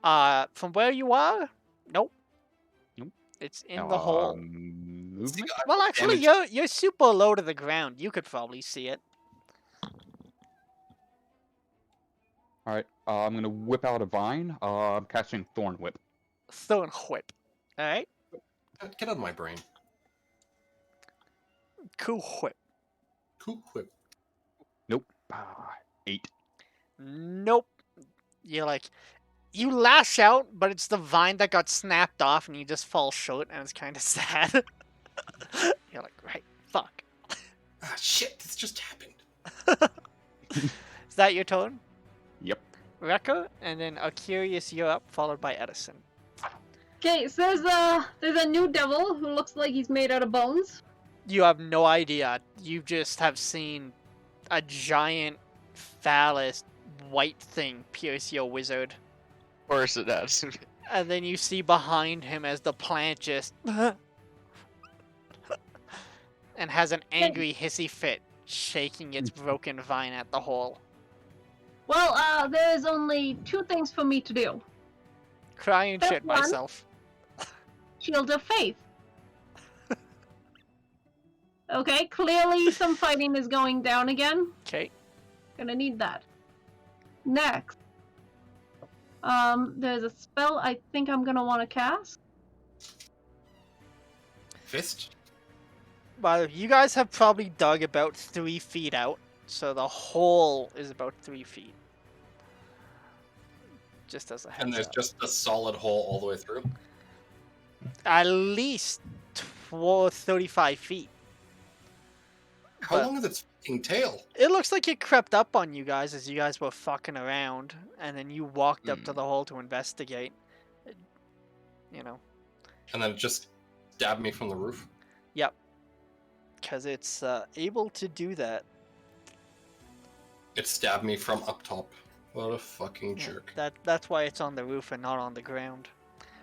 From where you are, nope. Nope. It's in the hole. Movement. Well, actually, you're super low to the ground. You could probably see it. All right. I'm gonna whip out a vine. I'm casting Thorn Whip. Thorn Whip. All right. Get out of my brain. Cool Whip. Cool whip. Nope. 8. Nope. You're like, you lash out, but it's the vine that got snapped off, and you just fall short, and it's kind of sad. You're like, right, fuck. Ah, shit! This just happened. Is that your turn? Yep. Rekko, and then Ocurious, you're up, followed by Edison. Okay, so there's a new devil who looks like he's made out of bones. You have no idea. You just have seen a giant phallus white thing pierce your wizard. Of course it does. And then you see behind him as the plant just and has an angry hissy fit, shaking its broken vine at the hole. Well, there's only 2 things for me to do. Cry and Step shit one. myself. Shield of Faith. Okay, clearly some fighting is going down again. Okay. Gonna need that. Next. There's a spell I think I'm gonna want to cast. Fist? Well, you guys have probably dug about 3 feet out, so the hole is about 3 feet. Just as a heads And there's up. just a solid hole all the way through. At least 35 feet. How But- long is its fucking tail? It looks like it crept up on you guys as you guys were fucking around, and then you walked up to the hole to investigate. You know, And then it just stabbed me from the roof. because it's able to do that. It stabbed me from up top. What a fucking Yeah, jerk. That's why it's on the roof and not on the ground.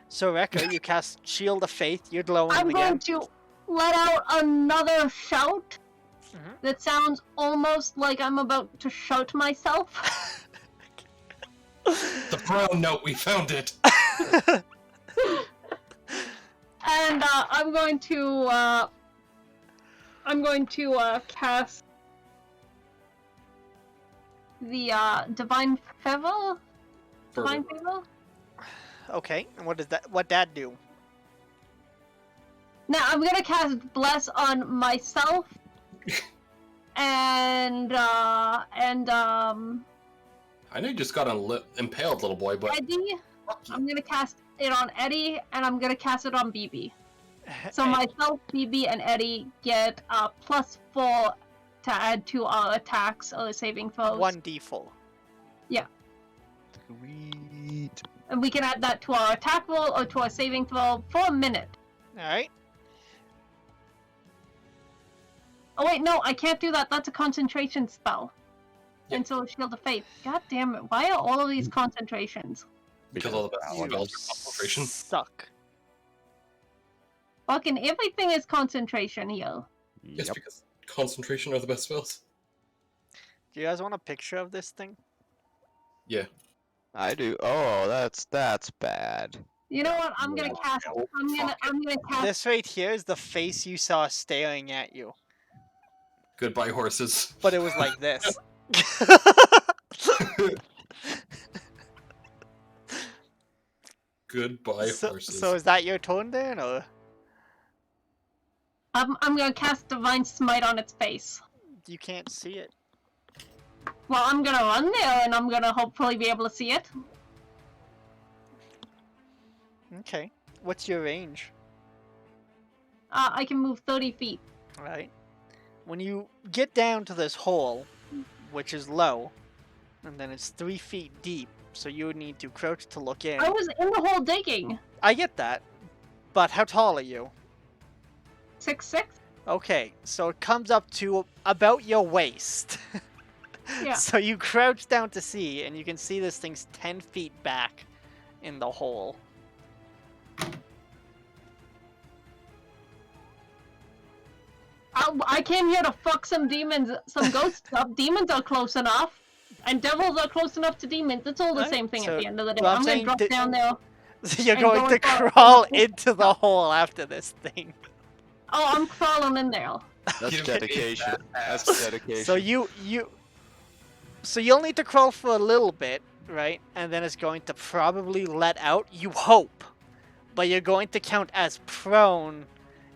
So Rekko, you cast Shield of Faith. You're glowing I'm again. going to let out another shout Mhm. that sounds almost like I'm about to shout myself. The brown note, we found it! And I'm going to I'm going to cast the divine favor. Divine favor. Okay, and what does that? What that do? Now I'm gonna cast bless on myself and I know you just got impaled, little boy, but Eddie. fuck you. I'm gonna cast it on Eddie, and I'm gonna cast it on BB. So And- myself, BB, and Eddie get +4 to add to our attacks or saving throws. 1d4. Sweet. And we can add that to our attack roll or to our saving throw for a minute. All right. Oh wait, no, I can't do that. That's a concentration spell. Yep. And so Shield of Faith. God damn it! Why are all of these concentrations? Because all the best You spells are concentration. suck. Fucking everything is concentration here. Yes, Yep. because concentration are the best spells. Do you guys want a picture of this thing? Yeah. I do. Oh, that's bad. You know what? I'm gonna Yeah. cast. I'm gonna cast. This right here is the face you saw staring at you, Goodbye, horses. but it was like this. Goodbye, so, horses. so is that your turn then, or I'm gonna cast Divine Smite on its face. you can't see it? Well, I'm gonna run there, and I'm gonna hopefully be able to see it. Okay. What's your range? I can move 30 feet. Right. When you get down to this hole, which is low, and then it's 3 feet deep, so you would need to crouch to look in. I was in the hole digging. I get that, but how tall are you? 6'6". Okay, so it comes up to about your waist. Yeah. So you crouch down to see, and you can see this thing's 10 feet back in the hole. I came here to fuck some demons, some ghosts up. Demons are close enough, and devils are close enough to demons. It's all the Right, same thing so- at the end of the day. well, I'm I'm gonna saying drop di- down there. So you're And going going to for- crawl into the hole after this thing. Oh, I'm crawling in there. That's You dedication. hate that That's ass. dedication. So you'll need to crawl for a little bit, right? And then it's going to probably let out. You hope, but you're going to count as prone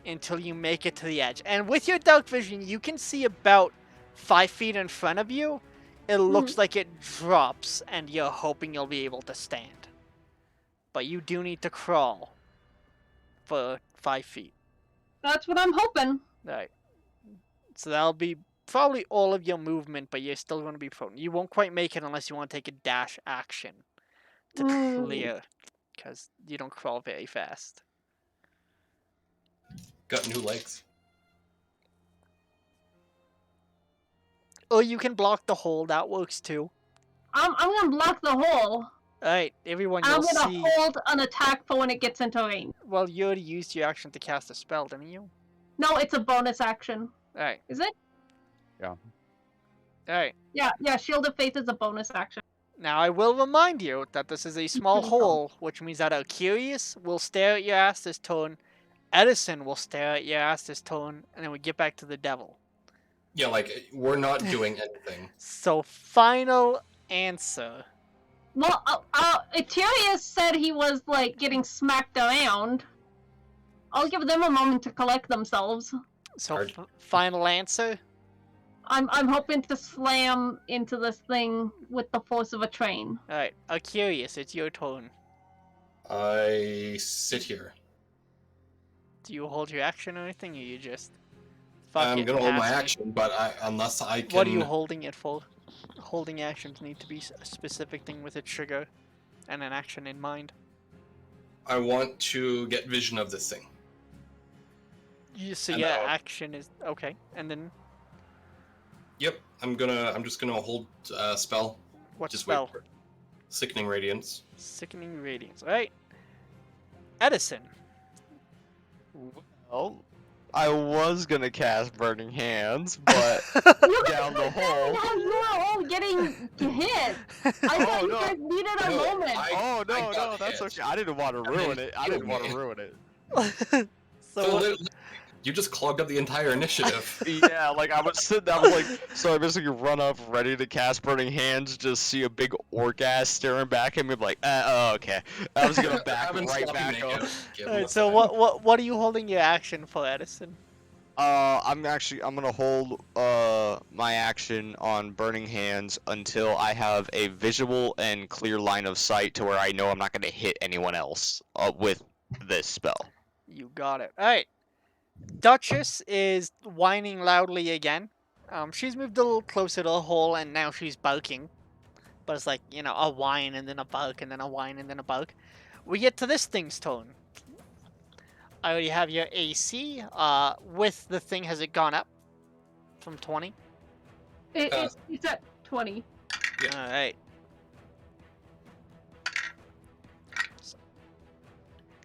until you make it to the edge. And with your dark vision, you can see about 5 feet in front of you. It looks like it drops, and you're hoping you'll be able to stand. But you do need to crawl for 5 feet. That's what I'm hoping. Right. So that'll be probably all of your movement, but you're still going to be prone. You won't quite make it unless you want to take a dash action to clear, because you don't crawl very fast. Got new legs. Or you can block the hole. That works too. I'm gonna block the hole. Alright, everyone, I'm you'll gonna see. hold an attack for when it gets into range. Well, you already used your action to cast a spell, didn't you? No, it's a bonus action. Alright, Is it? alright. Yeah, Shield of Faith is a bonus action. Now, I will remind you that this is a small Pretty cool. hole, which means that Curious will stare at your ass this turn, Edison will stare at your ass this turn, and then we get back to the devil. Yeah, like, we're not doing anything. So, final answer. Well, Eterius said he was, like, getting smacked around. I'll give them a moment to collect themselves. So, Hard. final answer? I'm hoping to slam into this thing with the force of a train. Alright, Curious, it's your turn. I sit here. Do you hold your action or anything, or you just... Fuck I'm it, gonna hold my pass me? action, but unless I can... What are you holding it for? Holding actions need to be a specific thing with a trigger and an action in mind. I want to get vision of this thing. So And, yeah, uh, action is... Okay, and then Yep, I'm just gonna hold spell. what Just spell? wait for it. Sickening Radiance. Sickening Radiance. Alright. Edison. Well, I was gonna cast Burning Hands, but down the hole. Oh, you are all getting hit. I thought you no. guys needed a No, moment. Oh no, I no, got that's hit. okay. I didn't want to And then ruin it. I didn't killed want me. to ruin it. so what, You just clogged up the entire initiative. Yeah, like I was sitting there, I was like, so I basically run up, ready to cast Burning Hands, just see a big orc ass staring back at me, like, oh, okay. I was gonna back Have been right sloppy back up. makeup. Give him Alright, a so sign. what are you holding your action for, Edison? I'm gonna hold my action on Burning Hands until I have a visual and clear line of sight to where I know I'm not gonna hit anyone else with this spell. You got it. Alright. Duchess is whining loudly again. She's moved a little closer to the hole and now she's bulking. But it's like, you know, a whine and then a bulk and then a whine and then a bulk. We get to this thing's turn. I already have your AC. With the thing, has it gone up from 20? It's at 20. Alright.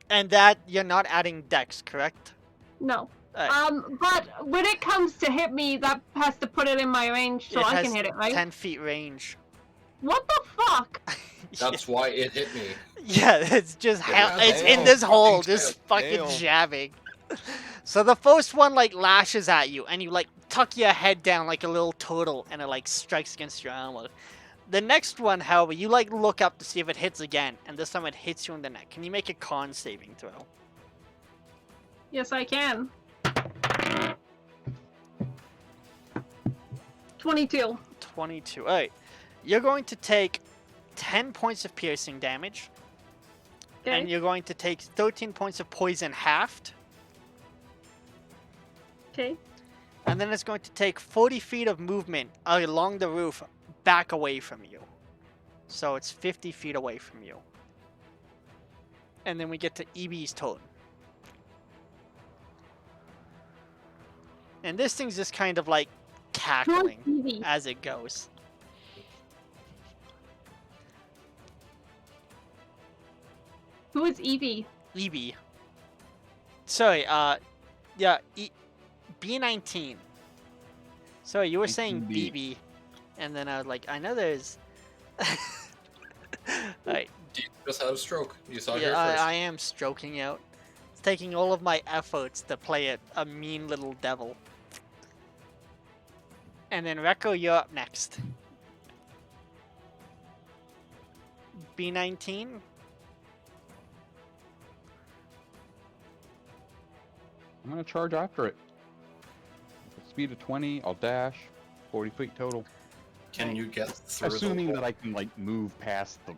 And that, you're not adding dex, correct? No. Alright. But when it comes to hit me, that has to put it in my range so I can hit it, right? 10 feet range. What the fuck? That's why it hit me. Yeah, it's just Yeah, it's in damn, this hole, fucking just fucking damn. jabbing. So the first one like lashes at you, and you like tuck your head down like a little turtle, and it like strikes against your armor. The next one, however, you like look up to see if it hits again, and this time it hits you in the neck. Can you make a con saving throw? Yes, I can. 22. 22. Alright. You're going to take 10 points of piercing damage, and Okay. you're going to take 13 points of poison halved, Okay. and then it's going to take 40 feet of movement along the roof back away from you. So it's 50 feet away from you. And then we get to EB's turn. And this thing's just kind of like cackling Evie. as it goes. Who is Evie? EB. Sorry, yeah, B19. Sorry, you were saying 19B. BB. And then I was like, I know there's... Alright, You just had a stroke. You saw it yeah, here first. I am stroking out. It's taking all of my efforts to play a mean little devil. And then Rekko, you're up next. B19? I'm gonna charge after it. With a speed of 20, I'll dash. 40 feet total. Can you get through Assuming the that I can like move past the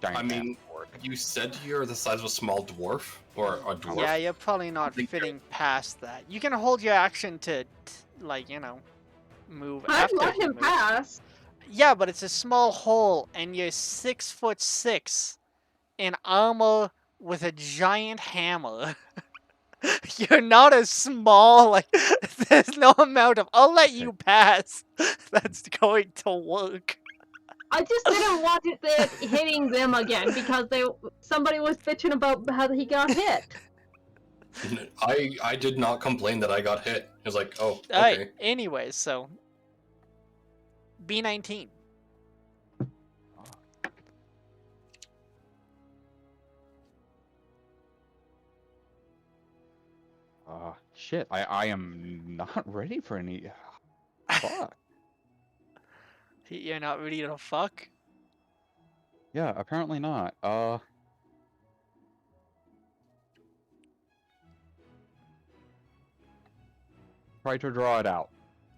giant I mean, orc. You said you're the size of a small dwarf or a dwarf. Yeah, you're probably not think you're- fitting past that. You can hold your action to, like, you know, move I'd after let he him moves. pass. Yeah, but it's a small hole, and you're 6'6" in armor with a giant hammer. You're not as small, like, there's no amount of, I'll let you pass, that's going to work. I just didn't want it hitting them again because somebody was bitching about how he got hit. I did not complain that I got hit. It was like, oh, okay. Alright, anyways, so. B19. Shit, I am not ready for any. Fuck. You're not ready to fuck? Yeah, apparently not. Try to draw it out,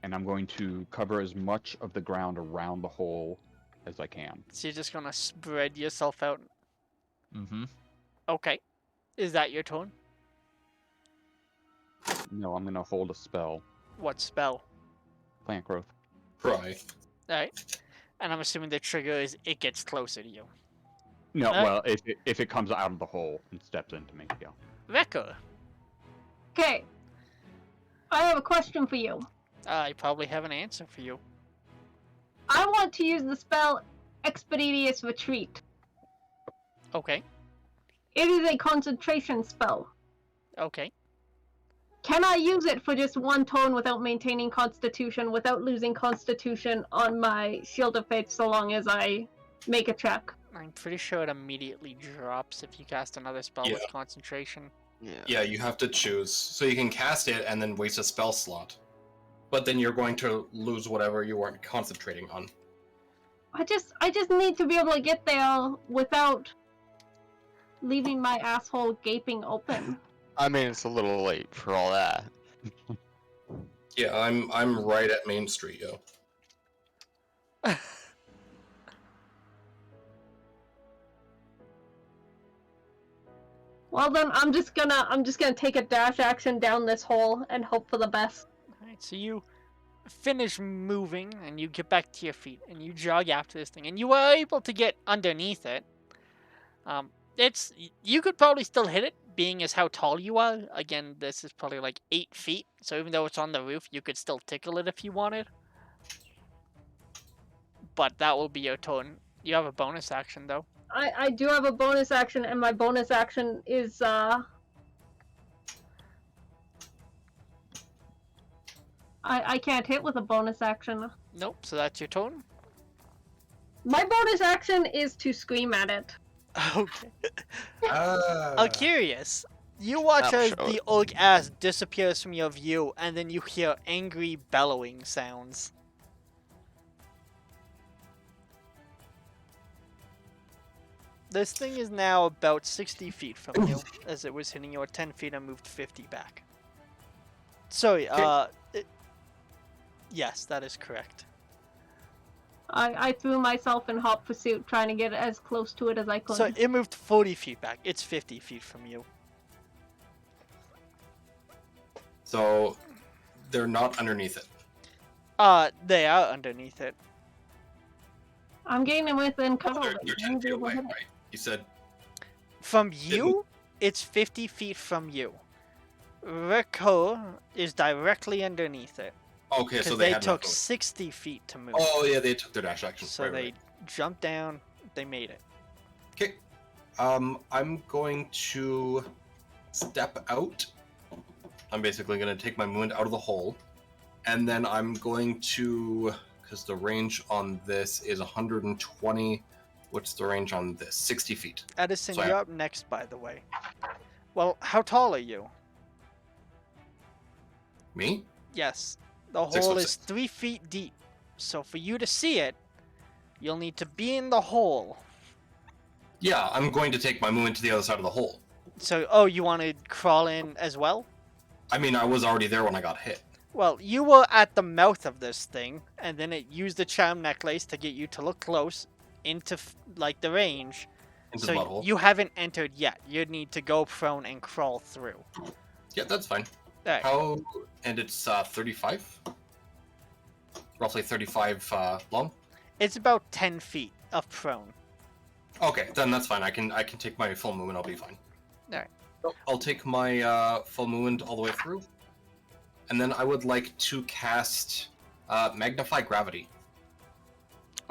and I'm going to cover as much of the ground around the hole as I can. So you're just gonna spread yourself out? Mm-hmm. Okay. Is that your turn? No, I'm gonna hold a spell. What spell? Plant growth. Cry. Alright. And I'm assuming the trigger is it gets closer to you. No, Alright. well, if it comes out of the hole and steps into me, yeah. Rekka. Okay. I have a question for you. I probably have an answer for you. I want to use the spell Expeditious Retreat. Okay. It is a concentration spell. Okay. Can I use it for just one turn without maintaining Constitution, without losing Constitution on my Shield of Faith so long as I make a check? I'm pretty sure it immediately drops if you cast another spell with Yeah. concentration. Yeah, you have to choose. So you can cast it and then waste a spell slot. But then you're going to lose whatever you weren't concentrating on. I just need to be able to get there without leaving my asshole gaping open. I mean, it's a little late for all that. Yeah, I'm right at Main Street, yo. Well then, I'm just gonna take a dash action down this hole and hope for the best. Alright, so you finish moving and you get back to your feet and you jog after this thing and you are able to get underneath it. You could probably still hit it, being as how tall you are. Again, this is probably like 8 feet, so even though it's on the roof, you could still tickle it if you wanted. But that will be your turn. You have a bonus action though. I do have a bonus action, and my bonus action is I can't hit with a bonus action. Nope, so that's your turn. My bonus action is to scream at it. Okay. Ah. I'm curious. You watch I'll as show the it. orc ass disappears from your view, and then you hear angry bellowing sounds. This thing is now about 60 feet from you, as it was hitting you at 10 feet and moved 50 back. Sorry, yes, that is correct. I threw myself in hot pursuit, trying to get as close to it as I could. So it moved 40 feet back. It's 50 feet from you. So they're not underneath it. They are underneath it. I'm getting within cover. They're 10 feet away, right? You said From you, it's 50 feet from you. Rico is directly underneath it. okay, so Because they they had took enough 60 feet to move. Oh yeah, they took their dash action. So right, they right. jumped down, they made it. Okay. I'm going to step out. I'm basically going to take my movement out of the hole. And then I'm going to, because the range on this is 120. What's the range on this? 60 feet. Edison, So I- you're up next, by the way. Well, how tall are you? Me? Yes. The 6 hole foot is 6. 3 feet deep. So for you to see it, you'll need to be in the hole. Yeah, I'm going to take my movement to the other side of the hole. So, oh, you want to crawl in as well? I mean, I was already there when I got hit. Well, you were at the mouth of this thing, and then it used the charm necklace to get you to look close into, like, the range. Into the So butthole. you haven't entered yet. You'd need to go prone and crawl through. Yeah, that's fine. Alright. How? And it's 35? Roughly 35 long? It's about 10 feet of prone. Okay, then that's fine. I can take my full movement. I'll be fine. Alright. I'll take my full movement all the way through, and then I would like to cast Magnify Gravity.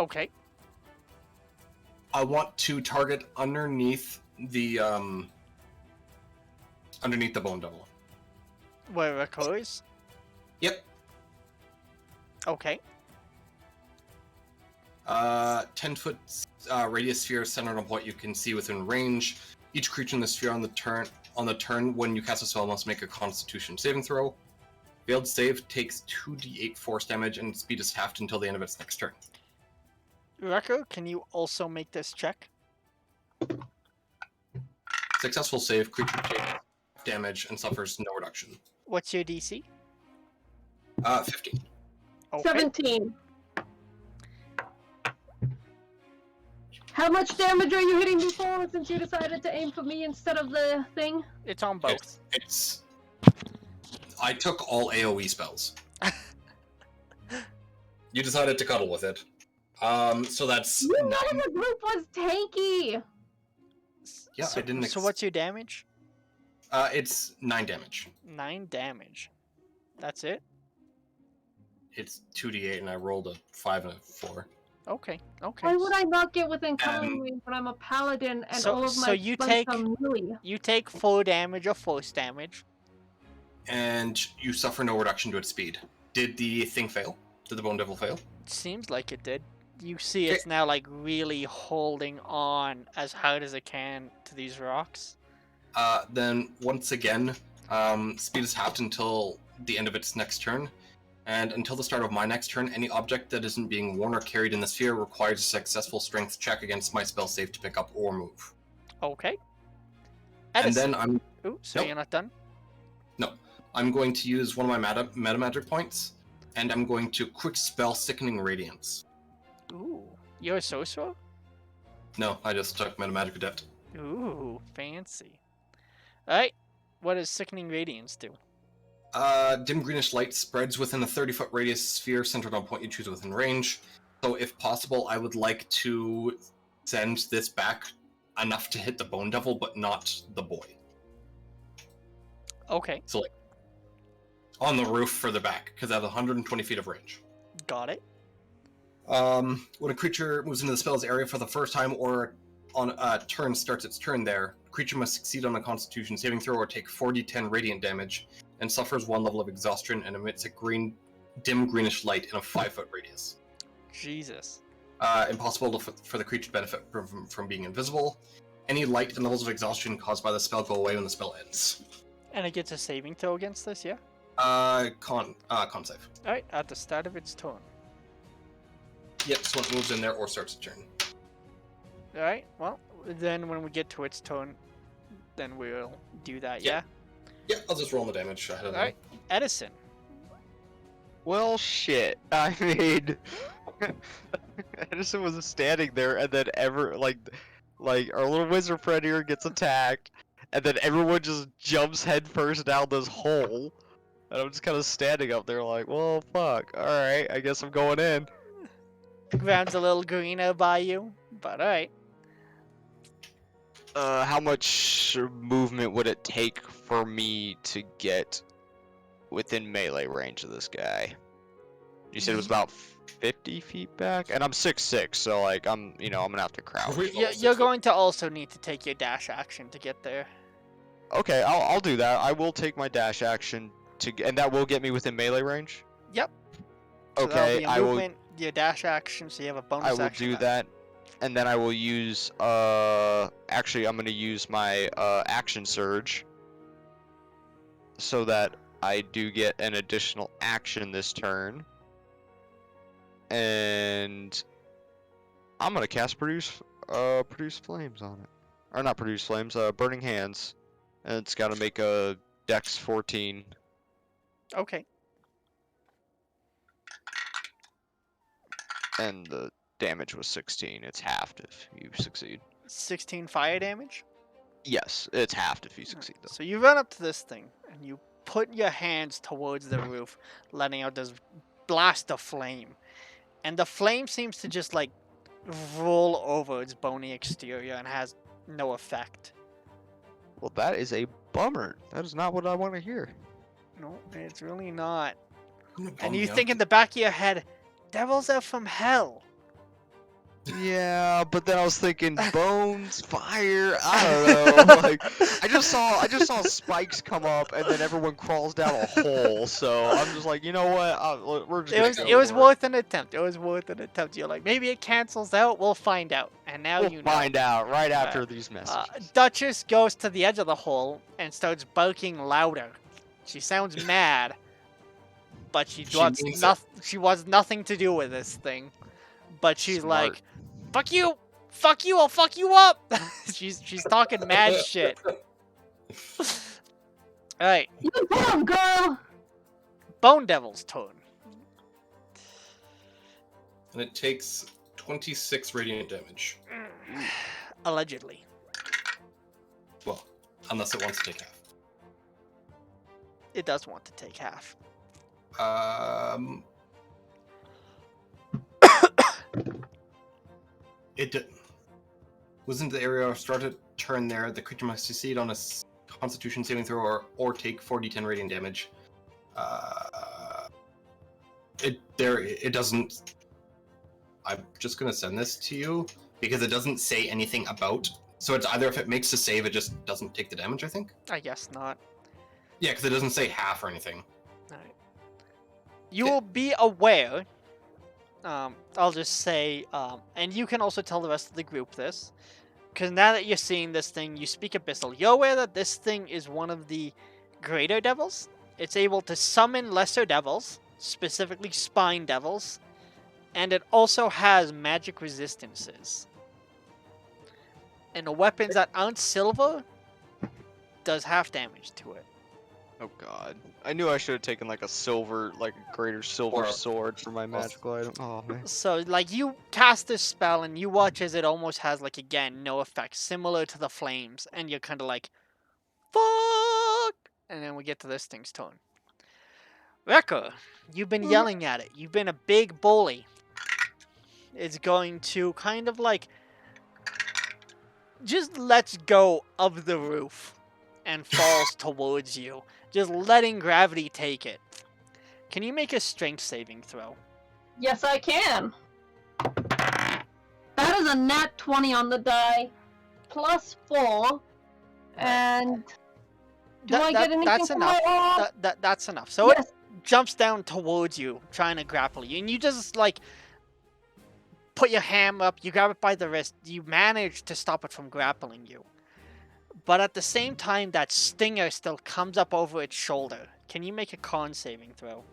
Okay. I want to target underneath the bone devil. Where it occurs? Yep. Okay. 10-foot radius sphere centered on what you can see within range. Each creature in the sphere on the turn when you cast a spell must make a Constitution saving throw. Failed save takes 2d8 force damage and its speed is halved until the end of its next turn. Reko, can you also make this check? Successful save, creature takes damage and suffers no reduction. What's your DC? 15. Okay. 17. How much damage are you hitting before, since you decided to aim for me instead of the thing? It's on both. It's I took all AoE spells. You decided to cuddle with it. So that's None 9. of the group was tanky! Yeah, so, I didn't. So what's your damage? It's 9 damage. 9 damage. That's it? It's 2d8, and I rolled a 5 and a 4. Okay. Okay. Why would I not get within covering range when I'm a paladin and So- all of so my you spells take- are melee? You take full damage or force damage. And you suffer no reduction to its speed. Did the thing fail? Did the bone devil fail? It seems like it did. You see it's now like really holding on as hard as it can to these rocks. Then once again, speed is halved until the end of its next turn. And until the start of my next turn, any object that isn't being worn or carried in the sphere requires a successful strength check against my spell save to pick up or move. Okay. And Edison. then I'm Ooh, so Nope. you're not done? no, I'm going to use one of my meta magic points, and I'm going to quick spell Sickening Radiance. Ooh. You're a sorcerer? No, I just took meta magic adept. Ooh, fancy. Alright. What does Sickening Radiance do? Dim greenish light spreads within a 30-foot radius sphere centered on a point you choose within range. So if possible, I would like to send this back enough to hit the Bone Devil, but not the boy. Okay, So like on the roof further back, because I have 120 feet of range. got it. When a creature moves into the spell's area for the first time or on a turn starts its turn there, the creature must succeed on a Constitution saving throw or take 4d10 radiant damage and suffers 1 level of exhaustion and emits a dim greenish light in a 5-foot radius. Jesus. Impossible for the creature to benefit from being invisible. Any light and levels of exhaustion caused by the spell go away when the spell ends. And it gets a saving throw against this, yeah? Con save. Alright, at the start of its turn. Yep, so it moves in there or starts a turn. Alright, well, then when we get to its turn, then we'll do that, yeah? Yeah, I'll just roll the damage ahead of them. Alright, Edison. Well, shit. I mean, Edison was standing there, and then like our little wizard friend here gets attacked, and then everyone just jumps headfirst down this hole, and I'm just kind of standing up there like, well, fuck. All right, I guess I'm going in. Ground's a little greener by you, but alright. How much movement would it take for me to get within melee range of this guy? You said it was about 50 feet back, and I'm 6'6", so like I'm gonna have to crouch. You're going to also need to take your dash action to get there. Okay, I'll do that. I will take my dash action and that will get me within melee range. Yep. So that'll Okay, be your I will. movement, your dash action, so you have a bonus I will action. do that, and then I will use. Actually, I'm gonna use my action surge, so that I do get an additional action this turn. And I'm gonna cast produce flames on it, or not produce flames, burning hands, and it's got to make a Dex 14. Okay. And the damage was 16. It's halved if you succeed. 16 fire damage. Yes, it's halved if you succeed though. So you run up to this thing and you put your hands towards the roof, letting out this blast of flame. And the flame seems to just like roll over its bony exterior and has no effect. Well, that is a bummer. That is not what I want to hear. No, it's really not. I'm gonna And bum you out. think in the back of your head, devils are from hell. Yeah, but then I was thinking bones, fire. I don't know. Like, I just saw spikes come up, and then everyone crawls down a hole. So I'm just like, you know what? We're just gonna It was go for worth an attempt. It was worth an attempt. You're like, maybe it cancels out. We'll find out. And now We'll you know. find out right after these messages. Duchess goes to the edge of the hole and starts barking louder. She sounds mad, but she wants means nothing. She wants nothing to do with this thing. But she's Smart. like, "Fuck you, I'll fuck you up." she's talking mad shit. All right, You dumb girl! Bone Devil's turn. And it takes 26 radiant damage. Allegedly. Well, unless it wants to take half. It does want to take half. It was into the area or started turn there. The creature must succeed on a Constitution saving throw or take 4d10 radiant damage. It doesn't. I'm just gonna send this to you because it doesn't say anything about. So it's either if it makes a save, it just doesn't take the damage. I think. I guess not. Yeah, because it doesn't say half or anything. Alright. You will be aware, I'll just say, and you can also tell the rest of the group this, Because now that you're seeing this thing, you speak Abyssal. You're aware that this thing is one of the greater devils. It's able to summon lesser devils, specifically spine devils, and it also has magic resistances. And the weapons that aren't silver does half damage to it. Oh god. I knew I should have taken like a silver, like a greater silver Or- sword for my magical item. Oh man. So, like, you cast this spell and you watch as it almost has, like, again, no effect, similar to the flames, and you're kind of like, fuck! And then we get to this thing's turn. Rekka, you've been yelling at it. You've been a big bully. It's going to kind of like just lets go of the roof and falls towards you, just letting gravity take it. Can you make a strength saving throw? Yes, I can. That is a nat 20 on the die, plus 4, and do I get anything that's for enough. my That's enough. So yes. it jumps down towards you, trying to grapple you, and you just like put your hand up, you grab it by the wrist, you manage to stop it from grappling you. But at the same time, that stinger still comes up over its shoulder. Can you make a con saving throw?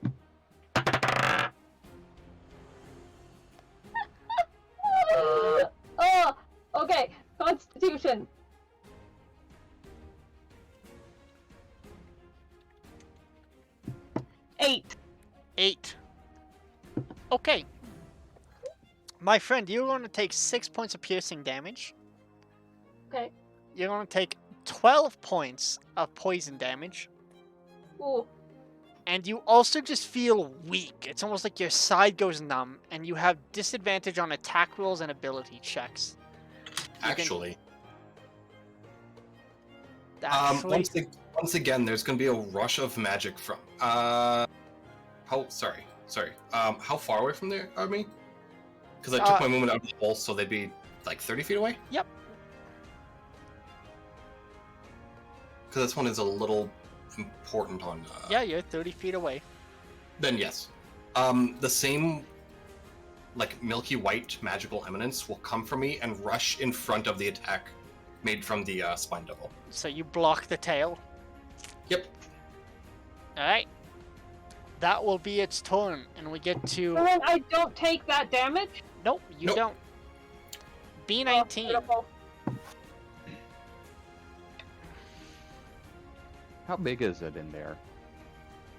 Oh, okay. Constitution. 8. 8. Okay. My friend, you're going to take 6 points of piercing damage. Okay. You're going to take 12 points of poison damage. Ooh. And you also just feel weak. It's almost like your side goes numb, and you have disadvantage on attack rolls and ability checks. Actually, Actually, once again, there's gonna be a rush of magic from. Sorry. How far away from there are me? Because I took my movement out of the hole, so they'd be like 30 feet away. Yep. Because this one is a little important on. Yeah, you're 30 feet away. Then yes, the same like milky white magical eminence will come from me and rush in front of the attack made from the spine devil. So you block the tail. Yep. Alright. That will be its turn, and we get to... And then I don't take that damage? Nope, you Nope. don't. B19. beautiful. How big is it in there?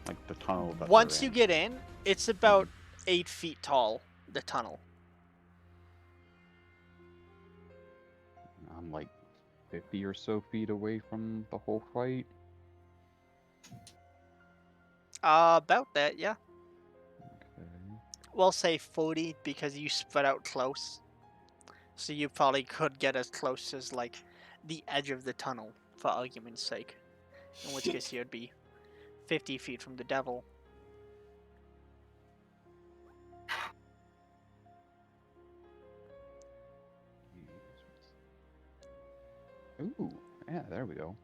Like the tunnel that Once they're you in? get in, it's about 8 feet tall, the tunnel. I'm like 50 or so feet away from the whole fight. About that, yeah. Okay. We'll say 40 because you spread out close. So you probably could get as close as, like, the edge of the tunnel, for argument's sake. In which case you'd be 50 feet from the devil. Ooh, yeah, there we go.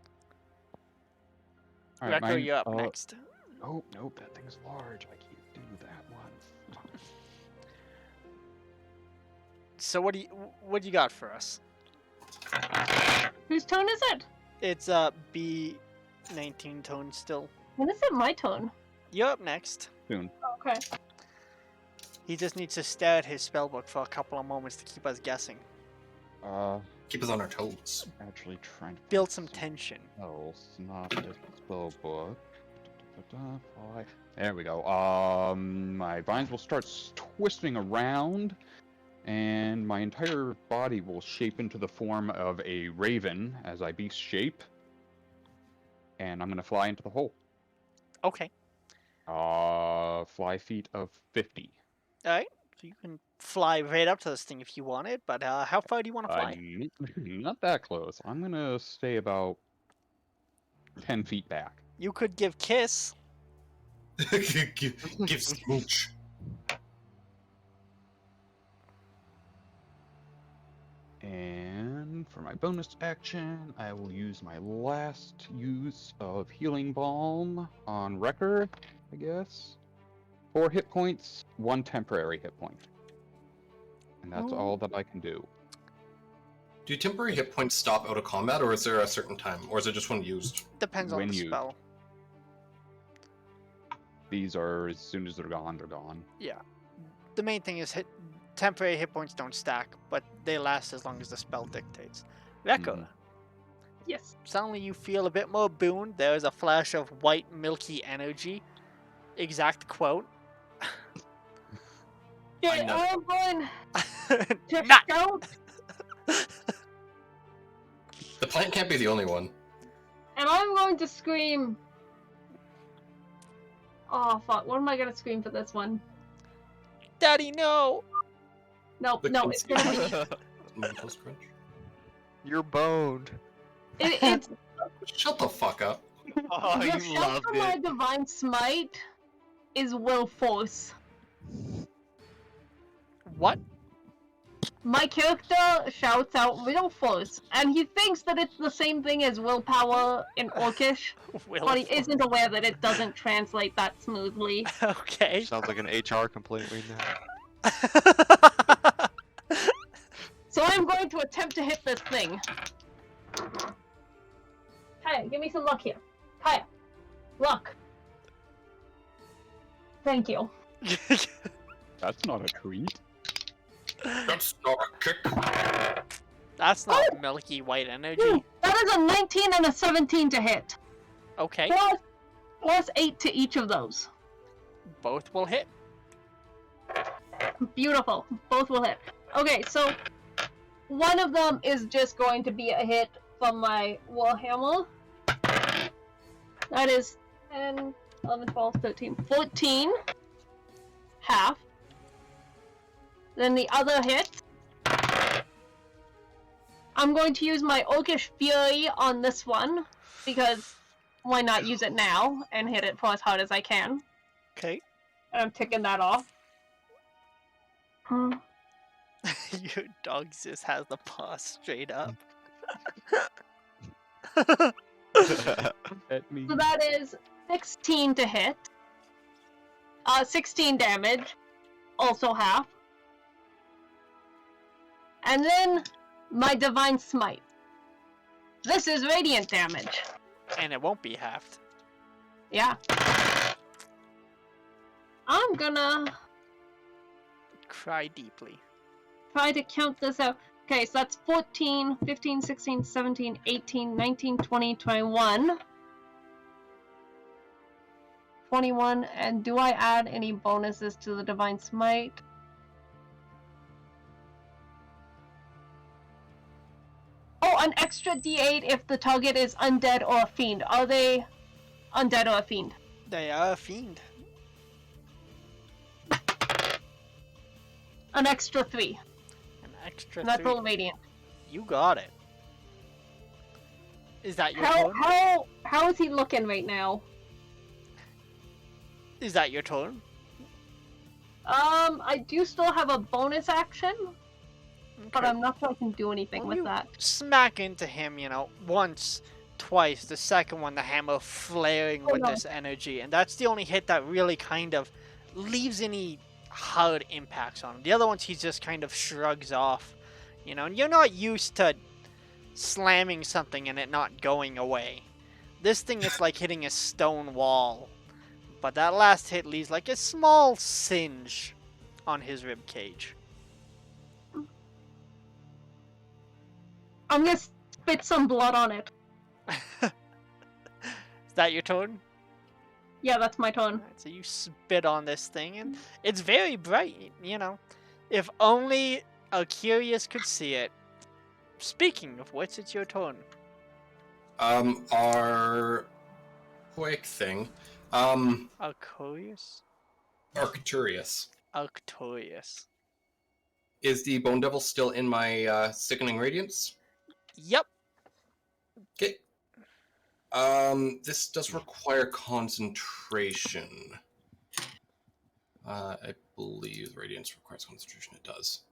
Rekko, you're up next. Oh, nope, that thing's large. I can't do that one. So what do you got for us? Whose turn is it? It's B19 tone still. When is it my turn? You're up next. Soon. Okay. He just needs to stare at his spellbook for a couple of moments to keep us guessing. Keep us on our toes. Actually trying to Build find some tension. else, not this spell book. There we go. My vines will start twisting around, and my entire body will shape into the form of a raven as I beast shape, and I'm gonna fly into the hole. Okay. Fly feet of 50. Alright. So you can fly right up to this thing if you wanted, but how far do you want to fly? Not that close. I'm gonna stay about 10 feet back. You could give Kiss. Give smooch. And for my bonus action, I will use my last use of Healing Balm on Wrecker, I guess. 4 hit points, 1 temporary hit point. And that's all that I can do. Do temporary hit points stop out of combat, or is there a certain time, or is it just when used? Depends on When the you- spell. These are, as soon as they're gone, they're gone. The main thing is temporary hit points don't stack, but they last as long as the spell dictates. Rekka, Mhm. Yes. suddenly you feel a bit more boon. There is a flash of white, milky energy. Exact quote. Okay, know. I'm going to Not. shout, The plant can't be the only one. and I'm going to scream. Oh fuck! What am I gonna scream for this one? Daddy, no! No, The no, it's gonna be. Mental crunch. You're boned. It's Shut the fuck up. Oh, the you shout loved for my it. divine smite is will force. What? My character shouts out will force, and he thinks that it's the same thing as willpower in Orcish, but he isn't aware that it doesn't translate that smoothly. Okay. Sounds like an HR complaint right now. So I'm going to attempt to hit this thing. Kaya, give me some luck here. Kaya, luck. Thank you. That's not a treat. That's not a kick. That's not milky white energy. That is a 19 and a 17 to hit. Okay. Plus 8 to each of those. Both will hit. Beautiful. Both will hit. Okay, so one of them is just going to be a hit from my Warhammer. That is 10, 11, 12, 13, 14. Half. Then the other hit. I'm going to use my Orcish Fury on this one, because why not use it now and hit it for as hard as I can. Okay. And I'm ticking that off. Your dog just has the paw straight up. At me. So that is 16 to hit. 16 damage. Also half. And then my Divine Smite. This is radiant damage. And it won't be halved. Yeah. I'm gonna Cry deeply. try to count this out. Okay, so that's 14, 15, 16, 17, 18, 19, 20, 21. 21, and do I add any bonuses to the Divine Smite? Oh, an extra d8 if the target is undead or a fiend. Are they undead or a fiend? They are a fiend. An extra 3. An extra And that's 3. all radiant. You got it. Is that your turn? How is he looking right now? Is that your turn? I do still have a bonus action, but Okay. I'm not sure I can do anything Well, with you that. Smack into him, once, twice. The second one, the hammer flaring with no. this energy. And that's the only hit that really kind of leaves any hard impacts on him. The other ones he just kind of shrugs off. And you're not used to slamming something and it not going away. This thing is like hitting a stone wall. But that last hit leaves like a small singe on his rib cage. I'm gonna spit some blood on it. Is that your turn? Yeah, that's my turn. Alright, so you spit on this thing, and it's very bright, If only Alcurious could see it. Speaking of which, it's your turn. Our quick thing. Alcurious? Arcturius. Alcurious. Is the Bone Devil still in my Sickening Radiance? Yep. Okay. This does require concentration. I believe Radiance requires concentration. It does.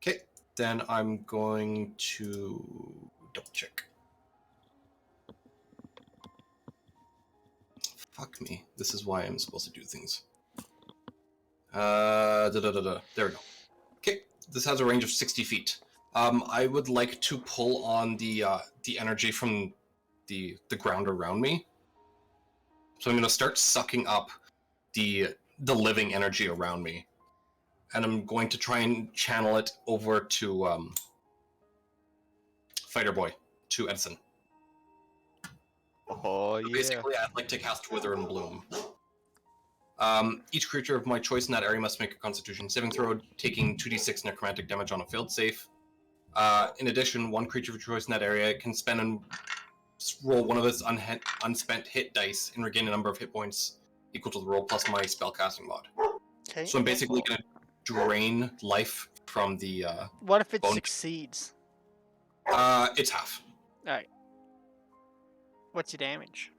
Okay, then I'm going to double check. Fuck me. This is why I'm supposed to do things. There we go. Okay, this has a range of 60 feet. I would like to pull on the energy from the ground around me. So I'm going to start sucking up the living energy around me, and I'm going to try and channel it over to Fighter Boy, to Edison. Oh, yeah. Basically, I'd like to cast Wither and Bloom. Each creature of my choice in that area must make a Constitution saving throw, taking 2d6 necromantic damage on a failed save. In addition, one creature of choice in that area can spend and roll one of its unspent hit dice and regain a number of hit points equal to the roll plus my spellcasting mod. Okay. So I'm basically going to drain life from the. What if it bone- succeeds? It's half. Alright. What's your damage?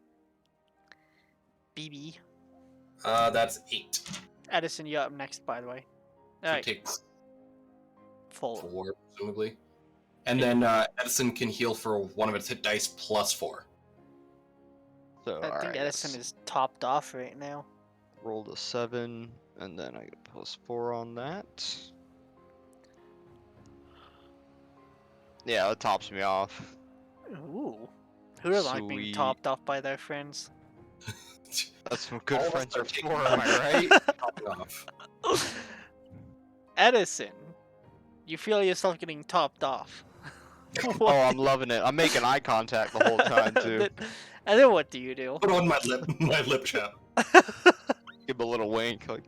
BB. That's 8. Edison, you're up next, by the way. So it Alright, takes 4. 4, presumably. And then Edison can heal for one of its hit dice plus 4. So, I think alright, Edison let's is topped off right now. roll the 7, and then I get +4 on that. Yeah, that tops me off. Ooh. Who doesn't like being Sweet. topped off by their friends? That's what good All of us friends are are taking for, am I right? Off. Edison, you feel yourself getting topped off. Oh, I'm loving it. I'm making eye contact the whole time, too. And then what do you do? Put on my lip chat. Give him a little wink, like.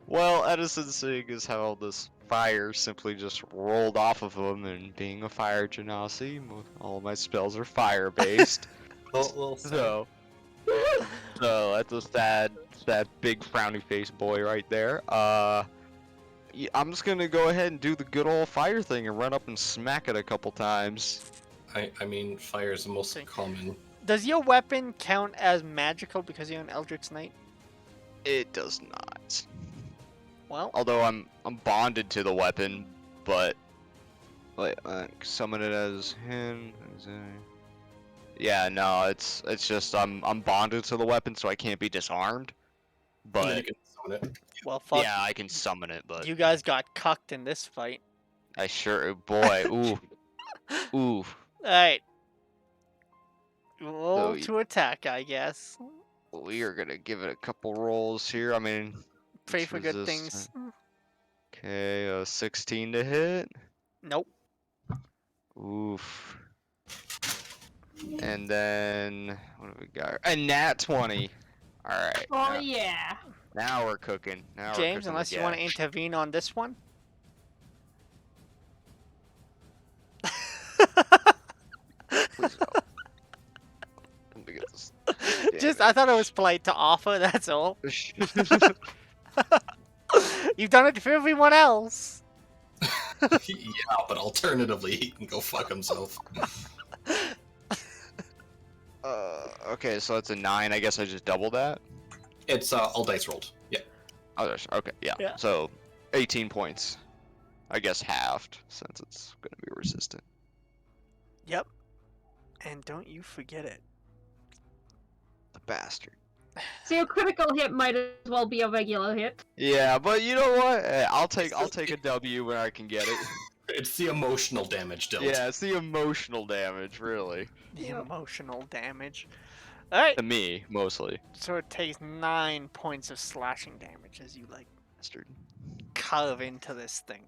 Well, Edison seeing as how this fire simply just rolled off of him, and being a fire genasi, all my spells are fire-based. So that's a sad big frowny face boy right there. Yeah, I'm just gonna go ahead and do the good old fire thing and run up and smack it a couple times. I mean, fire is the most Okay. common. Does your weapon count as magical because you're an Eldritch Knight? It does not. Well, Although I'm bonded to the weapon, but like summon it as him. Yeah, no, it's just I'm bonded to the weapon, so I can't be disarmed. And then you But can summon it. well, fuck. yeah, I can summon it. But You guys got cucked in this fight. I sure, boy, ooh. Alright. Roll So to attack, I guess. We are gonna give it a couple rolls here. I mean, Pray it's for good resistant. things. Okay, 16 to hit. Nope. Oof. And then what do we got? A nat 20. All right. Oh yeah. Now we're cooking. Now we're James, cooking unless the you want to gash. intervene on this one. Please no. Let me get this. Just, I thought it was polite to offer, that's all. damage. You've done it for everyone else. Yeah, but alternatively, he can go fuck himself. Okay, so that's a 9. I guess I just double that. It's all dice rolled. Yeah. Oh, okay, yeah. Yeah. So 18 points. I guess halved since it's gonna be resistant. Yep. And don't you forget it. The bastard. So your critical hit might as well be a regular hit. Yeah, but you know what? I'll take a W when I can get it. It's the emotional damage dealt. Yeah, it's the emotional damage, really. The Yep. emotional damage. Alright, To me, mostly. so it takes 9 points of slashing damage as you, like, Bastard. carve into this thing.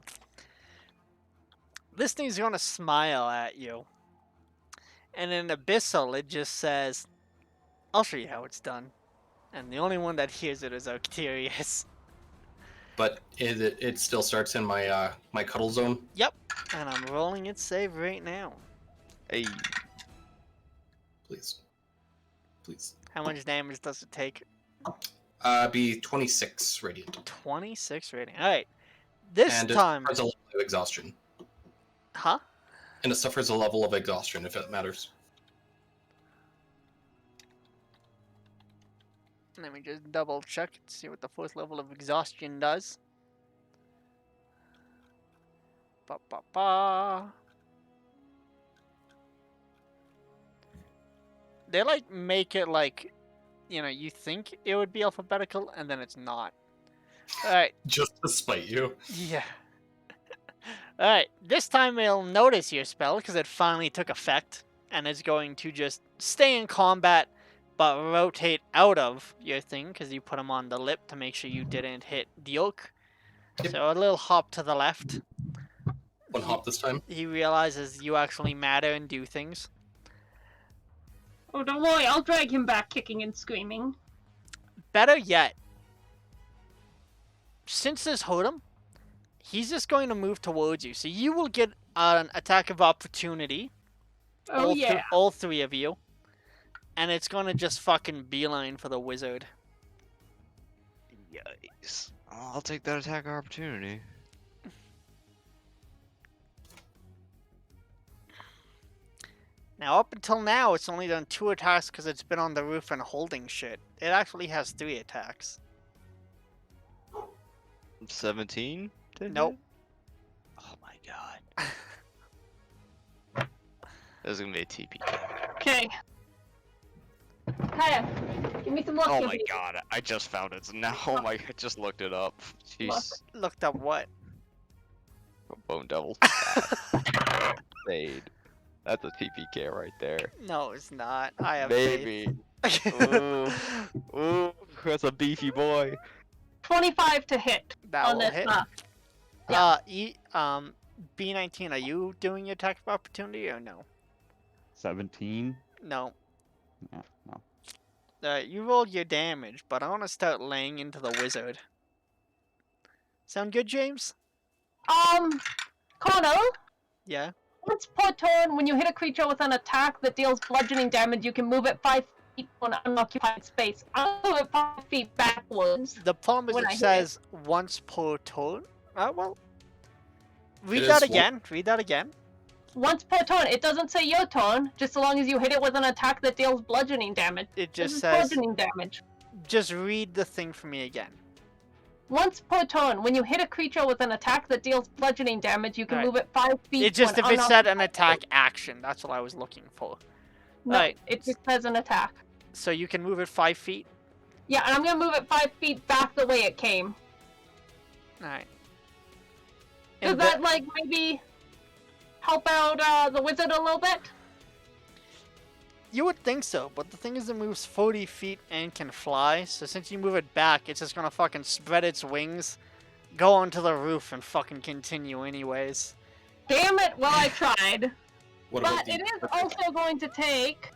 This thing's gonna smile at you. And in Abyssal, it just says, I'll show you how it's done. And the only one that hears it is Octerius. But it still starts in my my cuddle zone. Yep. And I'm rolling its save right now. Hey, Please. Please. How much damage does it take? Be 26 radiant. 26 rating. Alright. This And it time. suffers a level of exhaustion. Huh? And it suffers a level of exhaustion, if it matters. Let me just double check and see what the fourth level of exhaustion does. Ba ba ba. They like make it like, you know, you think it would be alphabetical and then it's not. Alright, Just to spite you. yeah. Alright, this time it'll notice your spell because it finally took effect and is going to just stay in combat but rotate out of your thing because you put him on the lip to make sure you didn't hit the oak. Yep. So a little hop to the left. One hop this time. He realizes you actually matter and do things. Oh, don't worry, I'll drag him back kicking and screaming. Better yet, since this Hodem, he's just going to move towards you. So you will get an attack of opportunity. Oh, yeah. All three of you. And it's going to just fucking beeline for the wizard. Yikes. I'll take that attack opportunity. Now, up until now, it's only done 2 attacks because it's been on the roof and holding shit. It actually has 3 attacks. 17? Nope. Oh my god. This is gonna be a TP. Okay. Kaya, give me some luck. Oh here, my please. god, I just found it now. Oh my, I just looked it up. Jeez. Looked up what? Bone Devil. Fade. That's a TPK right there. No, it's not. I have Baby. faith. Ooh, that's a beefy boy. 25 to hit That on will this. hit. B19, are you doing your attack of opportunity or no? 17? No. Yeah, no. You rolled your damage, but I want to start laying into the wizard. Sound good, James? Connor, Yeah? once per turn, when you hit a creature with an attack that deals bludgeoning damage, you can move it 5 feet on unoccupied space. I'll move it 5 feet backwards. The problem is When it I hit says once per turn. Well, read It that is again. Read that again. Once per turn. It doesn't say your turn, just so long as you hit it with an attack that deals bludgeoning damage. It This just is says, bludgeoning damage. just read the thing for me again. Once per turn, when you hit a creature with an attack that deals bludgeoning damage, you can Alright. move it 5 feet. It just, to if it said an unoccupied attack space. action, that's what I was looking for. No, Alright. it just says an attack. So you can move it 5 feet? Yeah, and I'm gonna move it 5 feet back the way it came. Alright. Does that, like, maybe help out the wizard a little bit? You would think so, but the thing is it moves 40 feet and can fly, so since you move it back, it's just gonna fucking spread its wings, go onto the roof, and fucking continue anyways. Damn it, well I tried. What But about it is the also going to take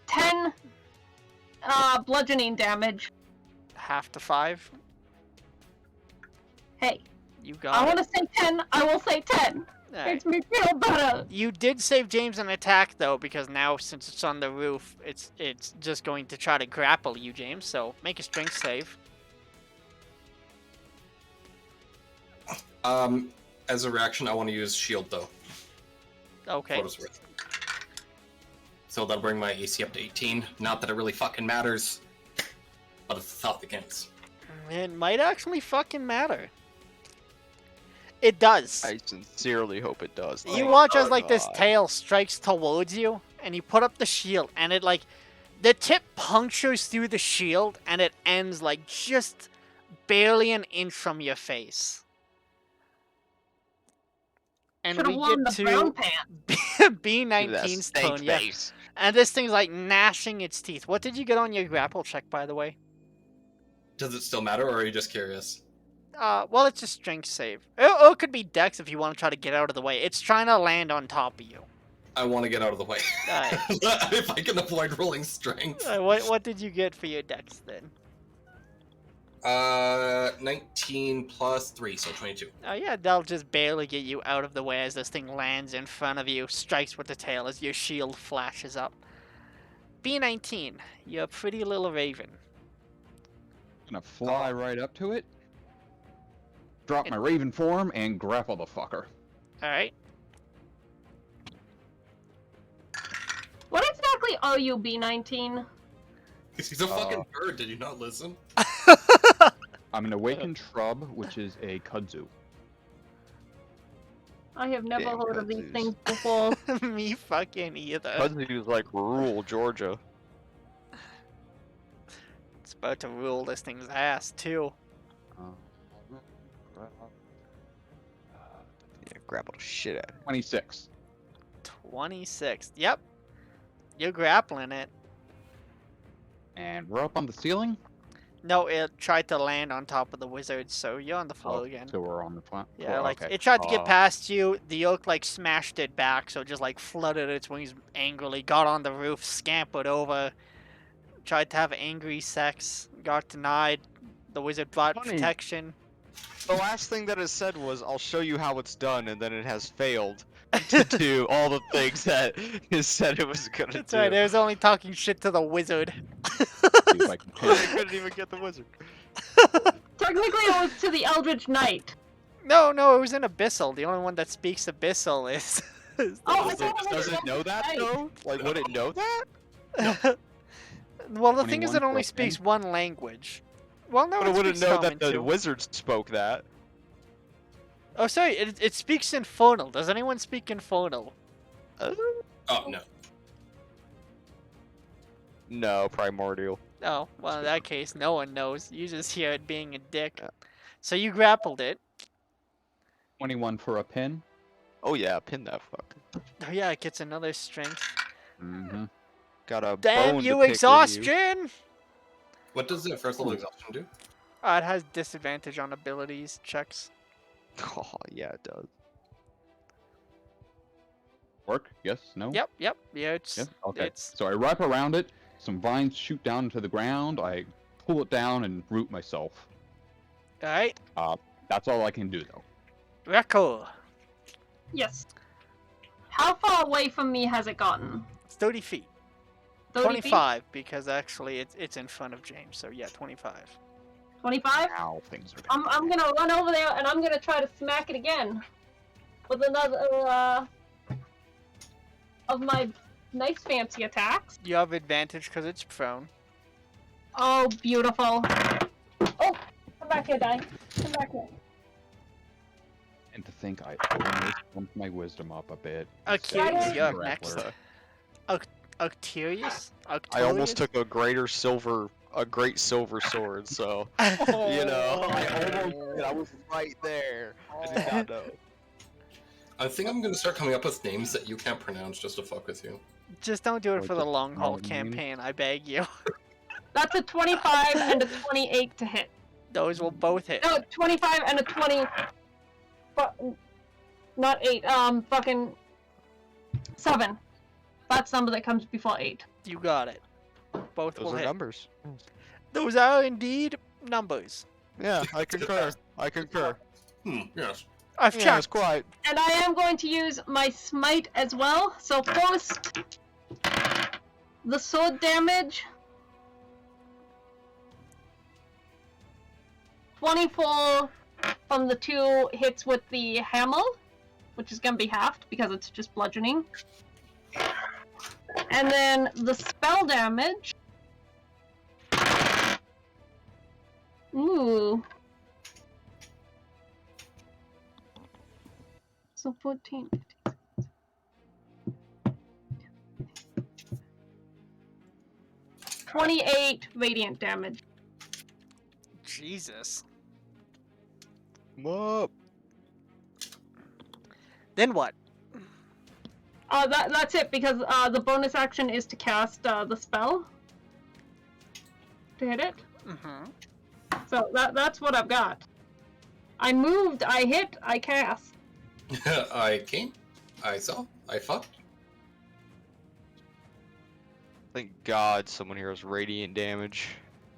10 bludgeoning damage. Half to 5? Hey, You I got want it. to say 10. I will say 10. Alright. Makes me feel better. You did save James an attack, though, because now, since it's on the roof, it's just going to try to grapple you, James, so make a strength save. As a reaction, I want to use shield though. Okay. For what it's worth. So that'll bring my AC up to 18. Not that it really fucking matters, but it's the thought that counts. It might actually fucking matter. It does. I sincerely hope it does. You Oh watch as, like, this God. tail strikes towards you, and you put up the shield, and it, like, the tip punctures through the shield, and it ends, like, just barely an inch from your face. And Should have we worn get the brown to pants. Give that B19's stank turn, yeah. face. And this thing's, like, gnashing its teeth. What did you get on your grapple check, by the way? Does it still matter, or are you just curious? Well, it's a strength save. Or it could be dex if you want to try to get out of the way. It's trying to land on top of you. I want to get out of the way. Alright. If I can avoid rolling strength. What did you get for your dex, then? 19 plus 3, so 22. Oh yeah, they'll just barely get you out of the way as this thing lands in front of you, strikes with the tail as your shield flashes up. B19, you're a pretty little raven. Gonna fly right up to it, drop my raven form, and grapple the fucker. Alright. What exactly are you, B19? He's a fucking bird, did you not listen? I'm an awakened shrub, which is a kudzu. I have never Damn heard of these kudzus. things before. Me fucking either. Kudzu's like rural Georgia. It's about to rule this thing's ass, too. Yeah, grapple the shit out of it. 26. 26. Yep. You're grappling it. And we're up on the ceiling? No, it tried to land on top of the wizard, so you're on the floor again. So we're on the front. Yeah, like okay. it tried to get past you. The oak like smashed it back, so it just like flooded its wings angrily. Got on the roof, scampered over, tried to have angry sex, got denied. The wizard brought Funny. protection. The last thing that it said was, "I'll show you how it's done," and then it has failed to do all the things that it said it was gonna That's do. right. It was only talking shit to the wizard. See if I can pin I it. couldn't even get the wizard. Technically, it was to the Eldritch Knight. No, it was in Abyssal. The only one that speaks Abyssal is. is the Oh, I wizard. thought it was Does it know that Knight. though? Like, would it know that? Well, the thing is, 21 it only for a speaks pin? one language. Well, no, But it it wouldn't speaks know that common the too. wizard spoke that. Oh, sorry, it speaks Infernal. Does anyone speak Infernal? Oh no. No, primordial. Oh, well, in that case, no one knows. You just hear it being a dick. Yeah. So you grappled it. 21 for a pin. Oh yeah, pin that fucker. Oh yeah, it gets another strength. Mm-hmm. Got a Damn bone to you, pick with you. exhaustion! What does the first level exhaustion do? It has disadvantage on abilities checks. Oh yeah, it does. Work? Yes? No? Yep. Yeah, it's Yes? Okay. it's So I wrap around it, some vines shoot down into the ground, I pull it down and root myself. alright. That's all I can do though. Record. Yes. How far away from me has it gotten? It's 30 feet. 30 feet? 25 because actually it's in front of James. So yeah, 25. 25? Now things are I'm gonna run over there and I'm gonna try to smack it again with another of my nice fancy attacks. You have advantage because it's prone. Oh, beautiful. Oh, come back here, Die. Come back here. And to think I almost bumped my wisdom up a bit. Okay, That is- you're up Grappler. next. Octerius? I almost took a great silver sword, so you know, I was right there. I did not know. I think I'm gonna start coming up with names that you can't pronounce just to fuck with you. Just don't do it Or for the just long haul know names. campaign, I beg you. That's a 25 and a 28 to hit. Those will both hit. No, 25 and a 20. But not 8. Fucking 7. That's the number that comes before 8. You got it. Both Those will are hit. numbers. Those are indeed numbers. Yeah, I concur. I concur. Yes. I've Yeah, it's checked. quite. And I am going to use my smite as well. So first, the sword damage. 24 from the 2 hits with the hammer, which is going to be halved because it's just bludgeoning. And then the spell damage. Ooh. So 14, 15. 28 radiant damage. Jesus. Whoop. Then what? That's it because the bonus action is to cast the spell to hit it. Mm-hmm. So that's what I've got. I moved, I hit, I cast. I came, I saw, I fucked. Thank God someone here has radiant damage.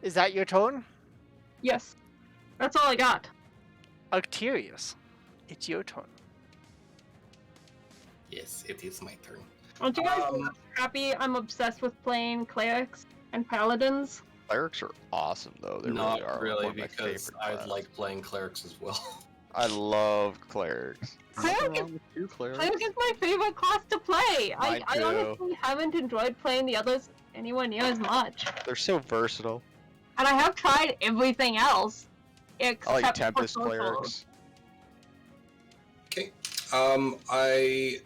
Is that your turn? Yes, that's all I got. Octerius, it's your turn. Yes, it is my turn. Aren't you guys happy I'm obsessed with playing clerics and paladins? Clerics are awesome though. They Not really are. really, one of my because favorite I classes. like playing clerics as well. I love clerics. Cleric Nothing is- wrong with you, clerics. Cleric is my favorite class to play. I Mine too. honestly haven't enjoyed playing the others anywhere near as much. They're so versatile. And I have tried everything else. Except I like for Tempest Sorcerers. clerics. Okay.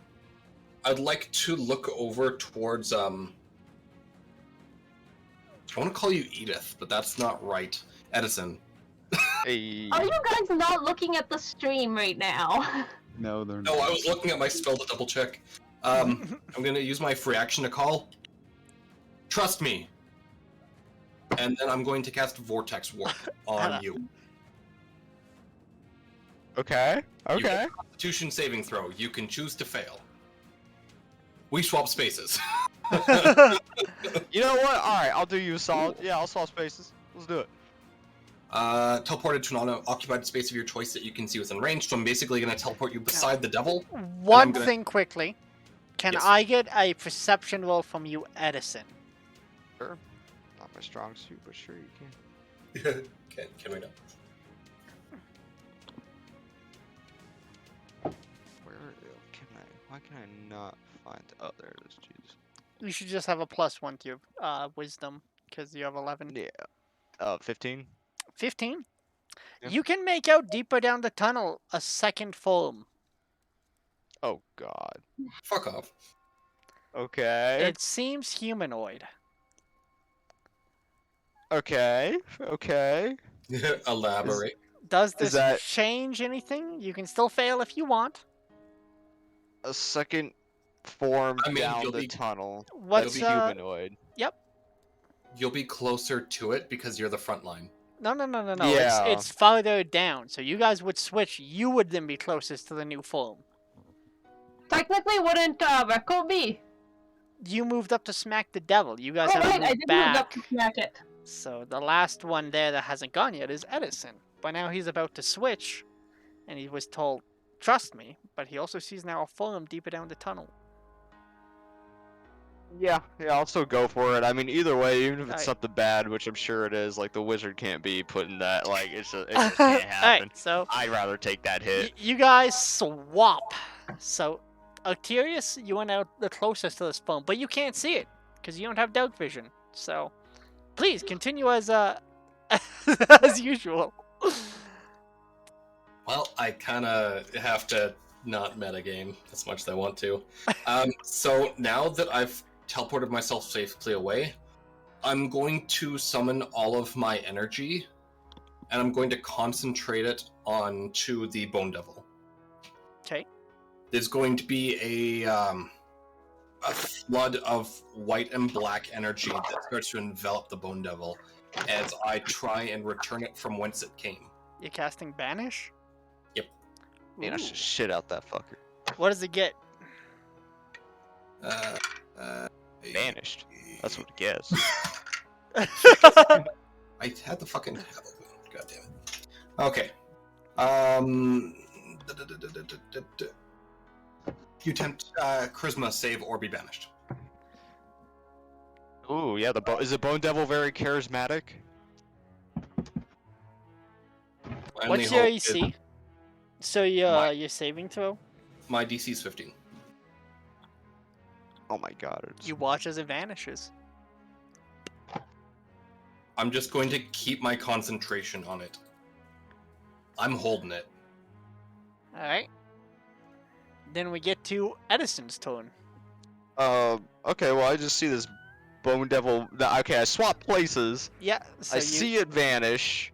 I'd like to look over towards I want to call you Edith, but that's not right. Edison. Hey. Are you guys not looking at the stream right now? No, they're No, not. I was looking at my spell to double check. I'm gonna use my free action to call. Trust me. And then I'm going to cast Vortex Warp on you. Okay. You Okay. get a Constitution saving throw. You can choose to fail. We swap spaces. You know what? Alright, I'll do you a solid. Yeah, I'll swap spaces. Let's do it. Teleported to an occupied space of your choice that you can see within range. So I'm basically going to teleport you beside the devil. One gonna- thing quickly. Can Yes. I get a perception roll from you, Edison? Sure. Not my strong suit, but sure you can. Can we know? Where can I? Why can I not find? Oh, there it is. Jesus. You should just have a +1 to your wisdom, because you have 11. Yeah. 15. 15? Yeah. You can make out deeper down the tunnel a second form. Oh God. Fuck off. Okay. It seems humanoid. Okay. Okay. Elaborate. Does this that- change anything? You can still fail if you want. A second form I mean, down you'll the be- tunnel. What's It'll be humanoid. You'll be closer to it because you're the front line. No. Yeah. It's farther down. So you guys would switch. You would then be closest to the new form. Technically, wouldn't Rekko be? You moved up to smack the devil. You guys Oh, haven't right, I moved did back. move up to smack it. So the last one there that hasn't gone yet is Edison. By now he's about to switch, and he was told, "Trust me." But he also sees now a form deeper down the tunnel. Yeah, I'll still go for it. I mean, either way, even if it's Alright. something bad, which I'm sure it is, like the wizard can't be putting that. Like it just can't happen. Alright, so I'd rather take that hit. you guys swap. So, Arcterius, you went out the closest to this phone, but you can't see it because you don't have dark vision. So, please continue as as usual. Well, I kind of have to not metagame as much as I want to. So now that I've teleported myself safely away, I'm going to summon all of my energy, and I'm going to concentrate it onto the Bone Devil. Okay. There's going to be a flood of white and black energy that starts to envelop the Bone Devil as I try and return it from whence it came. You're casting Banish? Yep. Man, I Ooh. should shit out that fucker. What does it get? Vanished. That's what it gets. I had the fucking tab open. God damn it. Okay. You tempt charisma save or be banished. Ooh, yeah. Is the Bone Devil very charismatic? My only What's your hope is AC? So your saving throw? My DC is 15. Oh my God. It's... You watch as it vanishes. I'm just going to keep my concentration on it. I'm holding it. Alright. Then we get to Edison's turn. Okay. Well, I just see this Bone Devil. Okay, I swap places. Yeah, so I see it vanish.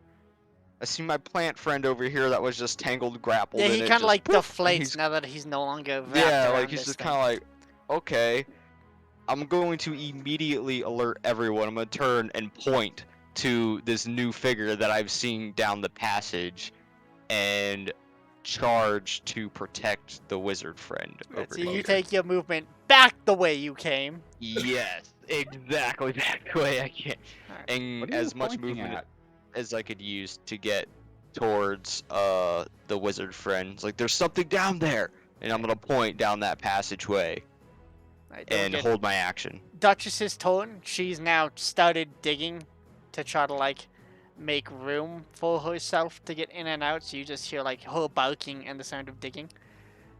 I see my plant friend over here that was just tangled, grappled. Yeah, in he it, kind of just like poof, and deflates he's- now that he's no longer wrapped Yeah, around like he's this just thing. kind of like, okay. I'm going to immediately alert everyone. I'm going to turn and point to this new figure that I've seen down the passage and charge to protect the wizard friend over So here. you take your movement back the way you came. Yes, exactly that way I can. Alright. And What are you as much pointing movement at? as I could use to get towards the wizard friend. It's like there's something down there, and I'm gonna point down that passageway Right, then we and get hold my action. Duchess's turn. She's now started digging to try to like make room for herself to get in and out. So you just hear like her barking and the sound of digging.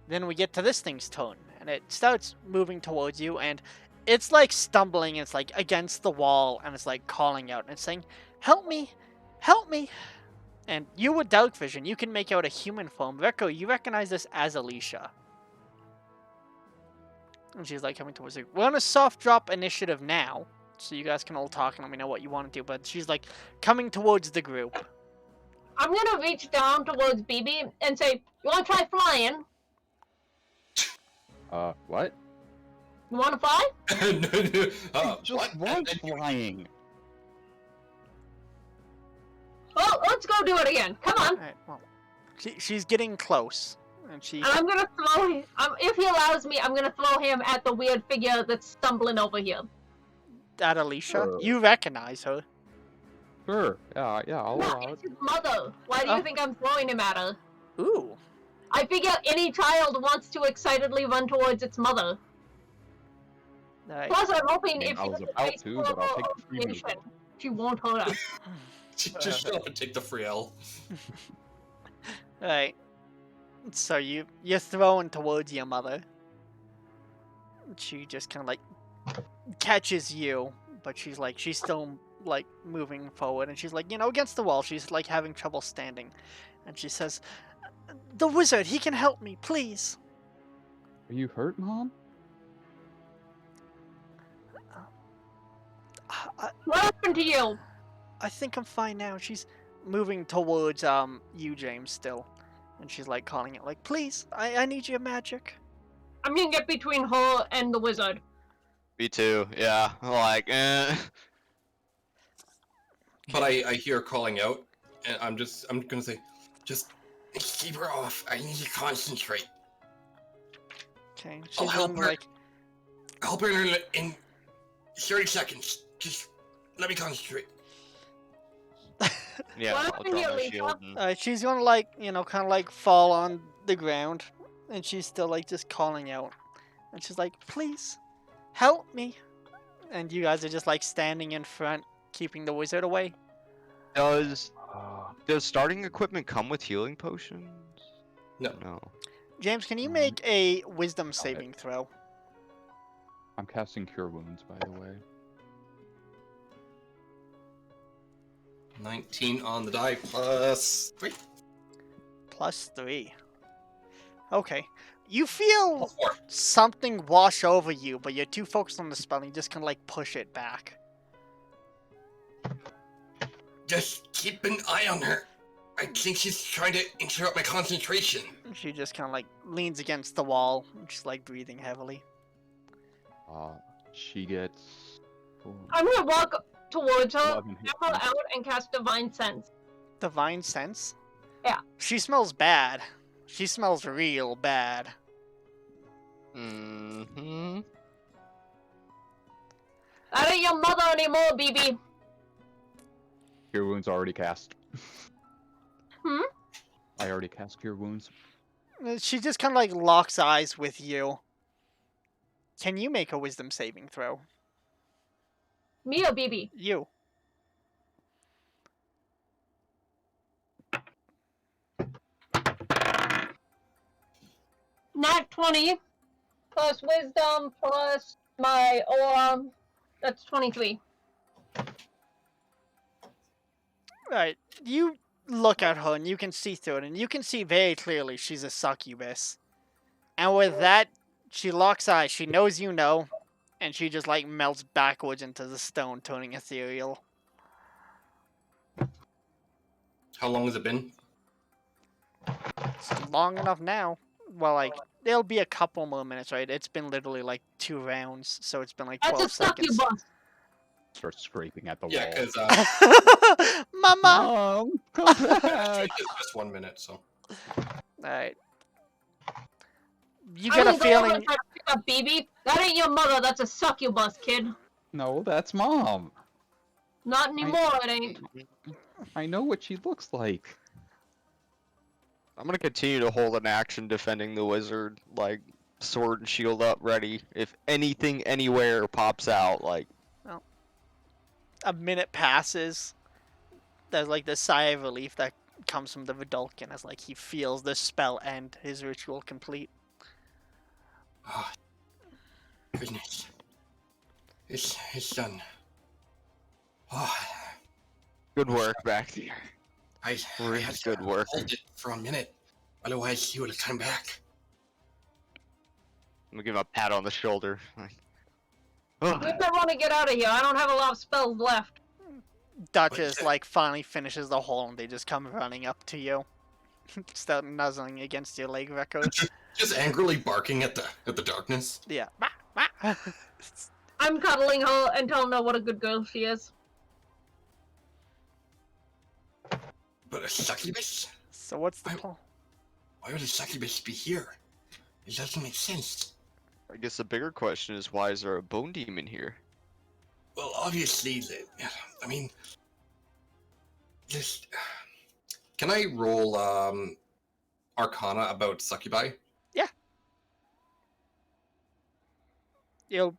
Then we get to this thing's turn, and it starts moving towards you, and it's like stumbling. It's like against the wall, and it's like calling out and it's saying, "Help me, help me!" And you with dark vision, you can make out a human form. Rekko, you recognize this as Alicia. And she's like coming towards you. We're on a soft drop initiative now, so you guys can all talk and let me know what you want to do. But she's like coming towards the group. I'm gonna reach down towards BB and say, "You wanna try flying? What? You wanna fly?" I just What? want flying. Well, let's go do it again. Come on. Alright, well, she's getting close, and she. And I'm gonna throw him. If he allows me, I'm gonna throw him at the weird figure that's stumbling over here. At Alicia, Sure. you recognize her. Sure. Yeah, I'll No, allow it. it's his mother. Why do Oh. you think I'm throwing him at her? Ooh. I figure any child wants to excitedly run towards its mother. Alright. Plus, I'm hoping I mean, if I she was doesn't about face to, full but I'll take of the free move. obligation, she won't hurt us. Just shut up and take the free L. Alright. So you're throwing towards your mother. She just kind of like catches you, but she's still like moving forward, and she's like, against the wall. She's like having trouble standing, and she says, "The wizard, he can help me, please." Are you hurt, Mom? What happened to you? I think I'm fine now. She's moving towards you, James, still, and she's like calling it like, "Please, I need your magic." I'm gonna get between her and the wizard. Me too. Yeah. Like, But I hear calling out, and I'm gonna say, just keep her off. I need to concentrate. Okay, I'll she's help going her. like, I'll burn her in 30 seconds. Just let me concentrate. yeah. Why I'll don't you draw my leave shield. her? she's gonna like, kind of like fall on the ground, and she's still like just calling out, and she's like, "Please, help me." And you guys are just like standing in front, keeping the wizard away. Does starting equipment come with healing potions? No. No. James, can you Mhm. make a wisdom saving throw? I'm casting Cure Wounds, by the way. 19 on the die plus 3. +3. Okay. You feel Plus 4. something wash over you, but you're too focused on the spell, and you just kind of like push it back. Just keep an eye on her. I think she's trying to interrupt my concentration. She just kind of like leans against the wall, and she's like breathing heavily. She gets I'm gonna walk towards her, 11 hit step her points. out, and cast Divine Sense. Divine sense? Yeah. She smells bad. She smells real bad. Mm-hmm. That ain't your mother anymore, BB. Cure Wounds already cast. Hmm? I already cast Cure Wounds. She just kind of like locks eyes with you. Can you make a wisdom saving throw? Me or BB? You. Nat 20 plus wisdom plus my aura. That's 23. Right. You look at her and you can see through it, and you can see very clearly she's a succubus. And with that, she locks eyes. She knows you know, and she just like melts backwards into the stone, turning ethereal. How long has it been? It's long enough now. Well, like, there'll be a couple more minutes, right? It's been literally like 2 rounds, so it's been like That's 12 a seconds. succubus. Start scraping at the Yeah, wall. because Mama! Mom, come back! actually it's just 1 minute, so. Alright. You I'm get a gonna go over feeling. and try to pick up BB. That ain't your mother, that's a succubus, kid. No, that's Mom. Not anymore, it ain't. I know what she looks like. I'm gonna continue to hold an action defending the wizard, like sword and shield up, ready. If anything anywhere pops out, like A minute passes. There's like this sigh of relief that comes from the Vidalkin as like he feels the spell end, his ritual complete. Oh, goodness. It's done. Oh, good work back there. I Really had good to work. hold it for a minute. Otherwise, he would have come back. I'm gonna give him a pat on the shoulder. Like, We might want to get out of here. I don't have a lot of spells left. Duchess like finally finishes the hole and they just come running up to you. Start nuzzling against your leg, Rekko. Just angrily barking at the darkness. Yeah. I'm cuddling her and telling her what a good girl she is. But a succubus? So what's the plan? Why would a succubus be here? It doesn't make sense. I guess the bigger question is, why is there a bone demon here? Well, obviously, I mean, just can I roll Arcana about succubi? Yo,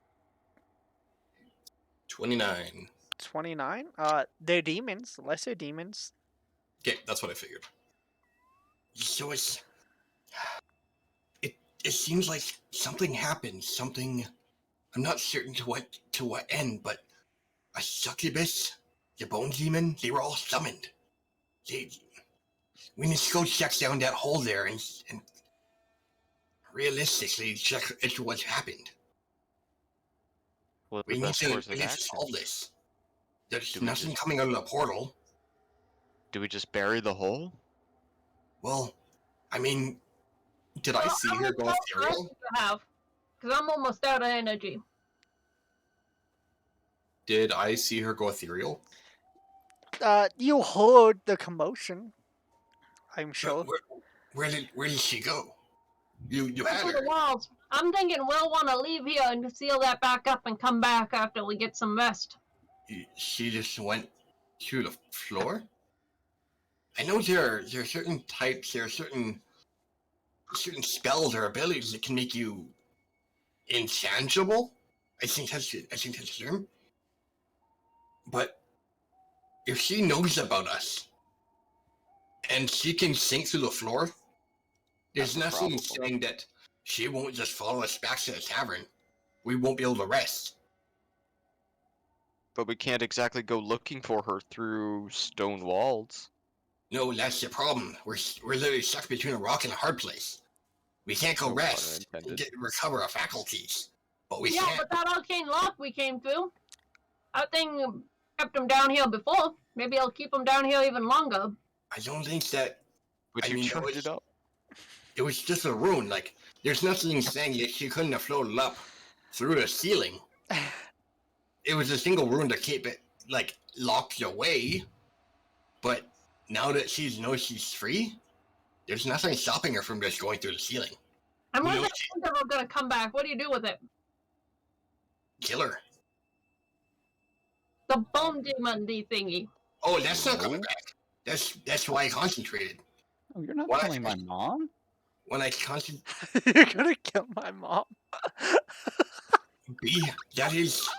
29. 29? They're demons. Lesser demons. Okay, that's what I figured. So it seems like something happened. Something I'm not certain to what end, but a succubus, the bone demon, they were all summoned. We need to go check down that hole there and realistically check into what happened. What We the need best to course of action? solve this. There's Do we nothing just- coming out of the portal. Do we just bury the hole? Well, I mean, did I see her go ethereal? Because I'm almost out of energy. Did I see her go ethereal? You heard the commotion. I'm sure. Where did she go? You had Through the her. walls. I'm thinking we'll want to leave here and seal that back up and come back after we get some rest. She just went through the floor? I know there are certain types, there are certain spells or abilities that can make you intangible. I think that's the term. But if she knows about us and she can sink through the floor, there's That's nothing probable. saying that she won't just follow us back to the tavern. We won't be able to rest. But we can't exactly go looking for her through stone walls. No, that's the problem. We're literally stuck between a rock and a hard place. We can't go No pun rest and intended. recover our faculties. But we Yeah, can't. but that arcane lock we came through, that thing kept him down here before. Maybe I'll keep him down here even longer. I don't think that. But I you mean, charged it up. It was just a rune. Like, there's nothing saying that she couldn't have floated up through the ceiling. It was a single rune to keep it, like, locked away. But now that she knows she's free, there's nothing stopping her from just going through the ceiling. I'm Who wondering knows? if we're gonna come back. What do you do with it? Kill her. The bone demon thingy. Oh, that's not No. coming back. That's why I concentrated. Oh, you're not Why? killing my mom? When I concentrate, You're gonna kill my mom. that is.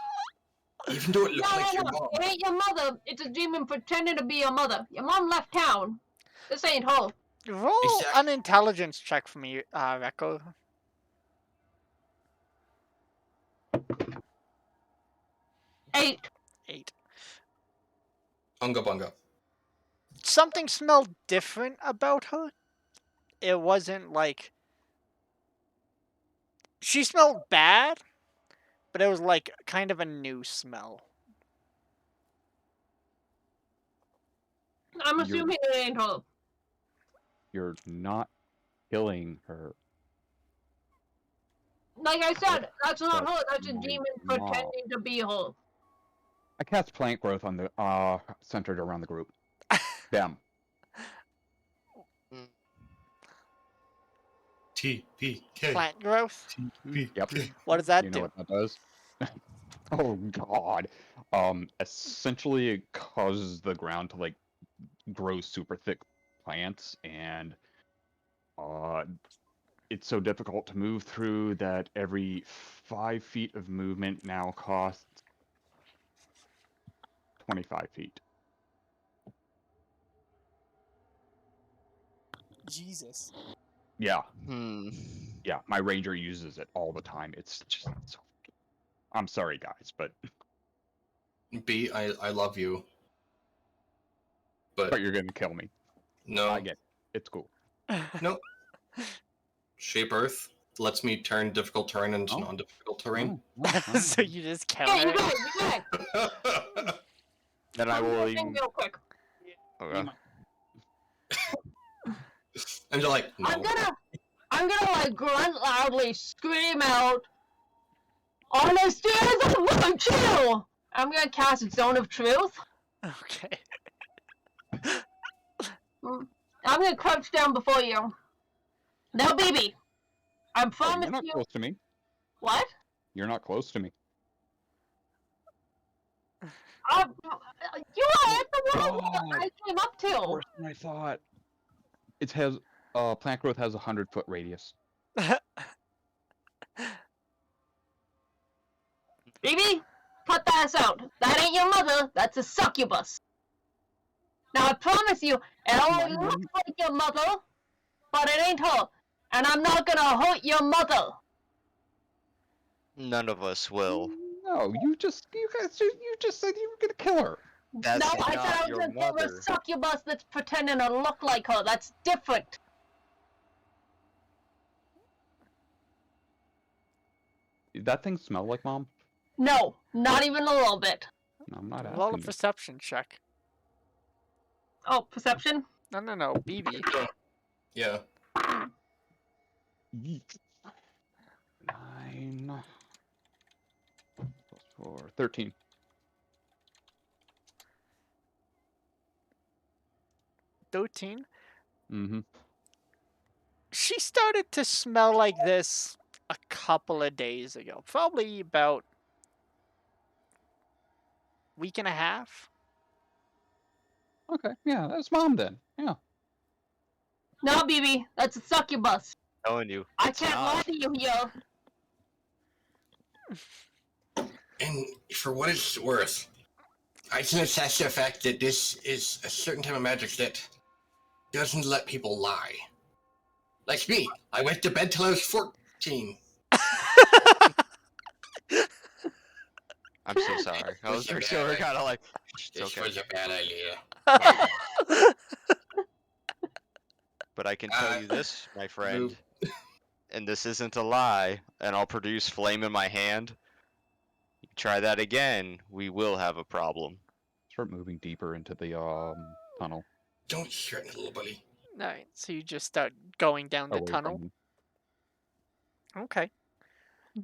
Even though it looks like your No, mom. it ain't your mother. It's a demon pretending to be your mother. Your mom left town. This ain't her. Roll Exactly. an intelligence check for me, Rekko. 8. 8. Bunga bunga. Something smelled different about her. It wasn't like... She smelled bad, but it was like kind of a new smell. I'm You're- assuming it ain't her. You're not killing her. Like I said, that's not That's her. That's a my demon mom. pretending to be her. I cast plant growth on the centered around the group. Them. TPK. Plant growth? Yep. What does that You do? know what that does? Oh god. Essentially it causes the ground to like grow super thick plants, and it's so difficult to move through that every 5 feet of movement now costs 25 feet. Jesus. Yeah, Hmm. yeah, my ranger uses it all the time. It's just so... I'm sorry guys, but B, I love you. But you're gonna kill me. no, I get it. It's cool. no. Shape Earth lets me turn difficult terrain into Oh. non-difficult terrain. Oh, oh, So you just Yeah, counter you it? got it. You got it. Then I I'm will moving even. real quick. Okay. And you're like, no. I'm gonna like grunt loudly, scream out, "Honesty is a virtue!" I'm gonna cast Zone of Truth. Okay. I'm gonna crouch down before you. Now, BB, I Oh, promise you're not you. close to me. What? You're not close to me. You are at the wall God. I came up to. Worse than I thought. Plant growth has a 100-foot radius. BB, cut that out. That ain't your mother. That's a succubus. Now, I promise you, it only looks like your mother, but it ain't her. And I'm not gonna hurt your mother. None of us will. No, you just said you were gonna kill her. That's No, I said not I was your gonna kill mother. a succubus that's pretending to look like her. That's different. Did that thing smell like mom? No, not even a little bit. No, I'm not Roll a asking you. perception check. Oh, perception? No, BB. Yeah. Yeet. 9 plus 4, 13. 13. Mm-hmm. She started to smell like this a couple of days ago. Probably about week and a half. Okay, yeah, that's mom then. Yeah. No, BB, that's a succubus. Telling you. I it's can't not. lie to you here. And for what it's worth, I can attest to the fact that this is a certain type of magic that doesn't let people lie. Like me, I went to bed till I was 14. I'm so sorry. I was for sure kind of like, it's This okay. was a bad idea. But I can tell you this, my friend, Move. and this isn't a lie, and I'll produce flame in my hand. You try that again, we will have a problem. Start moving deeper into the tunnel. Don't threaten it, little buddy. Alright, so you just start going down the Away tunnel. from- Okay.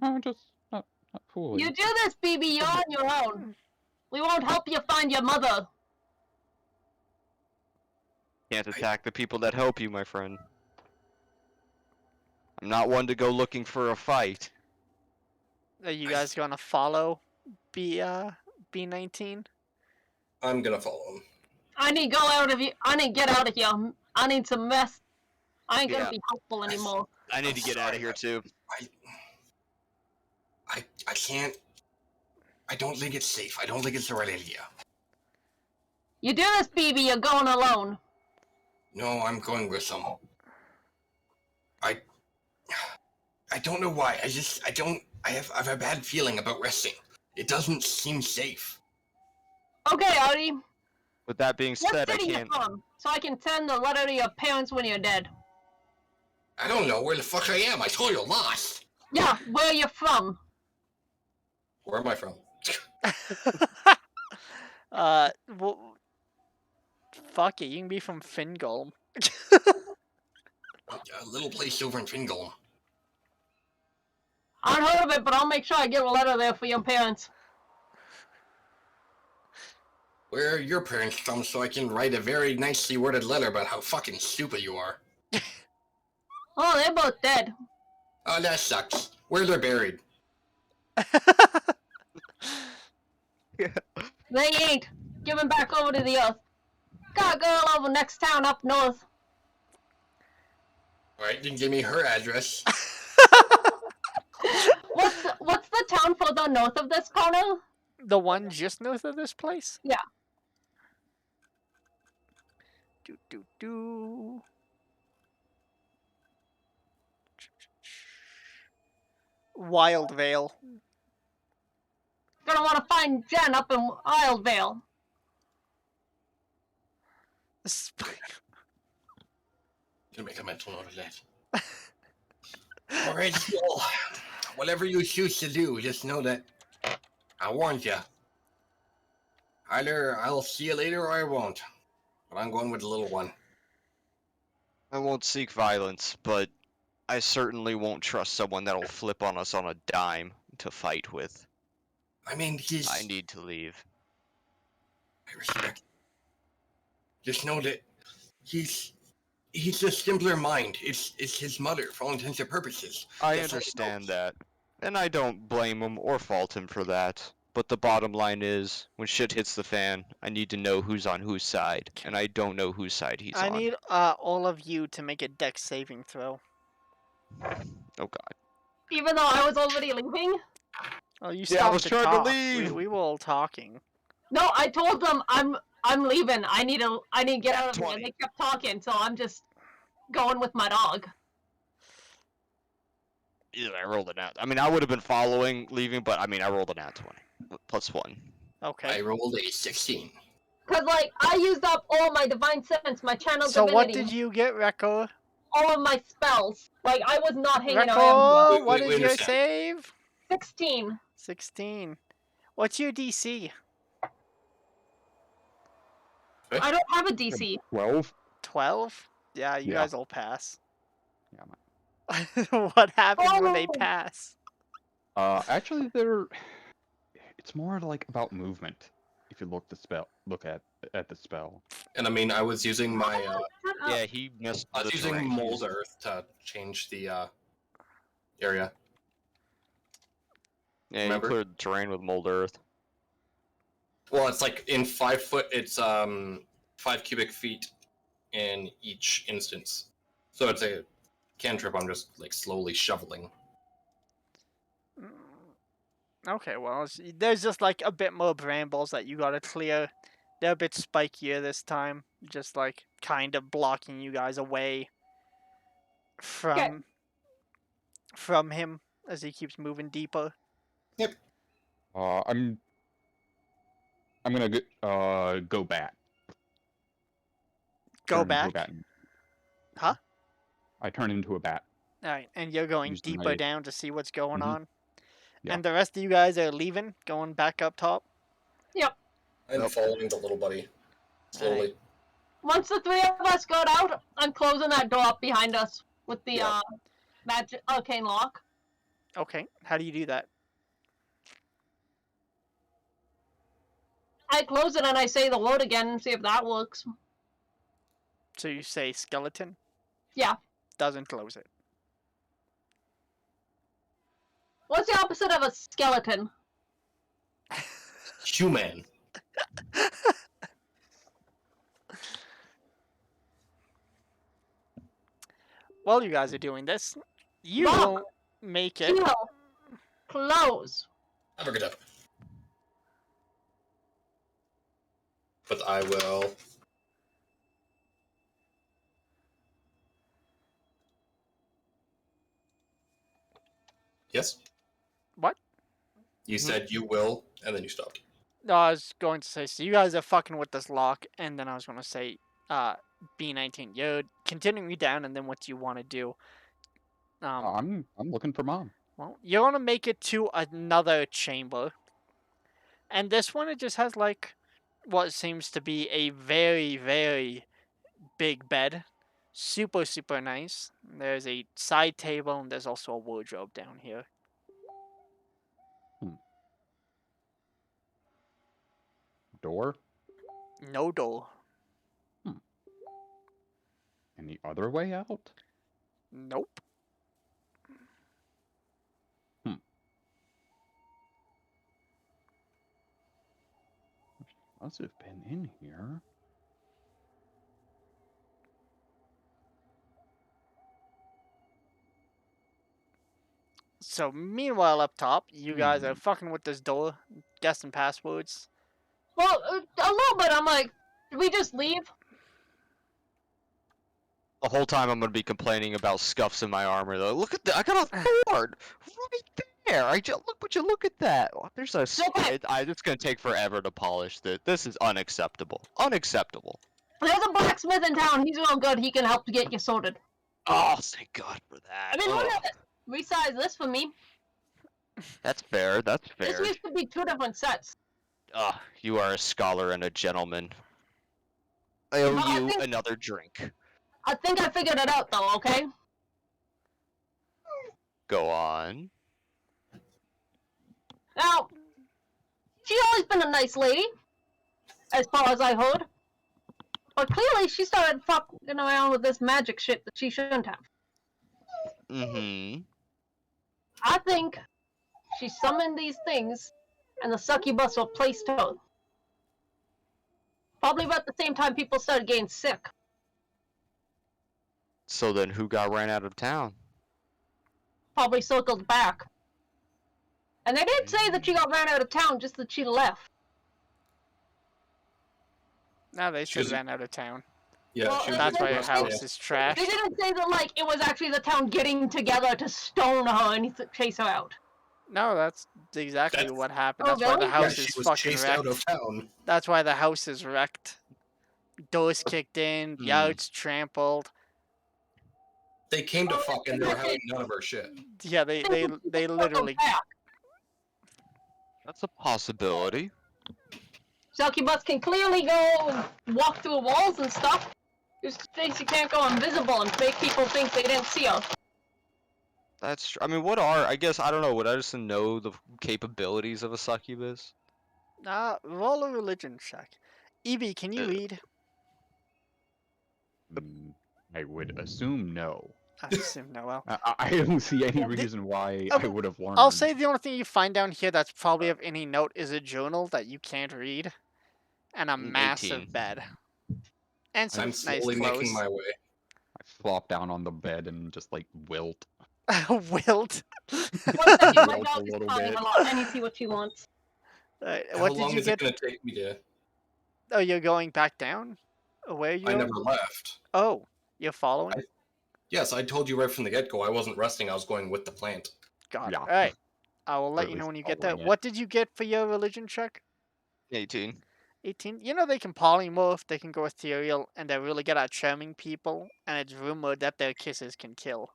No, just not fooling. You do this, BB, you're on your own. We won't help you find your mother. Can't attack the people that help you, my friend. I'm not one to go looking for a fight. Are you guys gonna follow B19? I'm gonna follow him. I need to go out of here. I need to get out of here. I need some rest. I ain't gonna Yeah. be helpful anymore. I need to get out of here too. I can't. I don't think it's safe. I don't think it's the right idea. You do this, BB, you're going alone. No, I'm going with them. I don't know why. I have a bad feeling about resting. It doesn't seem safe. Okay, Artie. With that being What said, I city you can't. from? So I can send a letter to your parents when you're dead. I don't know where the fuck I am. I told you, lost. Yeah, where you from? Where am I from? Well, fuck it, you can be from Fingolm. A little place over in Fingolm. I haven't heard of it, but I'll make sure I get a letter there for your parents. Where are your parents from so I can write a very nicely worded letter about how fucking stupid you are? Oh, they're both dead. Oh, that sucks. Where they're buried. They ain't. Give 'em back over to the earth. Got a girl over next town up north. Alright, then give me her address. What's the town further north of this corner? The one just north of this place? Yeah. Do. Wild Vale. Gonna want to find Jen up in Isledale. Gonna make a mental note of that. Alright, well, whatever you choose to do, just know that I warned you. Either I'll see you later or I won't. But I'm going with the little one. I won't seek violence, but I certainly won't trust someone that'll flip on us on a dime to fight with. I mean, I need to leave. I respect. Just know that he's a simpler mind. It's his mother for all intents and purposes. I That's all he understand knows. that, and I don't blame him or fault him for that. But the bottom line is, when shit hits the fan, I need to know who's on whose side, and I don't know whose side he's I on. need all of you to make a dex saving throw. Oh god. Even though I was already leaving? Oh, you Yeah, I stopped was to trying to talk. leave. We were all talking. No, I told them I'm leaving. I need to get out of here. 20. And they kept talking, so I'm just going with my dog. Yeah, I rolled a nat. I mean, I would have been following, leaving, but I mean, I rolled a nat 20. +1. Okay. I rolled a 16. Cause like I used up all my divine sense, my channel So divinity, what did you get, Rekko? all of my spells. Like I was not hanging around Rekko, here. what We is your understand. save? 16. 16. What's your DC? I don't have a DC. 12? 12? Yeah, you Yeah. guys will pass. Yeah, What happens when they Oh! pass? actually, it's more like about movement. If you look at the spell. And I mean, I was using my Shut up. Yeah, he missed I was the using terrain. mold earth to change the area. Yeah, Remember? you cleared the terrain with mold earth. Well, it's like in 5 foot. It's 5 cubic feet in each instance. So it's a cantrip. I'm just like slowly shoveling. Okay, well, there's just like a bit more brambles that you gotta clear. They're a bit spikier this time, just like kind of blocking you guys away from him as he keeps moving deeper. I'm gonna go back. Go Turn into a back. bat. Huh? I turn into a bat. All right, and you're going Using deeper my- down to see what's going Mhm. on. Yeah. And the rest of you guys are leaving, going back up top. I'm Nope. following the little buddy slowly. Once the three of us got out, I'm closing that door up behind us with the Yeah. magic arcane lock. Okay, how do you do that? I close it and I say the word again and see if that works. So you say skeleton? Yeah. Doesn't close it. What's the opposite of a skeleton? Human. While you guys are doing this, you Lock. will make it. Seal. Close. Have a good day. But I will. Yes? What? You said you will, and then you stopped. No, I was going to say, so you guys are fucking with this lock, and then I was going to say, B19, you're continuing down, and then what do you want to do? I'm looking for Mom. Well, you're going to make it to another chamber. And this one, it just has, like, what seems to be a very, very big bed. Super, super nice. There's a side table, and there's also a wardrobe down here. Door? No door. Any other way out? Nope. Must have been in here. So, meanwhile, up top, you guys are fucking with this door, guessing passwords. Well, a little bit. I'm like, did we just leave? The whole time I'm gonna be complaining about scuffs in my armor though. Look at that! I got a sword right there. Look at that. There's a. Okay. It's gonna take forever to polish this. This is unacceptable. Unacceptable. There's a blacksmith in town. He's real good. He can help to get you sorted. Oh, thank God for that. I mean, look Ugh. at it. Resize this for me. That's fair. That's This fair. used to be 2 different sets. Ah, you are a scholar and a gentleman. I owe But I you think- another drink. I think I figured it out though, okay? Go on. Now, she's always been a nice lady, as far as I heard. But clearly she started fucking around with this magic shit that she shouldn't have. Mm-hmm. I think she summoned these things, and the succubus replaced her. Probably about the same time people started getting sick. So then who got ran out of town? Probably circled back. And they didn't say that she got ran out of town, just that she left. No, they She said was- ran out of town. Yeah, Well, she was That's why her arrested, house yeah. is trash. They didn't say that, like, it was actually the town getting together to stone her and chase her out. No, that's exactly That's- what happened. Oh, That's why the really? Yeah, house she is was fucking chased wrecked. out of town. That's why the house is wrecked. Doors kicked in, Hmm. yards trampled. They came to fuck and they were having none of her shit. Yeah, they literally. Back. That's a possibility. Succubus can clearly go and walk through walls and stuff. Just thinks you can't go invisible and make people think they didn't see her. That's I mean, what are, I guess, I don't know, would Edison know the capabilities of a succubus? Roll a religion check. Evie, can you Uh, read? I would assume no. I assume no. Well, I don't see any The- reason why Okay, I would have learned. I'll say the only thing you find down here that's probably of any note is a journal that you can't read, and a massive 18. bed, and some I'm nice slowly clothes. making my way. I flop down on the bed and just like wilt. Wilt. One second, my Wilt a dog is little crying bit. a lot. I need to see what she wants. Alright, How what did long you is get? it going to take me to... Oh, you're going back down? Where are you I going? never left. Oh, you're following? Yes, I told you right from the get-go I wasn't resting, I was going with the plant. Got it. Yeah. Alright. I will let at you know least when you get there. following it. What did you get for your religion check? 18. 18. You know they can polymorph, they can go ethereal, and they're really good at charming people, and it's rumored that their kisses can kill.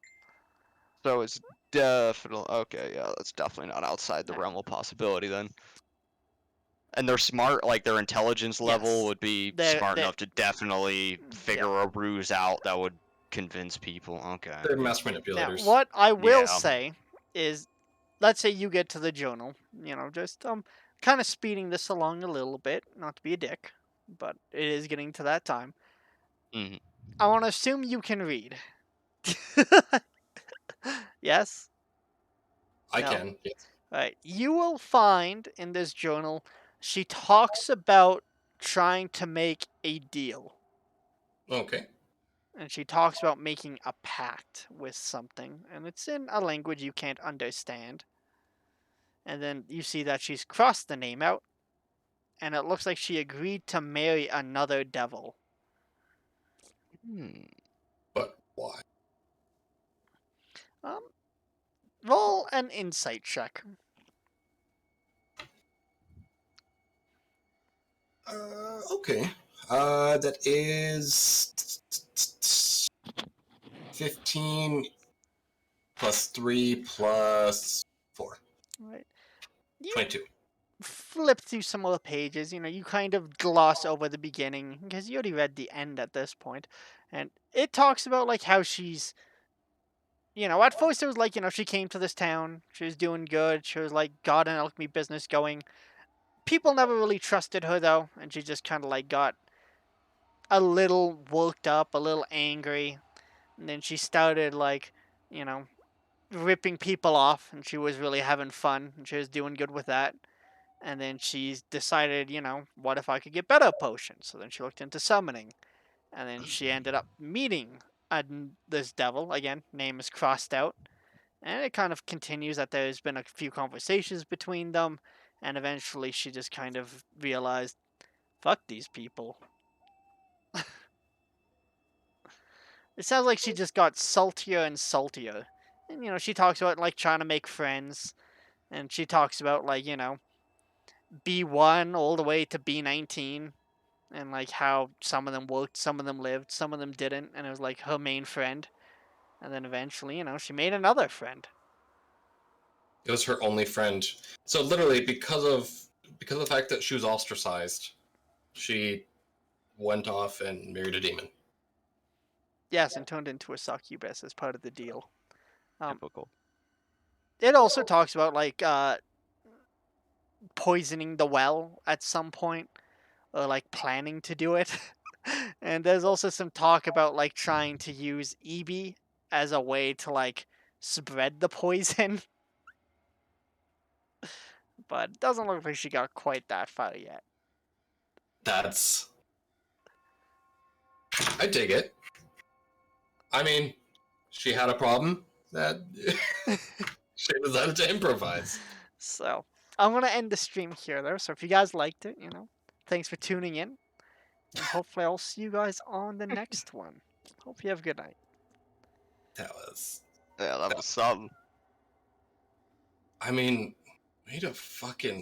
So it's definitely, okay, yeah, that's definitely not outside the Yeah. realm of possibility then. And they're smart, like their intelligence level Yes. would be They're- smart they- enough to definitely figure a ruse out that would convince people. Okay. They're mass Now, manipulators. what I will Yeah. say is, let's say you get to the journal, just kind of speeding this along a little bit, not to be a dick, but it is getting to that time. Mhm. I want to assume you can read. Yes? I No. can. Yes. Right. You will find in this journal, she talks about trying to make a deal. Okay. And she talks about making a pact with something. And it's in a language you can't understand. And then you see that she's crossed the name out. And it looks like she agreed to marry another devil. Hmm. But why? Roll an insight check. Okay. That is 15 plus 3 plus 4. Right. You 22. flip through some of the pages, you kind of gloss over the beginning because you already read the end at this point, and it talks about like how she's, at first it was like, she came to this town, she was doing good, she was like got an alchemy business going. People never really trusted her though, and she just kind of like got a little worked up, a little angry, and then she started like, ripping people off, and she was really having fun, and she was doing good with that. And then she decided, what if I could get better potions? So then she looked into summoning. And then she ended up meeting this devil. Again, name is crossed out. And it kind of continues that there's been a few conversations between them. And eventually she just kind of realized, fuck these people. It sounds like she just got saltier and saltier. And, she talks about, like, trying to make friends. And she talks about, like, B1 all the way to B19, and like how some of them worked, some of them lived, some of them didn't, and it was like her main friend. And then eventually, she made another friend. It was her only friend. So literally, because because of the fact that she was ostracized, she went off and married a demon. Yes, and turned into a succubus as part of the deal. Typical. It also talks about like poisoning the well at some point, or like planning to do it. And there's also some talk about like trying to use EB as a way to like spread the poison. But it doesn't look like she got quite that far yet. That's. I dig it. I mean, she had a problem that she decided to improvise. So I'm gonna end the stream here though. So if you guys liked it, thanks for tuning in. And hopefully I'll see you guys on the next one. Hope you have a good night. That was. Yeah, that was something. I mean, way to fucking